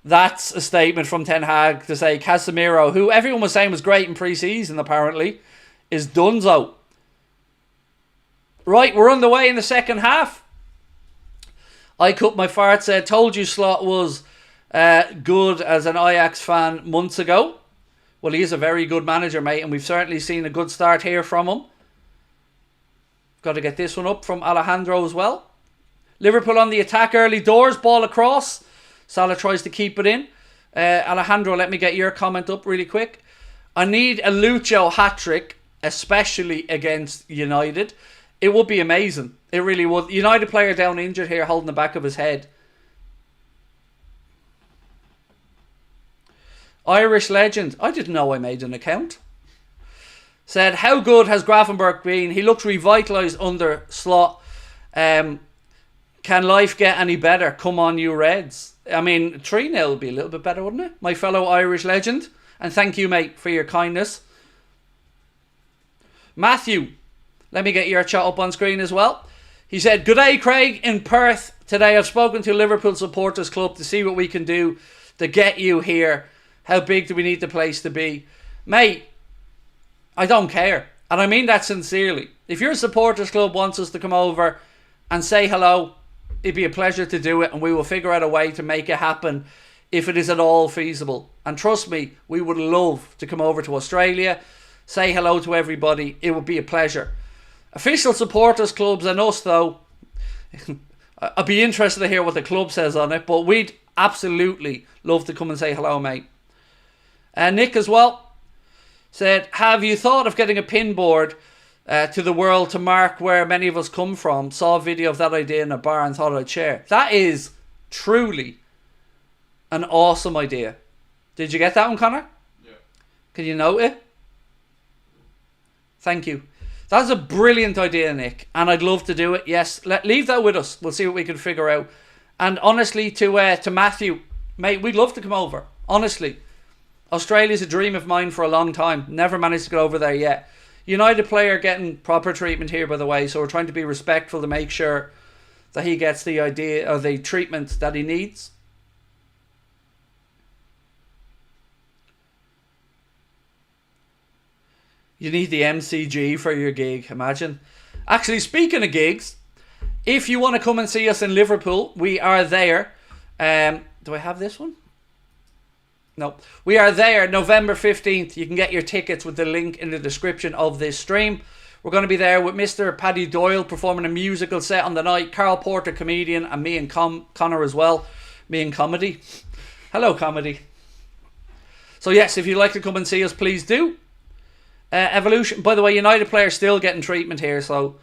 statement from Ten Hag to say Casemiro, who everyone was saying was great in pre-season apparently, is donezo. Right, we're on the way in the second half. I Cut My Fart said, told you Slot was good as an Ajax fan months ago. Well, he is a very good manager, mate, and we've certainly seen a good start here from him. Got to get this one up from Alejandro as well. Liverpool on the attack early doors, ball across. Salah tries to keep it in. Alejandro, let me get your comment up really quick. I need a Lucho hat-trick, especially against United. It would be amazing. It really would. United player down injured here, holding the back of his head. Irish legend. I didn't know I made an account. Said, how good has Gravenberch been? He looks revitalised under Slot. Can life get any better? Come on, you Reds. I mean, 3-0 would be a little bit better, wouldn't it? My fellow Irish legend. And thank you, mate, for your kindness. Matthew, let me get your chat up on screen as well. He said, good day, Craig, in Perth. Today I've spoken to Liverpool Supporters Club to see what we can do to get you here. How big do we need the place to be? Mate, I don't care. And I mean that sincerely. If your Supporters Club wants us to come over and say hello, it'd be a pleasure to do it, and we will figure out a way to make it happen if it is at all feasible. And trust me, we would love to come over to Australia, say hello to everybody. It would be a pleasure. Official supporters clubs and us, though, I'd be interested to hear what the club says on it, but we'd absolutely love to come and say hello, mate. Nick as well said, have you thought of getting a pin board to the world to mark where many of us come from? Saw a video of that idea in a bar and thought I'd share. That is truly an awesome idea. Did you get that one, Connor? Yeah. Can you note it? Thank you. That's a brilliant idea, Nick, and I'd love to do it. Yes, leave that with us. We'll see what we can figure out. And honestly, to Matthew, mate, we'd love to come over. Honestly, Australia's a dream of mine for a long time. Never managed to get over there yet. United player getting proper treatment here, by the way, so we're trying to be respectful to make sure that he gets the idea or the treatment that he needs. You need the MCG for your gig, imagine. Actually, speaking of gigs, if you want to come and see us in Liverpool, we are there. Do I have this one? No. We are there November 15th. You can get your tickets with the link in the description of this stream. We're going to be there with Mr. Paddy Doyle performing a musical set on the night. Carl Porter, comedian, and me and Connor as well. Me and comedy. Hello, comedy. So yes, if you'd like to come and see us, please do. Evolution, by the way, United player still getting treatment here, so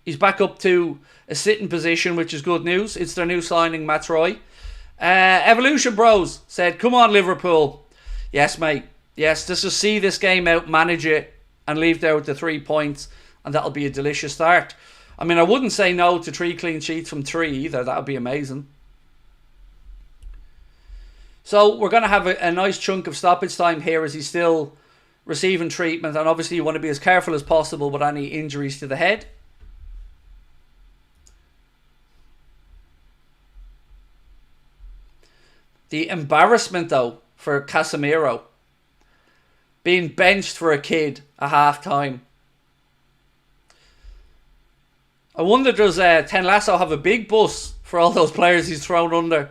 he's back up to a sitting position, which is good news. It's their new signing, Matt Roy. Evolution Bros said, come on Liverpool. Yes, mate. Yes, just to see this game out, manage it, and leave there with the 3 points, and that'll be a delicious start. I mean, I wouldn't say no to 3 clean sheets from 3 either. That would be amazing. So we're going to have a nice chunk of stoppage time here as he's still receiving treatment, and obviously you want to be as careful as possible with any injuries to the head. The embarrassment though for Casemiro being benched for a kid at half time. I wonder, does Ten Lasso have a big bus for all those players he's thrown under?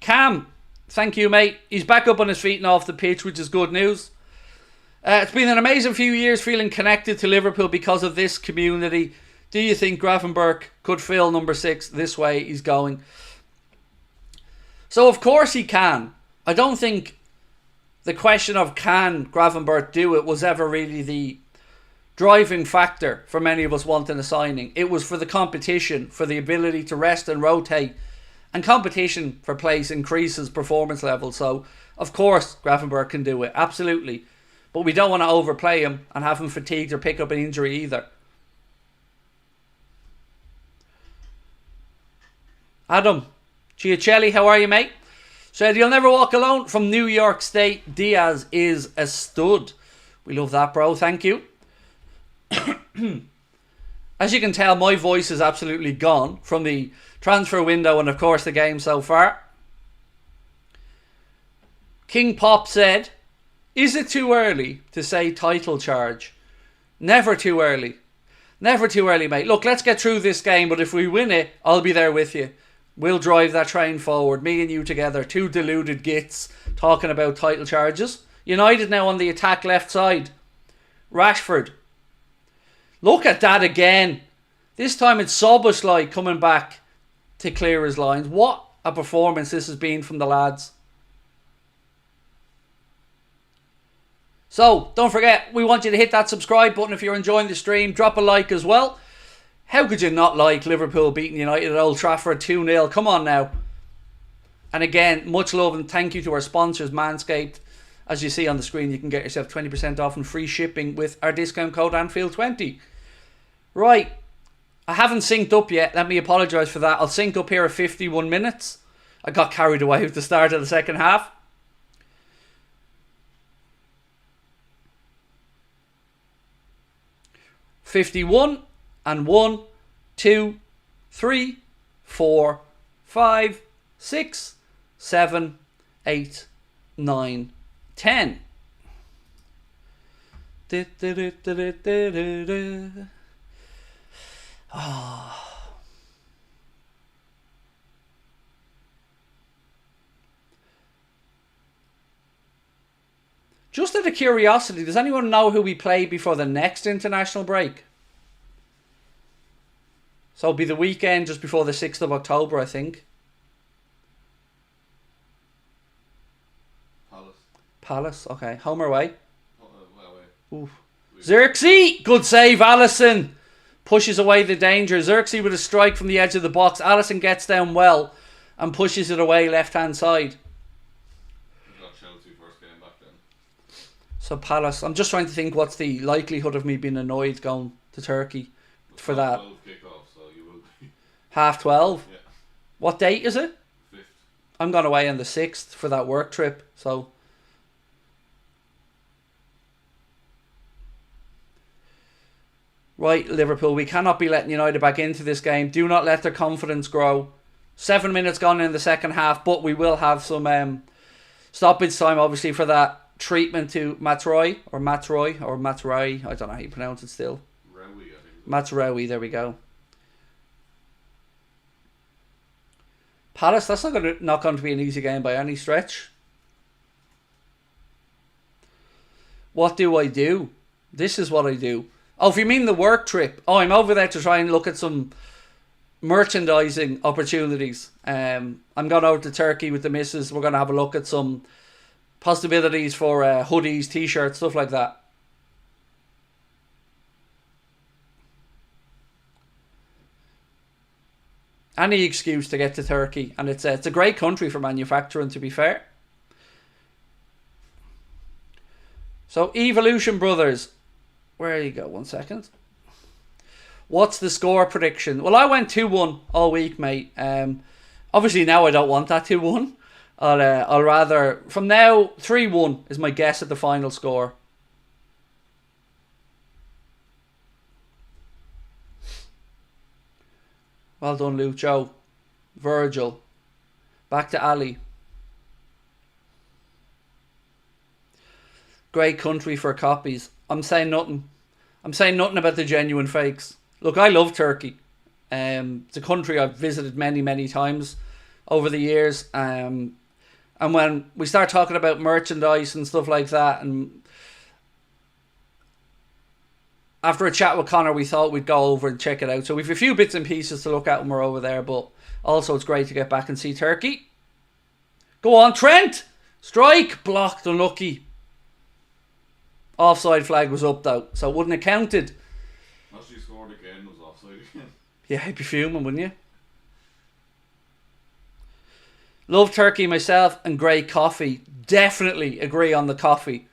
Cam, thank you, mate. He's back up on his feet and off the pitch, which is good news. It's been an amazing few years feeling connected to Liverpool because of this community. Do you think Gravenberch could fill number 6 this way he's going? So of course he can. I don't think the question of can Gravenberch do it was ever really the driving factor for many of us wanting a signing. It was for the competition, for the ability to rest and rotate. And competition for place increases performance levels. So, of course, Gravenberch can do it. Absolutely. But we don't want to overplay him and have him fatigued or pick up an injury either. Adam Giacelli, how are you, mate? Said, you'll never walk alone. From New York State, Diaz is a stud. We love that, bro. Thank you. As you can tell, my voice is absolutely gone from the transfer window and, of course, the game so far. King Pop said, is it too early to say title charge? Never too early. Never too early, mate. Look, let's get through this game, but if we win it, I'll be there with you. We'll drive that train forward, me and you together, two deluded gits talking about title charges. United now on the attack left side. Rashford. Look at that again. This time it's Soboslai coming back to clear his lines. What a performance this has been from the lads. So, don't forget, we want you to hit that subscribe button if you're enjoying the stream. Drop a like as well. How could you not like Liverpool beating United at Old Trafford 2-0? Come on now. And again, much love and thank you to our sponsors, Manscaped. As you see on the screen, you can get yourself 20% off and free shipping with our discount code Anfield20. Right. I haven't synced up yet. Let me apologise for that. I'll sync up here at 51 minutes. I got carried away with the start of the second half. $51 and 1, 2, 3, 4, 5, 6, 7, 8, 9, 10. Oh. Just out of curiosity, does anyone know who we play before the next international break? So it'll be the weekend just before the 6th of October, I think. Palace, okay. Home or away? Oof. Xerxes! Good save, Alisson! Pushes away the danger. Xerxes with a strike from the edge of the box. Alisson gets down well and pushes it away left-hand side. So Palace, I'm just trying to think what's the likelihood of me being annoyed going to Turkey for that. Kickoff, so you will be. 12:30? Yeah. What date is it? 5th. I'm going away on the 6th for that work trip, so... Right, Liverpool, we cannot be letting United back into this game. Do not let their confidence grow. 7 minutes gone in the second half, but we will have some stoppage time, obviously, for that treatment to Matsroy, I don't know how you pronounce it still. Rowie, I think. Matsroy, there we go. Palace, that's not going to be an easy game by any stretch. What do I do? This is what I do. Oh, if you mean the work trip. Oh, I'm over there to try and look at some merchandising opportunities. I'm going over to Turkey with the missus. We're going to have a look at some possibilities for hoodies, t-shirts, stuff like that. Any excuse to get to Turkey. And it's a great country for manufacturing, to be fair. So, Evolution Brothers. Where you go? 1 second. What's the score prediction? Well, I went 2-1 all week, mate. Obviously, now I don't want that 2-1. I'll rather... From now, 3-1 is my guess at the final score. Well done, Lucho. Virgil. Back to Ali. Great country for copies. I'm saying nothing. I'm saying nothing about the genuine fakes. Look, I love Turkey. It's a country I've visited many, many times over the years. And when we start talking about merchandise and stuff like that, and after a chat with Connor, we thought we'd go over and check it out. So we've a few bits and pieces to look at when we're over there, but also it's great to get back and see Turkey. Go on, Trent. Strike. Blocked. Unlucky. Offside flag was up though, so it wouldn't have counted. Actually scored again, was offside again. Yeah, you'd be fuming, wouldn't you? Love turkey myself and great coffee. Definitely agree on the coffee.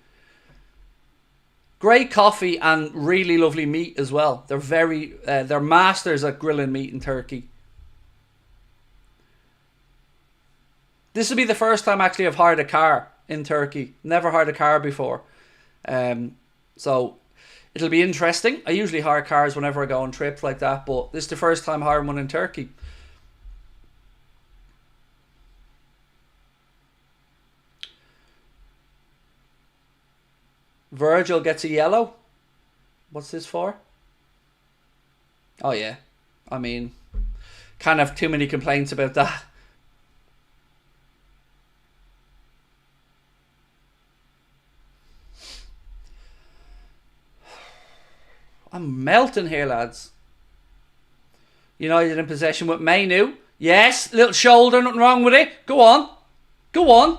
Great coffee and really lovely meat as well. They're they're masters at grilling meat in Turkey. This will be the first time actually I've hired a car in Turkey. Never hired a car before. So it'll be interesting. I usually hire cars whenever I go on trips like that, but this is the first time hiring one in Turkey. Virgil gets a yellow. What's this for? Oh yeah. I mean, can't have too many complaints about that. I'm melting here, lads. United in possession with Mainu. Yes, little shoulder, nothing wrong with it. Go on. Go on.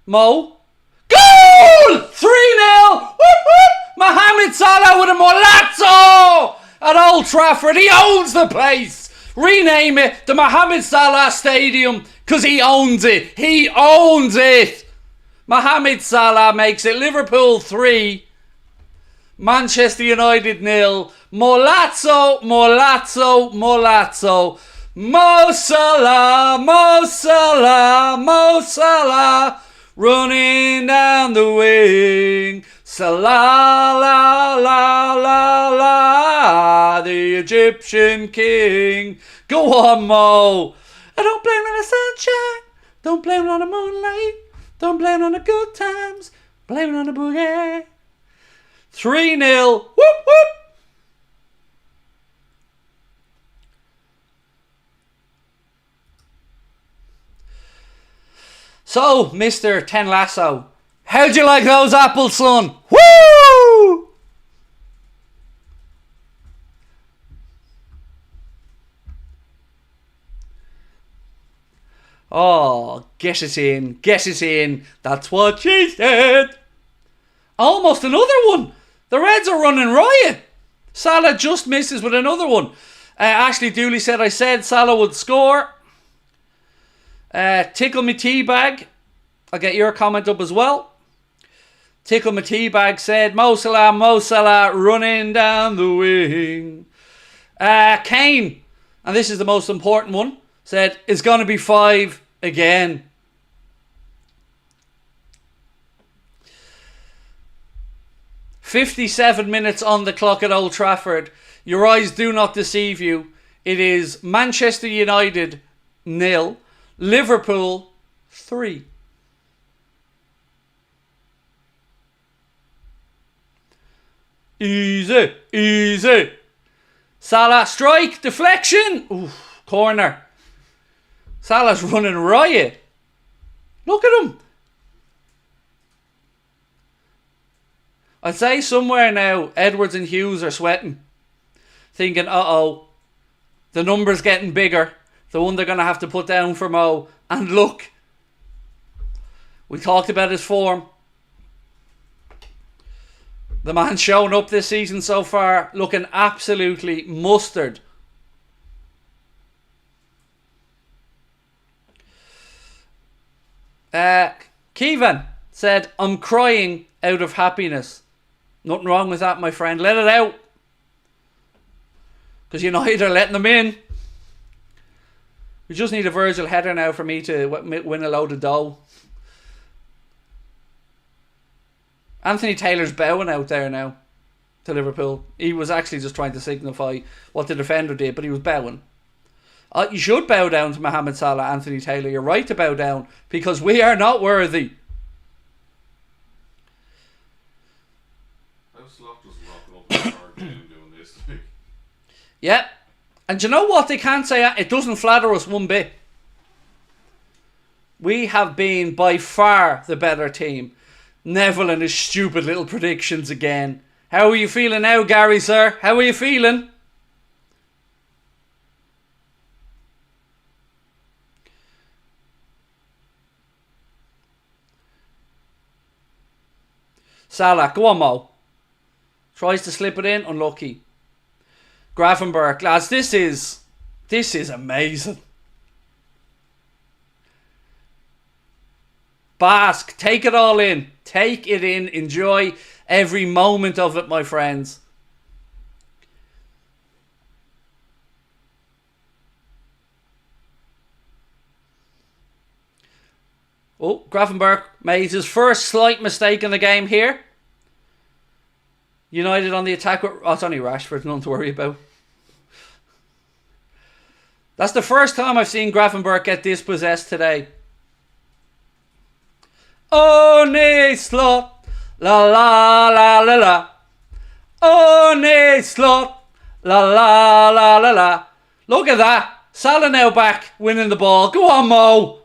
Mo. Goal! 3-0! Whoop, whoop! Mohamed Salah with a Molazzo at Old Trafford. He owns the place. Rename it the Mohamed Salah Stadium because he owns it. He owns it. Mohamed Salah makes it Liverpool 3. Manchester United 0. Molazzo, Molazzo, Molazzo. Mo Salah, Mo Salah, Mo Salah. Running down the wing. Salah, la, la, la, la. The Egyptian king. Go on, Mo. I don't blame it on the sunshine. Don't blame it on the moonlight. Don't blame it on the good times. Blame it on the boogie. 3-0. Whoop, whoop. So, Mr. Ten Lasso, how'd you like those apples, son? Woo! Oh, get it in, get it in. That's what she said. Almost another one. The Reds are running riot. Salah just misses with another one. Ashley Dooley said, I said Salah would score. Tickle me teabag. I'll get your comment up as well. Tickle me teabag said, Mo Salah running down the wing. Kane, and this is the most important one, said, it's going to be 5 again. "57 minutes on the clock at Old Trafford. Your eyes do not deceive you. It is Manchester United 0, Liverpool 3. Easy, easy. Salah strike, deflection. Oof, corner. Salah's running riot. Look at him. I'd say somewhere now Edwards and Hughes are sweating, thinking, uh-oh, the number's getting bigger. The one they're going to have to put down for Mo. And look, we talked about his form. The man's shown up this season so far, looking absolutely mustard. Keevan said, I'm crying out of happiness. Nothing wrong with that, my friend. Let it out. Because United are letting them in. We just need a Virgil header now for me to win a load of dough. Anthony Taylor's bowing out there now to Liverpool. He was actually just trying to signify what the defender did, but he was bowing. You should bow down to Mohamed Salah, Anthony Taylor. You're right to bow down because we are not worthy. How Slot just rocking up the card and doing this. Yeah. And do you know what they can't say? It doesn't flatter us one bit. We have been by far the better team. Neville and his stupid little predictions again. How are you feeling now, Gary, sir? How are you feeling? Salah, go on, Mo. Tries to slip it in, unlucky. Gravenberch, lads, this is amazing. Bask, take it all in. Take it in. Enjoy every moment of it, my friends. Oh, Gravenberch made his first slight mistake in the game here. United on the attack. Oh, it's only Rashford, nothing to worry about. That's the first time I've seen Gravenberch get dispossessed today. Oh, nay, slot. La la la la la. Oh, nay, slot. La la la la la. Look at that. Salah now back, winning the ball. Go on, Mo.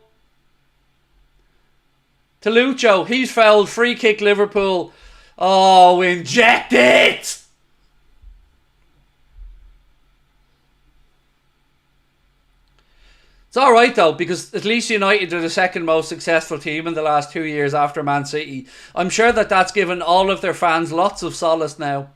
To Lucho. He's fouled. Free kick, Liverpool. Oh, inject it. It's alright though, because at least United are the second most successful team in the last 2 years after Man City. I'm sure that that's given all of their fans lots of solace now.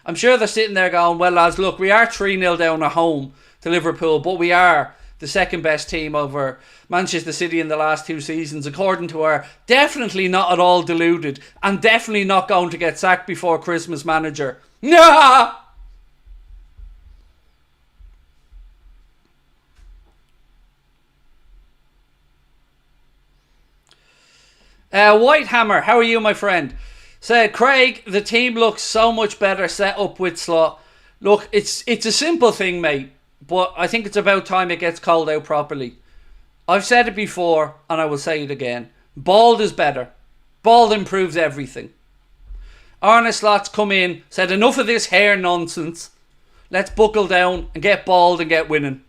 I'm sure they're sitting there going, well lads, look, we are 3-0 down at home to Liverpool, but we are the second best team over Manchester City in the last 2 seasons, according to our definitely not at all deluded and definitely not going to get sacked before Christmas manager. Nah! Whitehammer, how are you, my friend? Said, Craig, the team looks so much better set up with Slot. Look, it's a simple thing, mate, but I think it's about time it gets called out properly. I've said it before, and I will say it again. Bald is better. Bald improves everything. Arne Slot's come in, said, enough of this hair nonsense. Let's buckle down and get bald and get winning.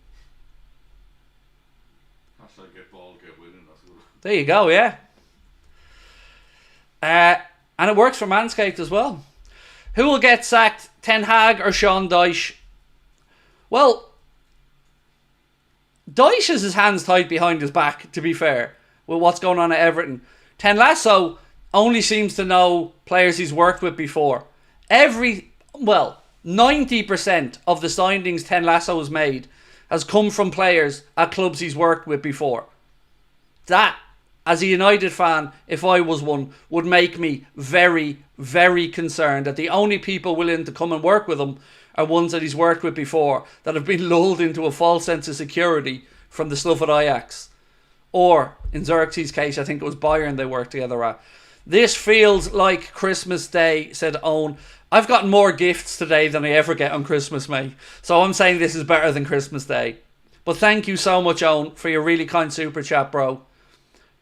Hashtag get bald, get winning. That's good. There you go, yeah. And it works for Manscaped as well. Who will get sacked, Ten Hag or Sean Dyche? Well, Dyche has his hands tied behind his back, to be fair, with what's going on at Everton. Ten Lasso only seems to know players he's worked with before. 90% of the signings Ten Lasso has made has come from players at clubs he's worked with before. That, as a United fan, if I was one, would make me very, very concerned that the only people willing to come and work with him are ones that he's worked with before, that have been lulled into a false sense of security from the stuff at Ajax. Or, in Xerxes' case, I think it was Bayern they worked together at. This feels like Christmas Day, said Owen. I've gotten more gifts today than I ever get on Christmas, mate. So I'm saying this is better than Christmas Day. But thank you so much, Owen, for your really kind super chat, bro.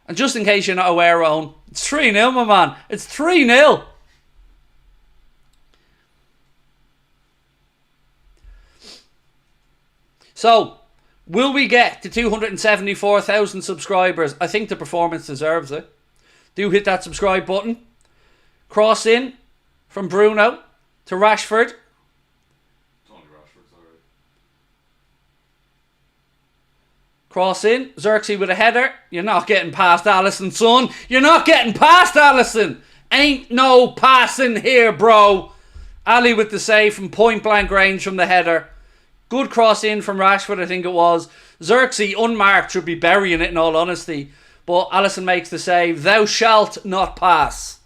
And just in case you're not aware, Owen, it's 3-0, my man. It's 3-0. So, will we get to 274,000 subscribers? I think the performance deserves it. Do hit that subscribe button. Cross in from Bruno to Rashford. It's only Rashford, sorry. Cross in. Xerxes with a header. You're not getting past Alisson, son. You're not getting past Alisson. Ain't no passing here, bro. Ali with the save from point blank range from the header. Good cross in from Rashford, I think it was. Xerxes, unmarked, should be burying it in all honesty. But Alisson makes the save. Thou shalt not pass.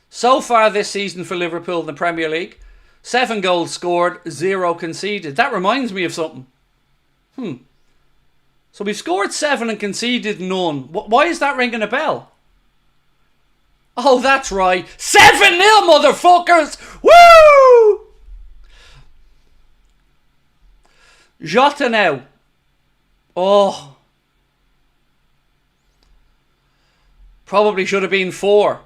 So far this season for Liverpool in the Premier League, 7 goals scored, 0 conceded. That reminds me of something. So we've scored 7 and conceded none. Why is that ringing a bell? Oh, that's right. 7-0, motherfuckers! Woo! Jota now. Oh. Probably should have been 4.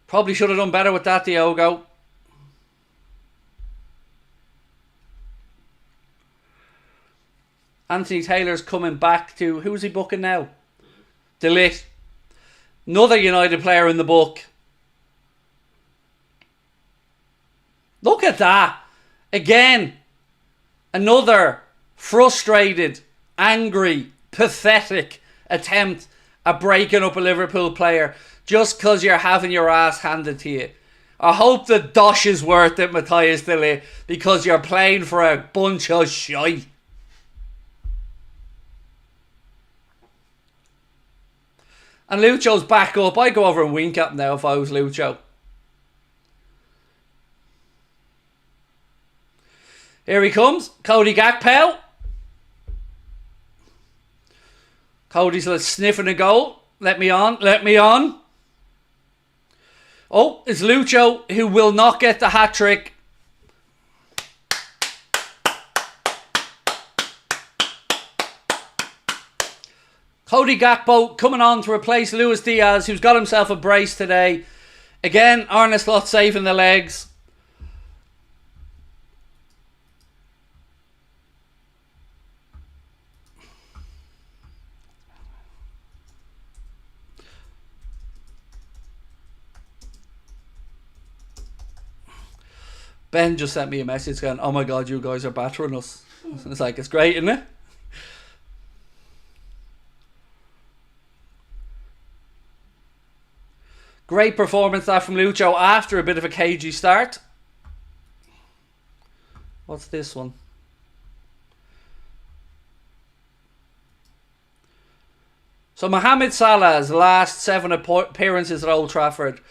Probably should have done better with that, Diogo. Anthony Taylor's coming back to... Who's he booking now? De Ligt. Another United player in the book. Look at that. Again, another frustrated, angry, pathetic attempt at breaking up a Liverpool player just because you're having your ass handed to you. I hope the dosh is worth it, Matthias De Ligt, because you're playing for a bunch of shite. And Lucho's back up. I'd go over and wink at him now if I was Lucho. Here he comes. Cody Gakpo. Cody's sniffing a goal. Let me on. Let me on. Oh, it's Lucho who will not get the hat-trick. Cody Gakpo coming on to replace Luis Diaz, who's got himself a brace today. Again, Arne Slot saving the legs. Ben just sent me a message going, oh my god, you guys are battering us. It's like, it's great, isn't it? Great performance that from Lucho after a bit of a cagey start. What's this one? So Mohamed Salah's last 7 appearances at Old Trafford.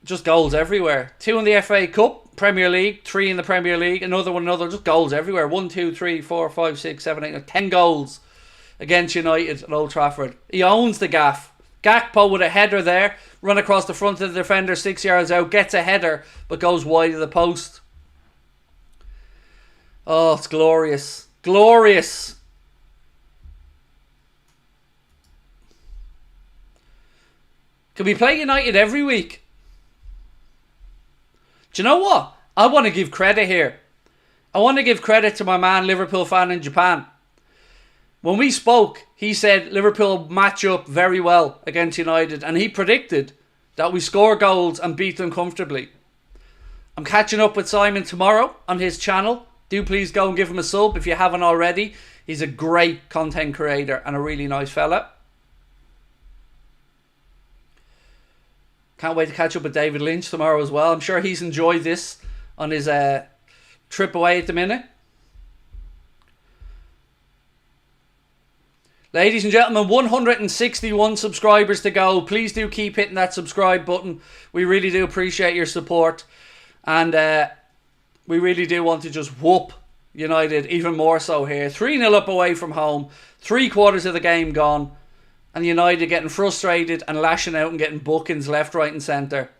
Just goals everywhere. 2 in the FA Cup, Premier League, 3 in the Premier League, another, just goals everywhere. 1, 2, 3, 4, 5, 6, 7, 8, 10 goals against United at Old Trafford. He owns the gaff. Gakpo with a header there, run across the front of the defender, 6 yards out, gets a header, but goes wide of the post. Oh, it's glorious. Glorious. Can we play United every week? Do you know what? I want to give credit here. I want to give credit to my man, Liverpool fan in Japan. When we spoke, he said Liverpool match up very well against United, and he predicted that we score goals and beat them comfortably. I'm catching up with Simon tomorrow on his channel. Do please go and give him a sub if you haven't already. He's a great content creator and a really nice fella. Can't wait to catch up with David Lynch tomorrow as well. I'm sure he's enjoyed this on his trip away at the minute. Ladies and gentlemen, 161 subscribers to go. Please do keep hitting that subscribe button. We really do appreciate your support. And we really do want to just whoop United even more so here. 3-0 up away from home. 3/4 of the game gone. And United getting frustrated and lashing out and getting bookings left, right and centre.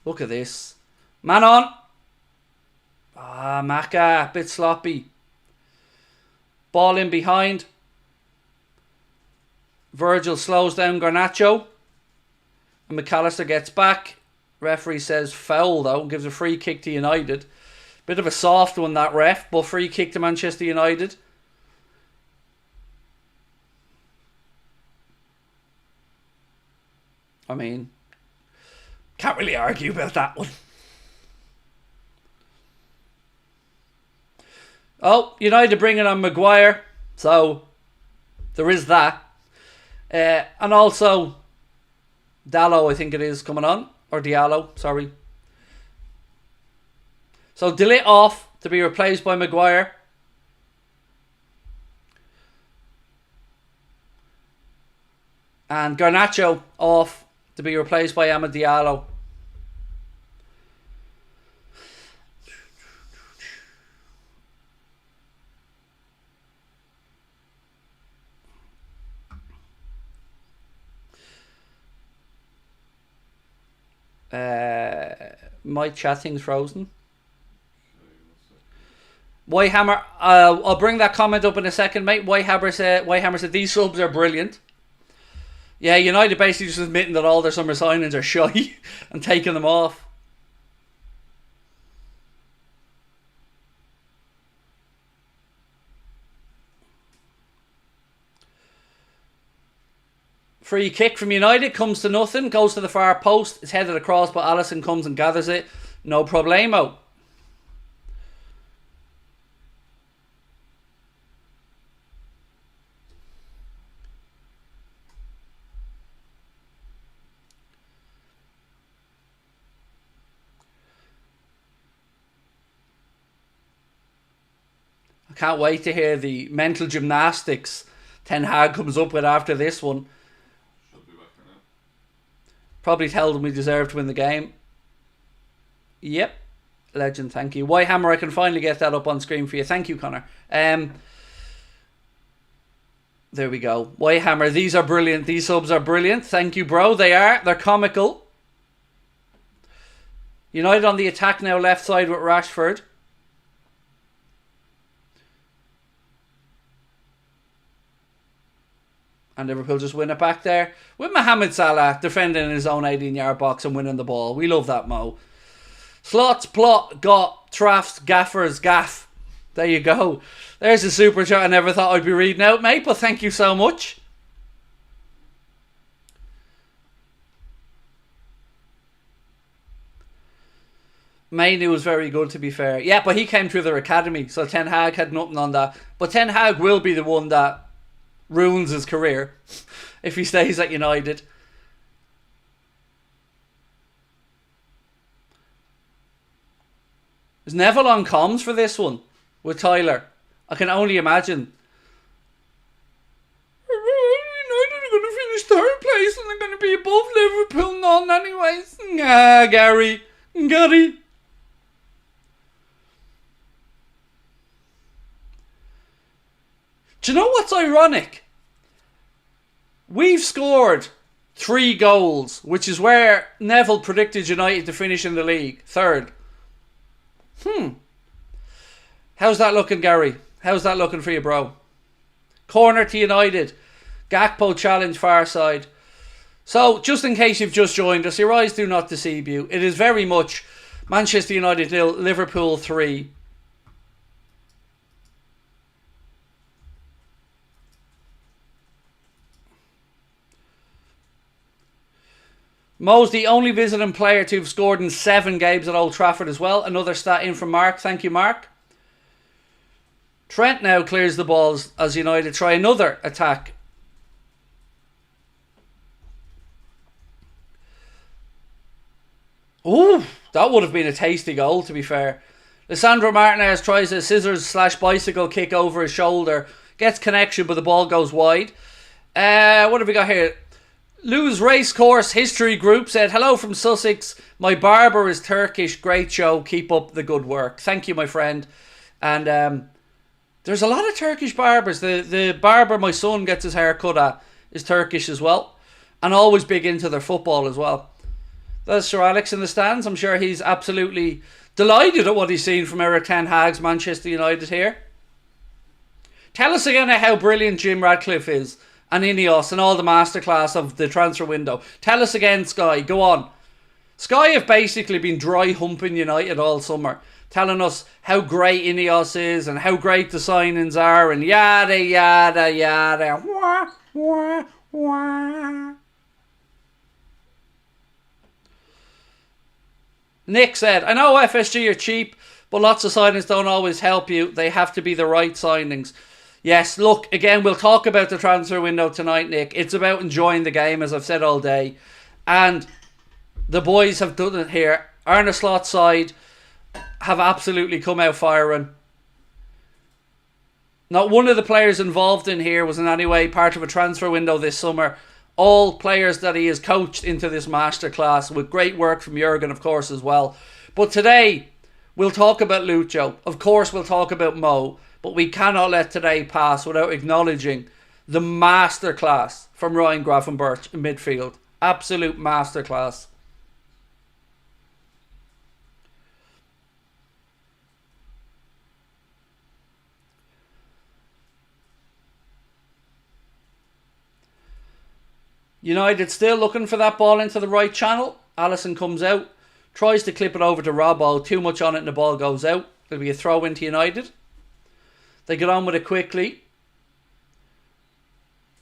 Look at this. Man on. Ah, Maka, a bit sloppy. Ball in behind. Virgil slows down Garnacho. And McAllister gets back. Referee says foul though. Gives a free kick to United. Bit of a soft one that ref. But free kick to Manchester United. I mean, can't really argue about that one. Oh, United bringing on Maguire. So, there is that. And also, Dallo, I think it is, coming on. Or Diallo, sorry. So, De Ligt off to be replaced by Maguire. And Garnacho off to be replaced by Amad Diallo. My chat thing's frozen. Whitehammer, I'll bring that comment up in a second, mate. Whitehammer said these subs are brilliant. Yeah, United basically just admitting that all their summer signings are shy and taking them off. Free kick from United comes to nothing, goes to the far post. It's headed across, but Alisson comes and gathers it. No problemo. I can't wait to hear the mental gymnastics Ten Hag comes up with after this one. Should be back for now. Probably tell them we deserve to win the game. Yep. Legend, thank you. Whitehammer, I can finally get that up on screen for you. Thank you, Connor. There we go. Whitehammer, these are brilliant. These subs are brilliant. Thank you, bro. They are. They're comical. United on the attack now, left side with Rashford. And Liverpool just win it back there with Mohamed Salah defending in his own 18-yard box and winning the ball. We love that, Mo. Slots, plot, got, trafts, gaffers, gaff. There you go. There's a super chat I never thought I'd be reading out, mate, but thank you so much. Mainu was very good, to be fair. Yeah, but he came through their academy, so Ten Hag had nothing on that. But Ten Hag will be the one that ruins his career if he stays at United. Is Neville on comms for this one with Tyler? I can only imagine. United are going to finish third place and they're going to be above Liverpool none anyways. Nah, Gary. Do you know what's ironic? We've scored 3 goals, which is where Neville predicted United to finish in the league. Third. How's that looking, Gary? How's that looking for you, bro? Corner to United. Gakpo challenge far side. So, just in case you've just joined us, your eyes do not deceive you. It is very much Manchester United 0, Liverpool 3. Mo's the only visiting player to have scored in 7 games at Old Trafford as well. Another stat in from Mark. Thank you, Mark. Trent now clears the balls as United try another attack. Ooh, that would have been a tasty goal, to be fair. Lisandro Martinez tries a scissors/bicycle kick over his shoulder. Gets connection, but the ball goes wide. What have we got here? Lou's Racecourse History Group said, hello from Sussex. My barber is Turkish. Great show. Keep up the good work. Thank you, my friend. And there's a lot of Turkish barbers. The barber my son gets his hair cut at is Turkish as well. And always big into their football as well. There's Sir Alex in the stands. I'm sure he's absolutely delighted at what he's seen from Eric Ten Hag's Manchester United here. Tell us again how brilliant Jim Radcliffe is. And Ineos and all the masterclass of the transfer window. Tell us again, Sky. Go on. Sky have basically been dry humping United all summer. Telling us how great Ineos is and how great the signings are and yada, yada, yada. Wah, wah, wah. Nick said, I know FSG are cheap, but lots of signings don't always help you. They have to be the right signings. Yes, look, again, we'll talk about the transfer window tonight, Nick. It's about enjoying the game, as I've said all day. And the boys have done it here. Arne Slot's side have absolutely come out firing. Not one of the players involved in here was in any way part of a transfer window this summer. All players that he has coached into this masterclass with great work from Jurgen, of course, as well. But today, we'll talk about Lucho. Of course, we'll talk about Mo. But we cannot let today pass without acknowledging the masterclass from Ryan Gravenberch in midfield. Absolute masterclass. United still looking for that ball into the right channel. Alisson comes out, tries to clip it over to Robbo. Too much on it and the ball goes out. There'll be a throw into United. They get on with it quickly.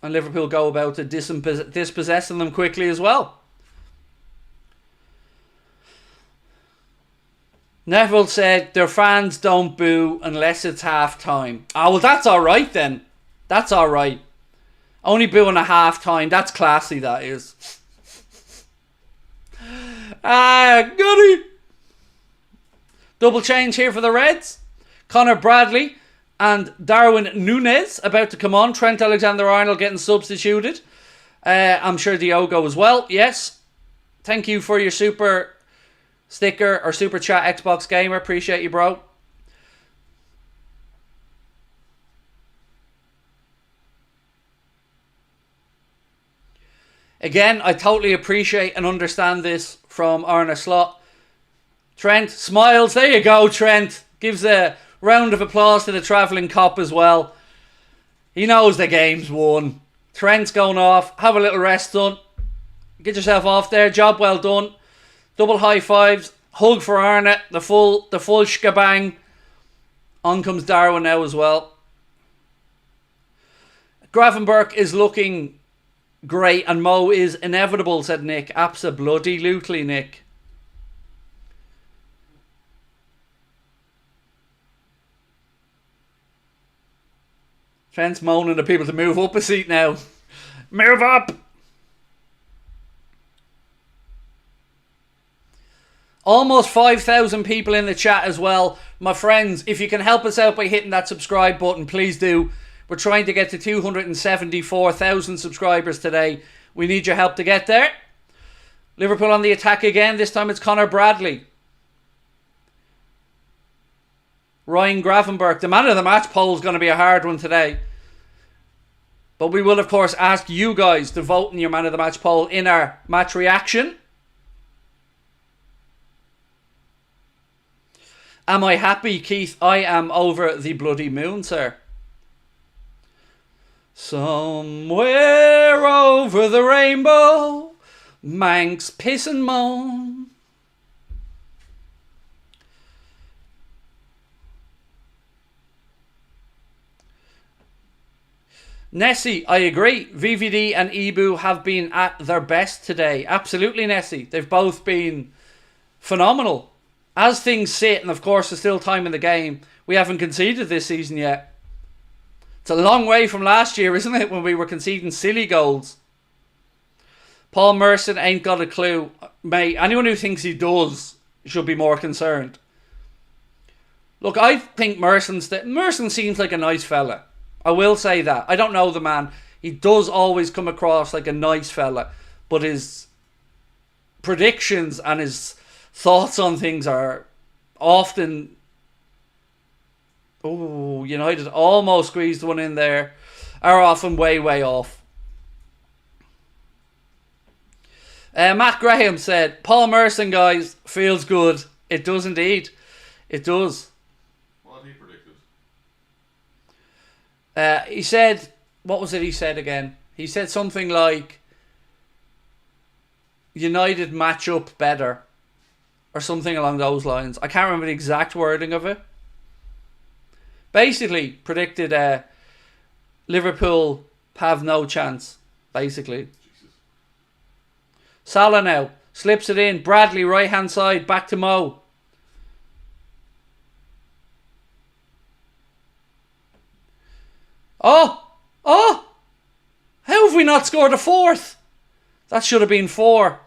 And Liverpool go about to dispossessing them quickly as well. Neville said their fans don't boo unless it's half time. Ah, well, that's alright then. That's alright. Only booing at half time. That's classy, that is. Goody. Double change here for the Reds. Connor Bradley and Darwin Núñez about to come on. Trent Alexander-Arnold getting substituted. I'm sure Diogo as well. Yes. Thank you for your super sticker or super chat, Xbox Gamer. Appreciate you, bro. Again, I totally appreciate and understand this from Arna Slot. Trent smiles. There you go, Trent. Gives a round of applause to the travelling cop as well. He knows the game's won. Trent's going off. Have a little rest done. Get yourself off there. Job well done. Double high fives. Hug for Arna. The full shkabang. On comes Darwin now as well. Gravenberch is looking great and Mo is inevitable, said Nick. Abso-bloody-lutely, Nick. Trent's moaning at people to move up a seat now. Move up! Almost 5,000 people in the chat as well. My friends, if you can help us out by hitting that subscribe button, please do. We're trying to get to 274,000 subscribers today. We need your help to get there. Liverpool on the attack again. This time it's Connor Bradley. Ryan Gravenberch. The man of the match poll is going to be a hard one today. But we will, of course, ask you guys to vote in your man of the match poll in our match reaction. Am I happy, Keith? I am over the bloody moon, sir. Somewhere over the rainbow, Manx piss and moan. Nessie, I agree. VVD and Ibu have been at their best today. Absolutely, Nessie. They've both been phenomenal. As things sit, and of course there's still time in the game, we haven't conceded this season yet. It's a long way from last year, isn't it, when we were conceding silly goals. Paul Merson ain't got a clue. Mate, anyone who thinks he does should be more concerned. Look, I think Merson seems like a nice fella. I will say that. I don't know the man. He does always come across like a nice fella. But his predictions and his thoughts on things are often... Oh, United almost squeezed one in there. Are often way, way off. Matt Graham said, Paul Merson, guys, feels good. It does indeed. It does. What he predicted? He said, what was it he said again? He said something like, United match up better. Or something along those lines. I can't remember the exact wording of it. Basically, predicted Liverpool have no chance. Basically. Jesus. Salah now. Slips it in. Bradley, right hand side. Back to Mo. Oh! How have we not scored a fourth? That should have been 4.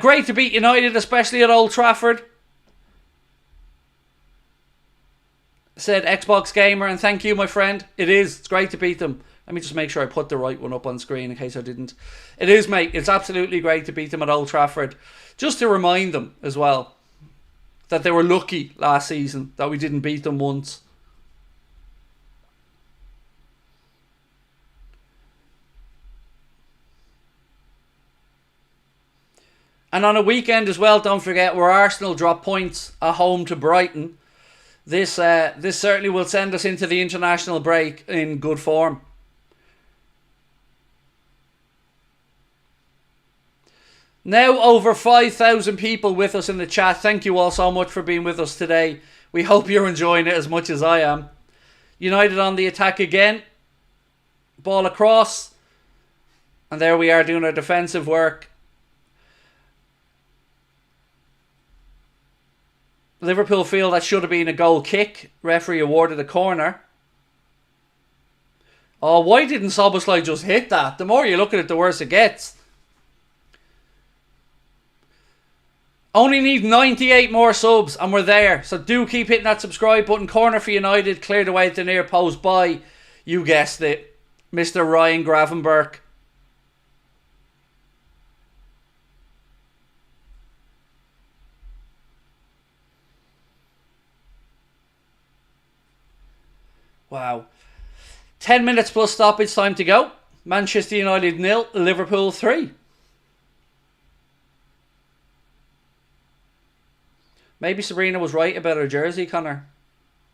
Great to beat United, especially at Old Trafford. Said Xbox Gamer, and thank you, my friend. It is. It's great to beat them. Let me just make sure I put the right one up on screen in case I didn't. It is, mate. It's absolutely great to beat them at Old Trafford. Just to remind them as well that they were lucky last season that we didn't beat them once. And on a weekend as well, don't forget, where Arsenal drop points at home to Brighton. This certainly will send us into the international break in good form. Now over 5,000 people with us in the chat. Thank you all so much for being with us today. We hope you're enjoying it as much as I am. United on the attack again. Ball across. And there we are doing our defensive work. Liverpool feel that should have been a goal kick. Referee awarded a corner. Oh, why didn't Szoboszlai just hit that? The more you look at it, the worse it gets. Only need 98 more subs and we're there. So do keep hitting that subscribe button. Corner for United. Cleared away at the near post by, you guessed it, Mr. Ryan Gravenberch. Wow. 10 minutes plus stoppage time to go. Manchester United 0, Liverpool 3. Maybe Sabrina was right about her jersey, Connor.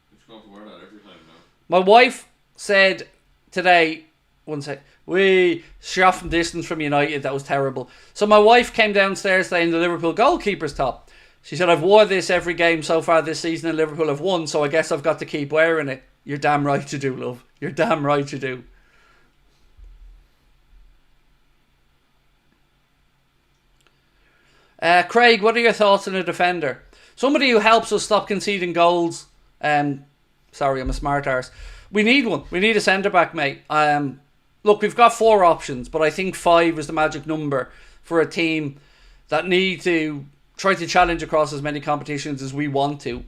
She's going to wear that every time now. My wife said today, one sec, we shot from distance from United, that was terrible. So my wife came downstairs today in the Liverpool goalkeeper's top. She said, I've worn this every game so far this season and Liverpool have won, so I guess I've got to keep wearing it. You're damn right to do, love. You're damn right to do. Craig, what are your thoughts on a defender? Somebody who helps us stop conceding goals. Sorry, I'm a smart arse. We need one. We need a centre-back, mate. Look, we've got 4 options, but I think 5 is the magic number for a team that need to try to challenge across as many competitions as we want to.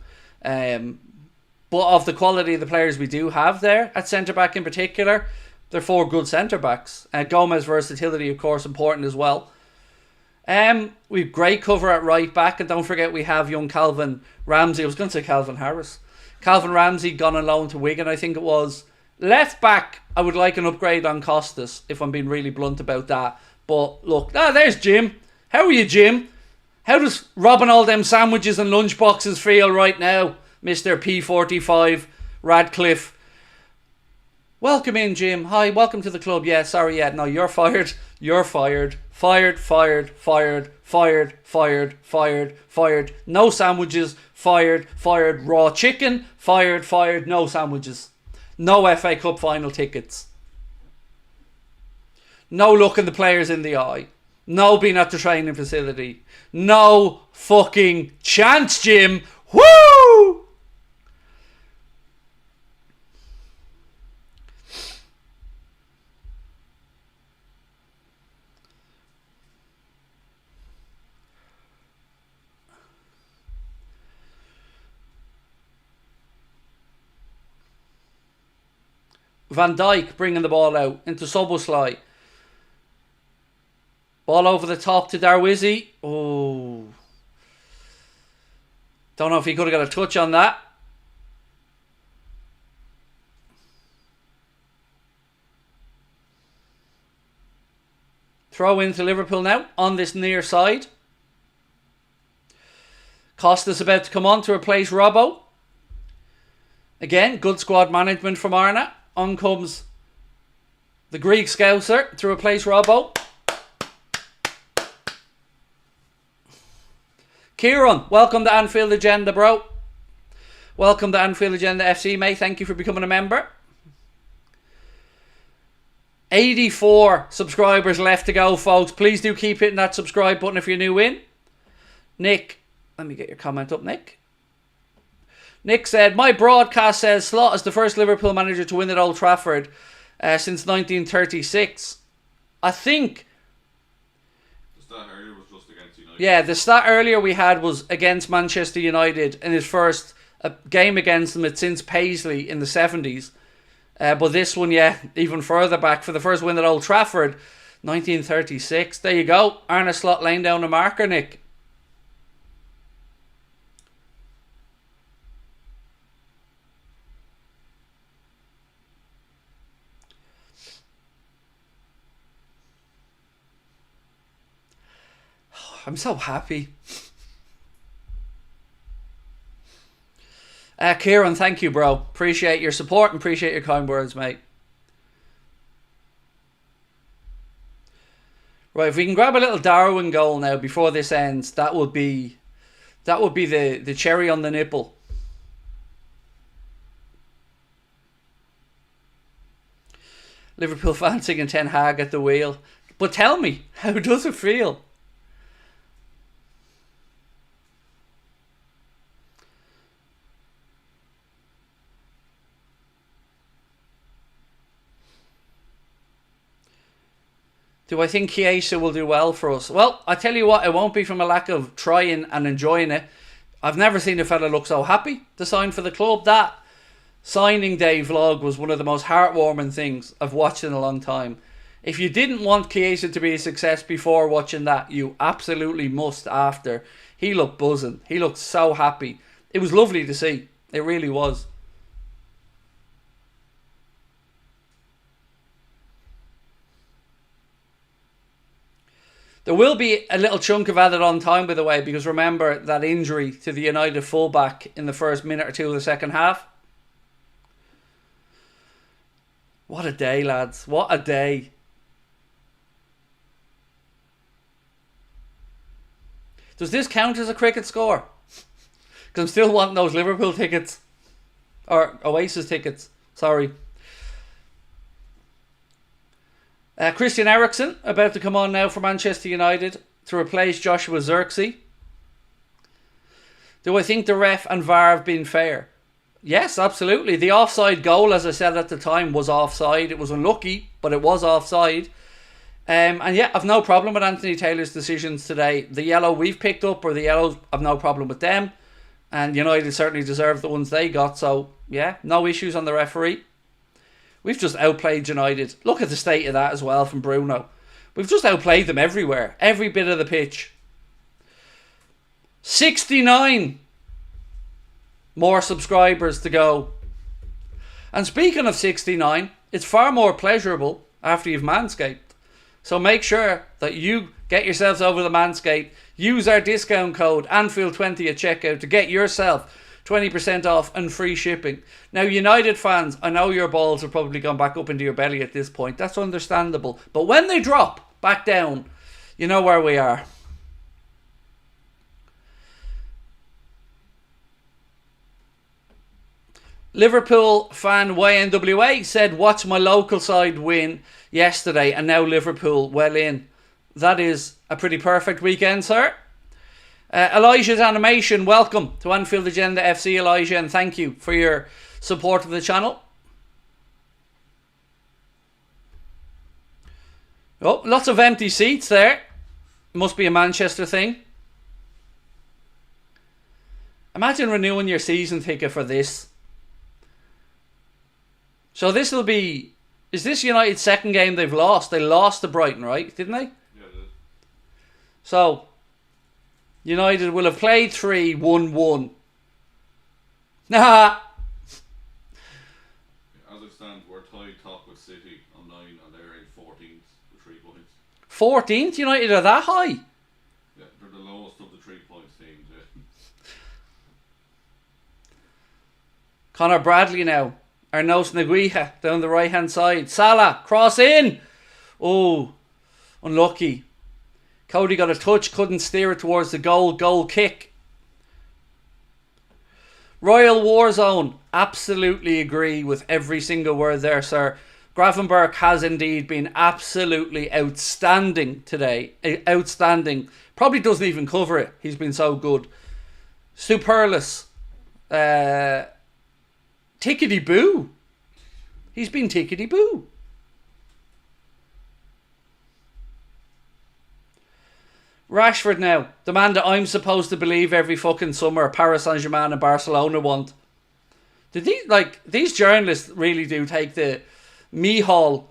But of the quality of the players we do have there, at centre-back in particular, they're 4 good centre-backs. Gomez versatility, of course, important as well. We've great cover at right back, and don't forget we have young Calvin Ramsey. I was going to say Calvin Harris. Calvin Ramsey gone on loan to Wigan, I think it was. Left back, I would like an upgrade on Costas, if I'm being really blunt about that. But look, there's Jim. How are you, Jim? How does robbing all them sandwiches and lunch boxes feel right now, Mr. P45 Radcliffe? Welcome in, Jim. Hi, welcome to the club. Yeah, sorry, yeah, no, you're fired. You're fired. Fired, fired, fired, fired, fired, fired, fired. No sandwiches. Fired, fired. Raw chicken. Fired, fired. No sandwiches. No FA Cup final tickets. No looking the players in the eye. No being at the training facility. No fucking chance, Jim. Woo! Van Dijk bringing the ball out into Szoboszlai. Ball over the top to Darwizi. Oh. Don't know if he could have got a touch on that. Throw into Liverpool now on this near side. Costa's about to come on to replace Robbo. Again, good squad management from Arna. On comes the Greek Scouser to replace Robbo. Kieran, welcome to Anfield Agenda, bro. Welcome to Anfield Agenda FC, mate. Thank you for becoming a member. 84 subscribers left to go, folks. Please do keep hitting that subscribe button if you're new in. Nick, let me get your comment up, Nick. Nick said, my broadcast says Slot is the first Liverpool manager to win at Old Trafford since 1936. I think... The stat earlier was just against United. Yeah, the stat earlier we had was against Manchester United in his first game against them. It's since Paisley in the 70s. But this one, yeah, even further back for the first win at Old Trafford, 1936. There you go. Arne Slot laying down a marker, Nick. I'm so happy. Kieran, thank you, bro. Appreciate your support and appreciate your kind words, mate. Right, if we can grab a little Darwin goal now before this ends, that would be the cherry on the nipple. Liverpool fans singing Ten Hag at the wheel. But tell me, how does it feel? Do I think Chiesa will do well for us? Well, I tell you what, it won't be from a lack of trying and enjoying it. I've never seen a fella look so happy to sign for the club. That signing day vlog was one of the most heartwarming things I've watched in a long time. If you didn't want Chiesa to be a success before watching that, you absolutely must after. He looked buzzing. He looked so happy. It was lovely to see. It really was. There will be a little chunk of added on time, by the way, because remember that injury to the United fullback in the first minute or two of the second half. What a day, lads. What a day. Does this count as a cricket score? Because I'm still wanting those Liverpool tickets. Or Oasis tickets. Sorry. Christian Eriksen about to come on now for Manchester United to replace Joshua Zirkzee. Do I think the ref and VAR have been fair? Yes, absolutely. The offside goal, as I said at the time, was offside. It was unlucky, but it was offside. And yeah, I've no problem with Anthony Taylor's decisions today. The yellow we've picked up, or the yellows, I've no problem with them. And United certainly deserve the ones they got. So yeah, no issues on the referee. We've just outplayed United. Look at the state of that as well from Bruno. We've just outplayed them everywhere. Every bit of the pitch. 69 more subscribers to go. And speaking of 69, it's far more pleasurable after you've manscaped. So make sure that you get yourselves over the Manscaped. Use our discount code Anfield20 at checkout to get yourself 20% off and free shipping. Now, United fans, I know your balls have probably gone back up into your belly at this point. That's understandable. But when they drop back down, you know where we are. Liverpool fan YNWA said, watch my local side win yesterday and now Liverpool well in. That is a pretty perfect weekend, sir. Elijah's Animation, welcome to Anfield Agenda FC, Elijah, and thank you for your support of the channel. Oh, lots of empty seats there. Must be a Manchester thing. Imagine renewing your season ticket for this. So this will be... Is this United's second game they've lost? They lost to Brighton, right? Didn't they? Yeah, they did. So... United will have played 3, won 1. Nah. As it stands, we're tied top with City on 9 and they're in 14th with 3 points. 14th? United are that high? Yeah, they're the lowest of the 3 points teams. Yeah. Connor Bradley now. Arnaud Naguija down the right hand side. Salah, cross in. Oh, unlucky. Cody got a touch, couldn't steer it towards the goal. Goal kick. Royal Warzone. Absolutely agree with every single word there, sir. Gravenberch has indeed been absolutely outstanding today. Outstanding. Probably doesn't even cover it. He's been so good. Superless. Tickety-boo. He's been tickety-boo. Rashford now, the man that I'm supposed to believe every fucking summer Paris Saint-Germain and Barcelona want. Did these journalists really do take the me-haul?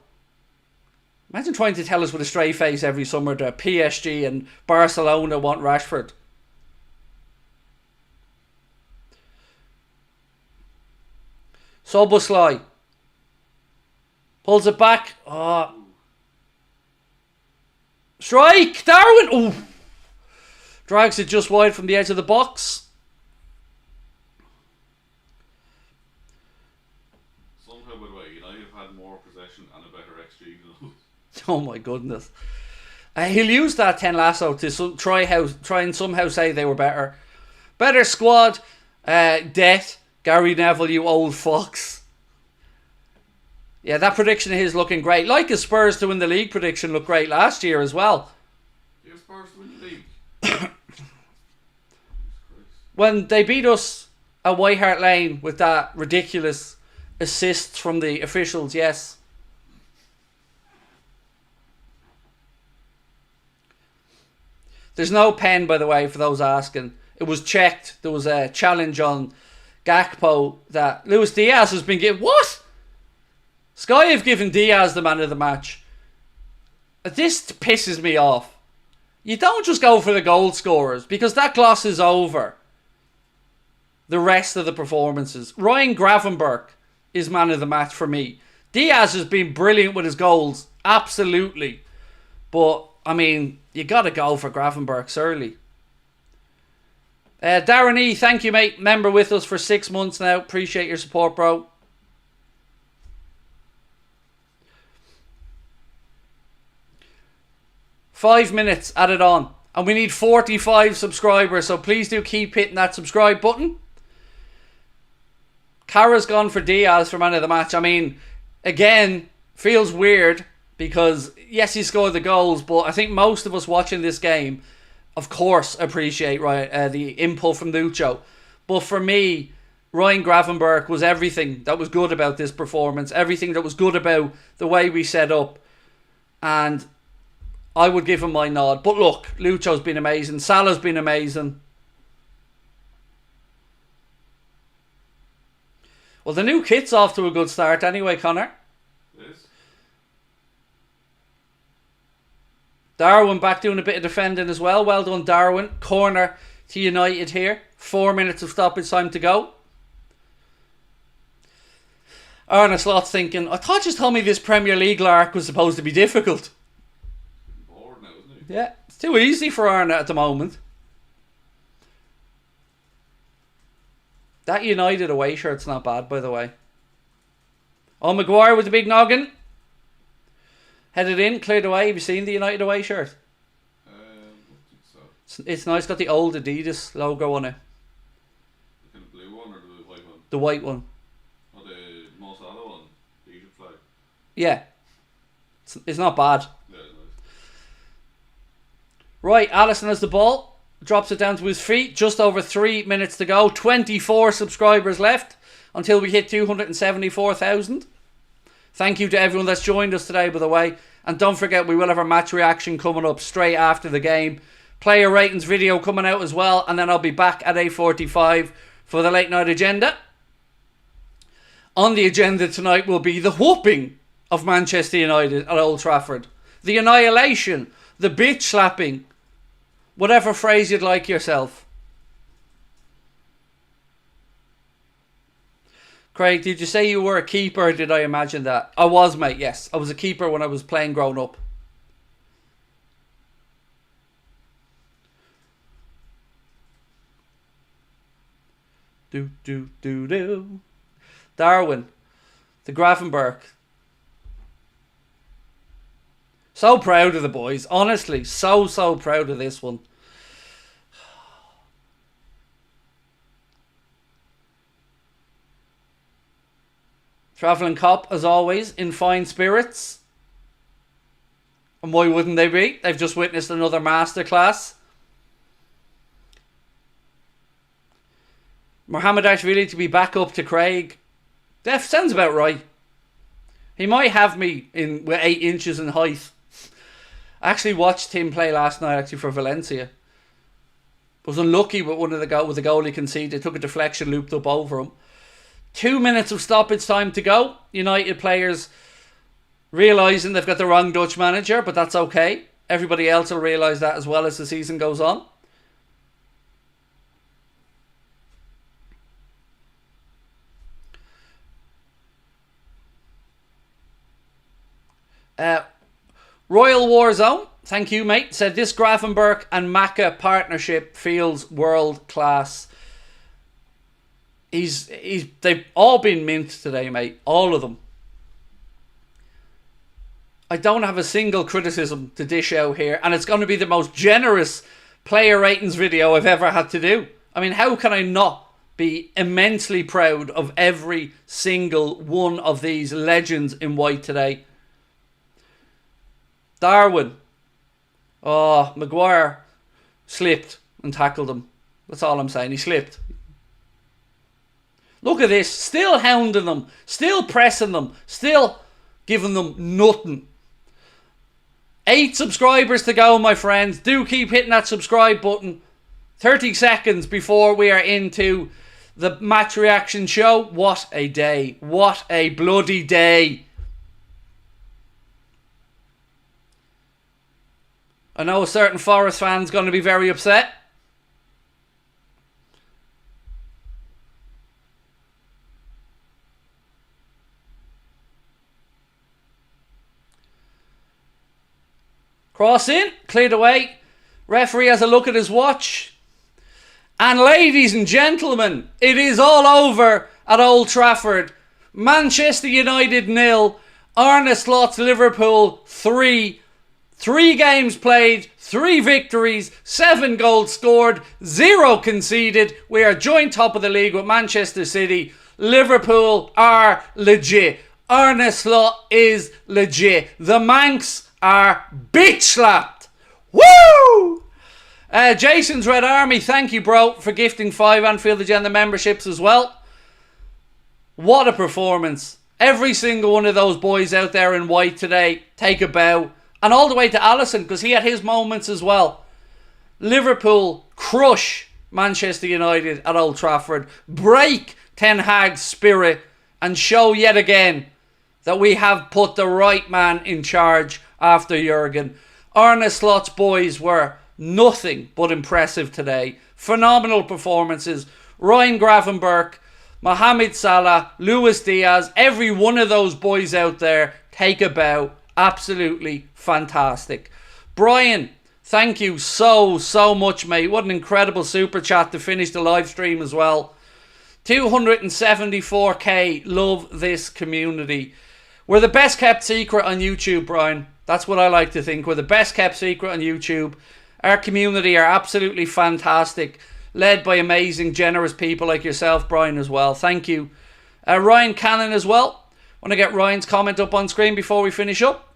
Imagine trying to tell us with a straight face every summer that PSG and Barcelona want Rashford. Soboslai pulls it back. Oh. Strike! Darwin! Ooh. Drags it just wide from the edge of the box. Somehow, by the way, United have had more possession and a better XG than us. Oh my goodness. He'll use that Ten Lasso to try and somehow say they were better. Better squad. Death. Gary Neville, you old fox. Yeah, that prediction of his looking great. Like his Spurs to win the league prediction looked great last year as well. You have Spurs to win the league. When they beat us at White Hart Lane with that ridiculous assist from the officials, yes. There's no pen, by the way, for those asking. It was checked. There was a challenge on Gakpo that Luis Diaz has been given. What? Sky have given Diaz the man of the match. This pisses me off. You don't just go for the goal scorers because that glosses over the rest of the performances. Ryan Gravenberch is man of the match for me. Diaz has been brilliant with his goals, absolutely. But, I mean, you got to go for Gravenberch early. Darren E, thank you, mate. Member with us for 6 months now. Appreciate your support, bro. Five minutes added on. And we need 45 subscribers, so please do keep hitting that subscribe button. Cara's gone for Diaz for man of the match. I mean, again, feels weird because, yes, he scored the goals, but I think most of us watching this game, of course, appreciate the input from Lucho. But for me, Ryan Gravenberch was everything that was good about this performance, everything that was good about the way we set up. And I would give him my nod. But look, Lucho's been amazing. Salah's been amazing. Well, the new kit's off to a good start anyway, Connor. Yes. Darwin back doing a bit of defending as well. Well done, Darwin. Corner to United here. 4 minutes of stoppage time to go. Arne Slot's thinking, I thought you told me this Premier League lark was supposed to be difficult. Bored now, isn't he? Yeah, it's too easy for Arne at the moment. That United away shirt's not bad, by the way. Oh, Maguire with the big noggin. Headed in, cleared away. Have you seen the United away shirt? I don't think so. It's nice. Got the old Adidas logo on it. The kind of blue one or the white one? The white one. Or the Mo Salah one? The Egypt flag? Yeah. It's not bad. Yeah, it's nice. Right, Alisson has the ball. Drops it down to his feet. Just over 3 minutes to go. 24 subscribers left until we hit 274,000. Thank you to everyone that's joined us today, by the way. And don't forget, we will have our match reaction coming up straight after the game. Player ratings video coming out as well. And then I'll be back at 8:45 for the late night agenda. On the agenda tonight will be the whooping of Manchester United at Old Trafford. The annihilation. The bitch slapping. Whatever phrase you'd like yourself. Craig, did you say you were a keeper or did I imagine that? I was, mate, yes. I was a keeper when I was playing growing up. Do. Darwin. The Gravenberch. So proud of the boys. Honestly, so proud of this one. Travelling Cop, as always, in fine spirits. And why wouldn't they be? They've just witnessed another masterclass. Mohamed Ashvili to be back up to Craig. That sounds about right. He might have me in with 8 inches in height. I actually watched him play last night for Valencia. Was unlucky with with the goal he conceded. Took a deflection, looped up over him. 2 minutes of stoppage time to go. United players realising they've got the wrong Dutch manager, but that's okay. Everybody else will realise that as well as the season goes on. Royal Warzone, thank you, mate, said this Gravenberch and Maka partnership feels world class. They've all been mint today, mate. All of them. I don't have a single criticism to dish out here, and it's going to be the most generous player ratings video I've ever had to do. I mean, how can I not be immensely proud of every single one of these legends in white today. Darwin. Oh, Maguire slipped and tackled him. That's all I'm saying. He slipped. Look at this. Still hounding them. Still pressing them. Still giving them nothing. 8 subscribers to go, my friends. Do keep hitting that subscribe button. 30 seconds before we are into the match reaction show. What a day. What a bloody day. I know a certain Forest fan's going to be very upset. Cross in, cleared away. Referee has a look at his watch. And ladies and gentlemen, it is all over at Old Trafford. Manchester United 0, Arne Slot's Liverpool 3. 3 games played, 3 victories, 7 goals scored, 0 conceded. We are joint top of the league with Manchester City. Liverpool are legit. Arne Slot is legit. The Manx are bitch slapped. Woo! Jason's Red Army, thank you, bro, for gifting 5 Anfield Agenda memberships as well. What a performance. Every single one of those boys out there in white today, take a bow. And all the way to Alisson, because he had his moments as well. Liverpool crush Manchester United at Old Trafford. Break Ten Hag's spirit and show yet again that we have put the right man in charge after Jurgen. Arne Slot's boys were nothing but impressive today. Phenomenal performances. Ryan Gravenberch, Mohamed Salah, Luis Diaz, every one of those boys out there, take a bow. Absolutely fantastic. Brian, thank you so much, mate. What an incredible super chat to finish the live stream as well. 274k. Love this community. We're the best kept secret on YouTube, Brian. That's what I like to think. We're the best kept secret on YouTube. Our community are absolutely fantastic. Led by amazing, generous people like yourself, Brian, as well. Thank you. Ryan Cannon as well. Want to get Ryan's comment up on screen before we finish up.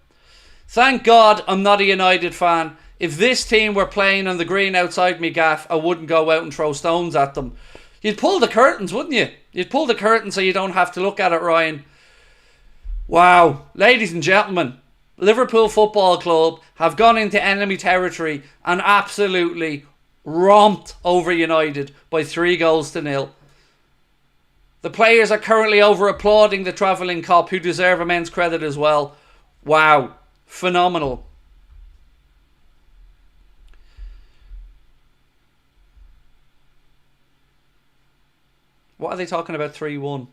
Thank God I'm not a United fan. If this team were playing on the green outside me gaff, I wouldn't go out and throw stones at them. You'd pull the curtains, wouldn't you? You'd pull the curtain so you don't have to look at it, Ryan. Wow. Ladies and gentlemen, Liverpool Football Club have gone into enemy territory and absolutely romped over United by 3-0. The players are currently over applauding the travelling cop, who deserve immense credit as well. Wow. Phenomenal. What are they talking about 3-1?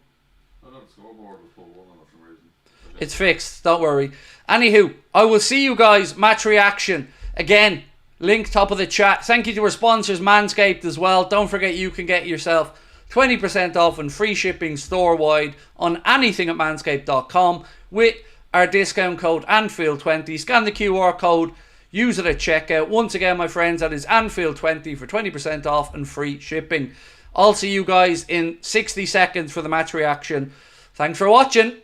It's fixed, don't worry. Anywho, I will see you guys, match reaction. Again, link top of the chat. Thank you to our sponsors, Manscaped, as well. Don't forget you can get yourself 20% off and free shipping store-wide on anything at manscaped.com with our discount code Anfield20. Scan the QR code, use it at checkout. Once again, my friends, that is Anfield20 for 20% off and free shipping. I'll see you guys in 60 seconds for the match reaction. Thanks for watching.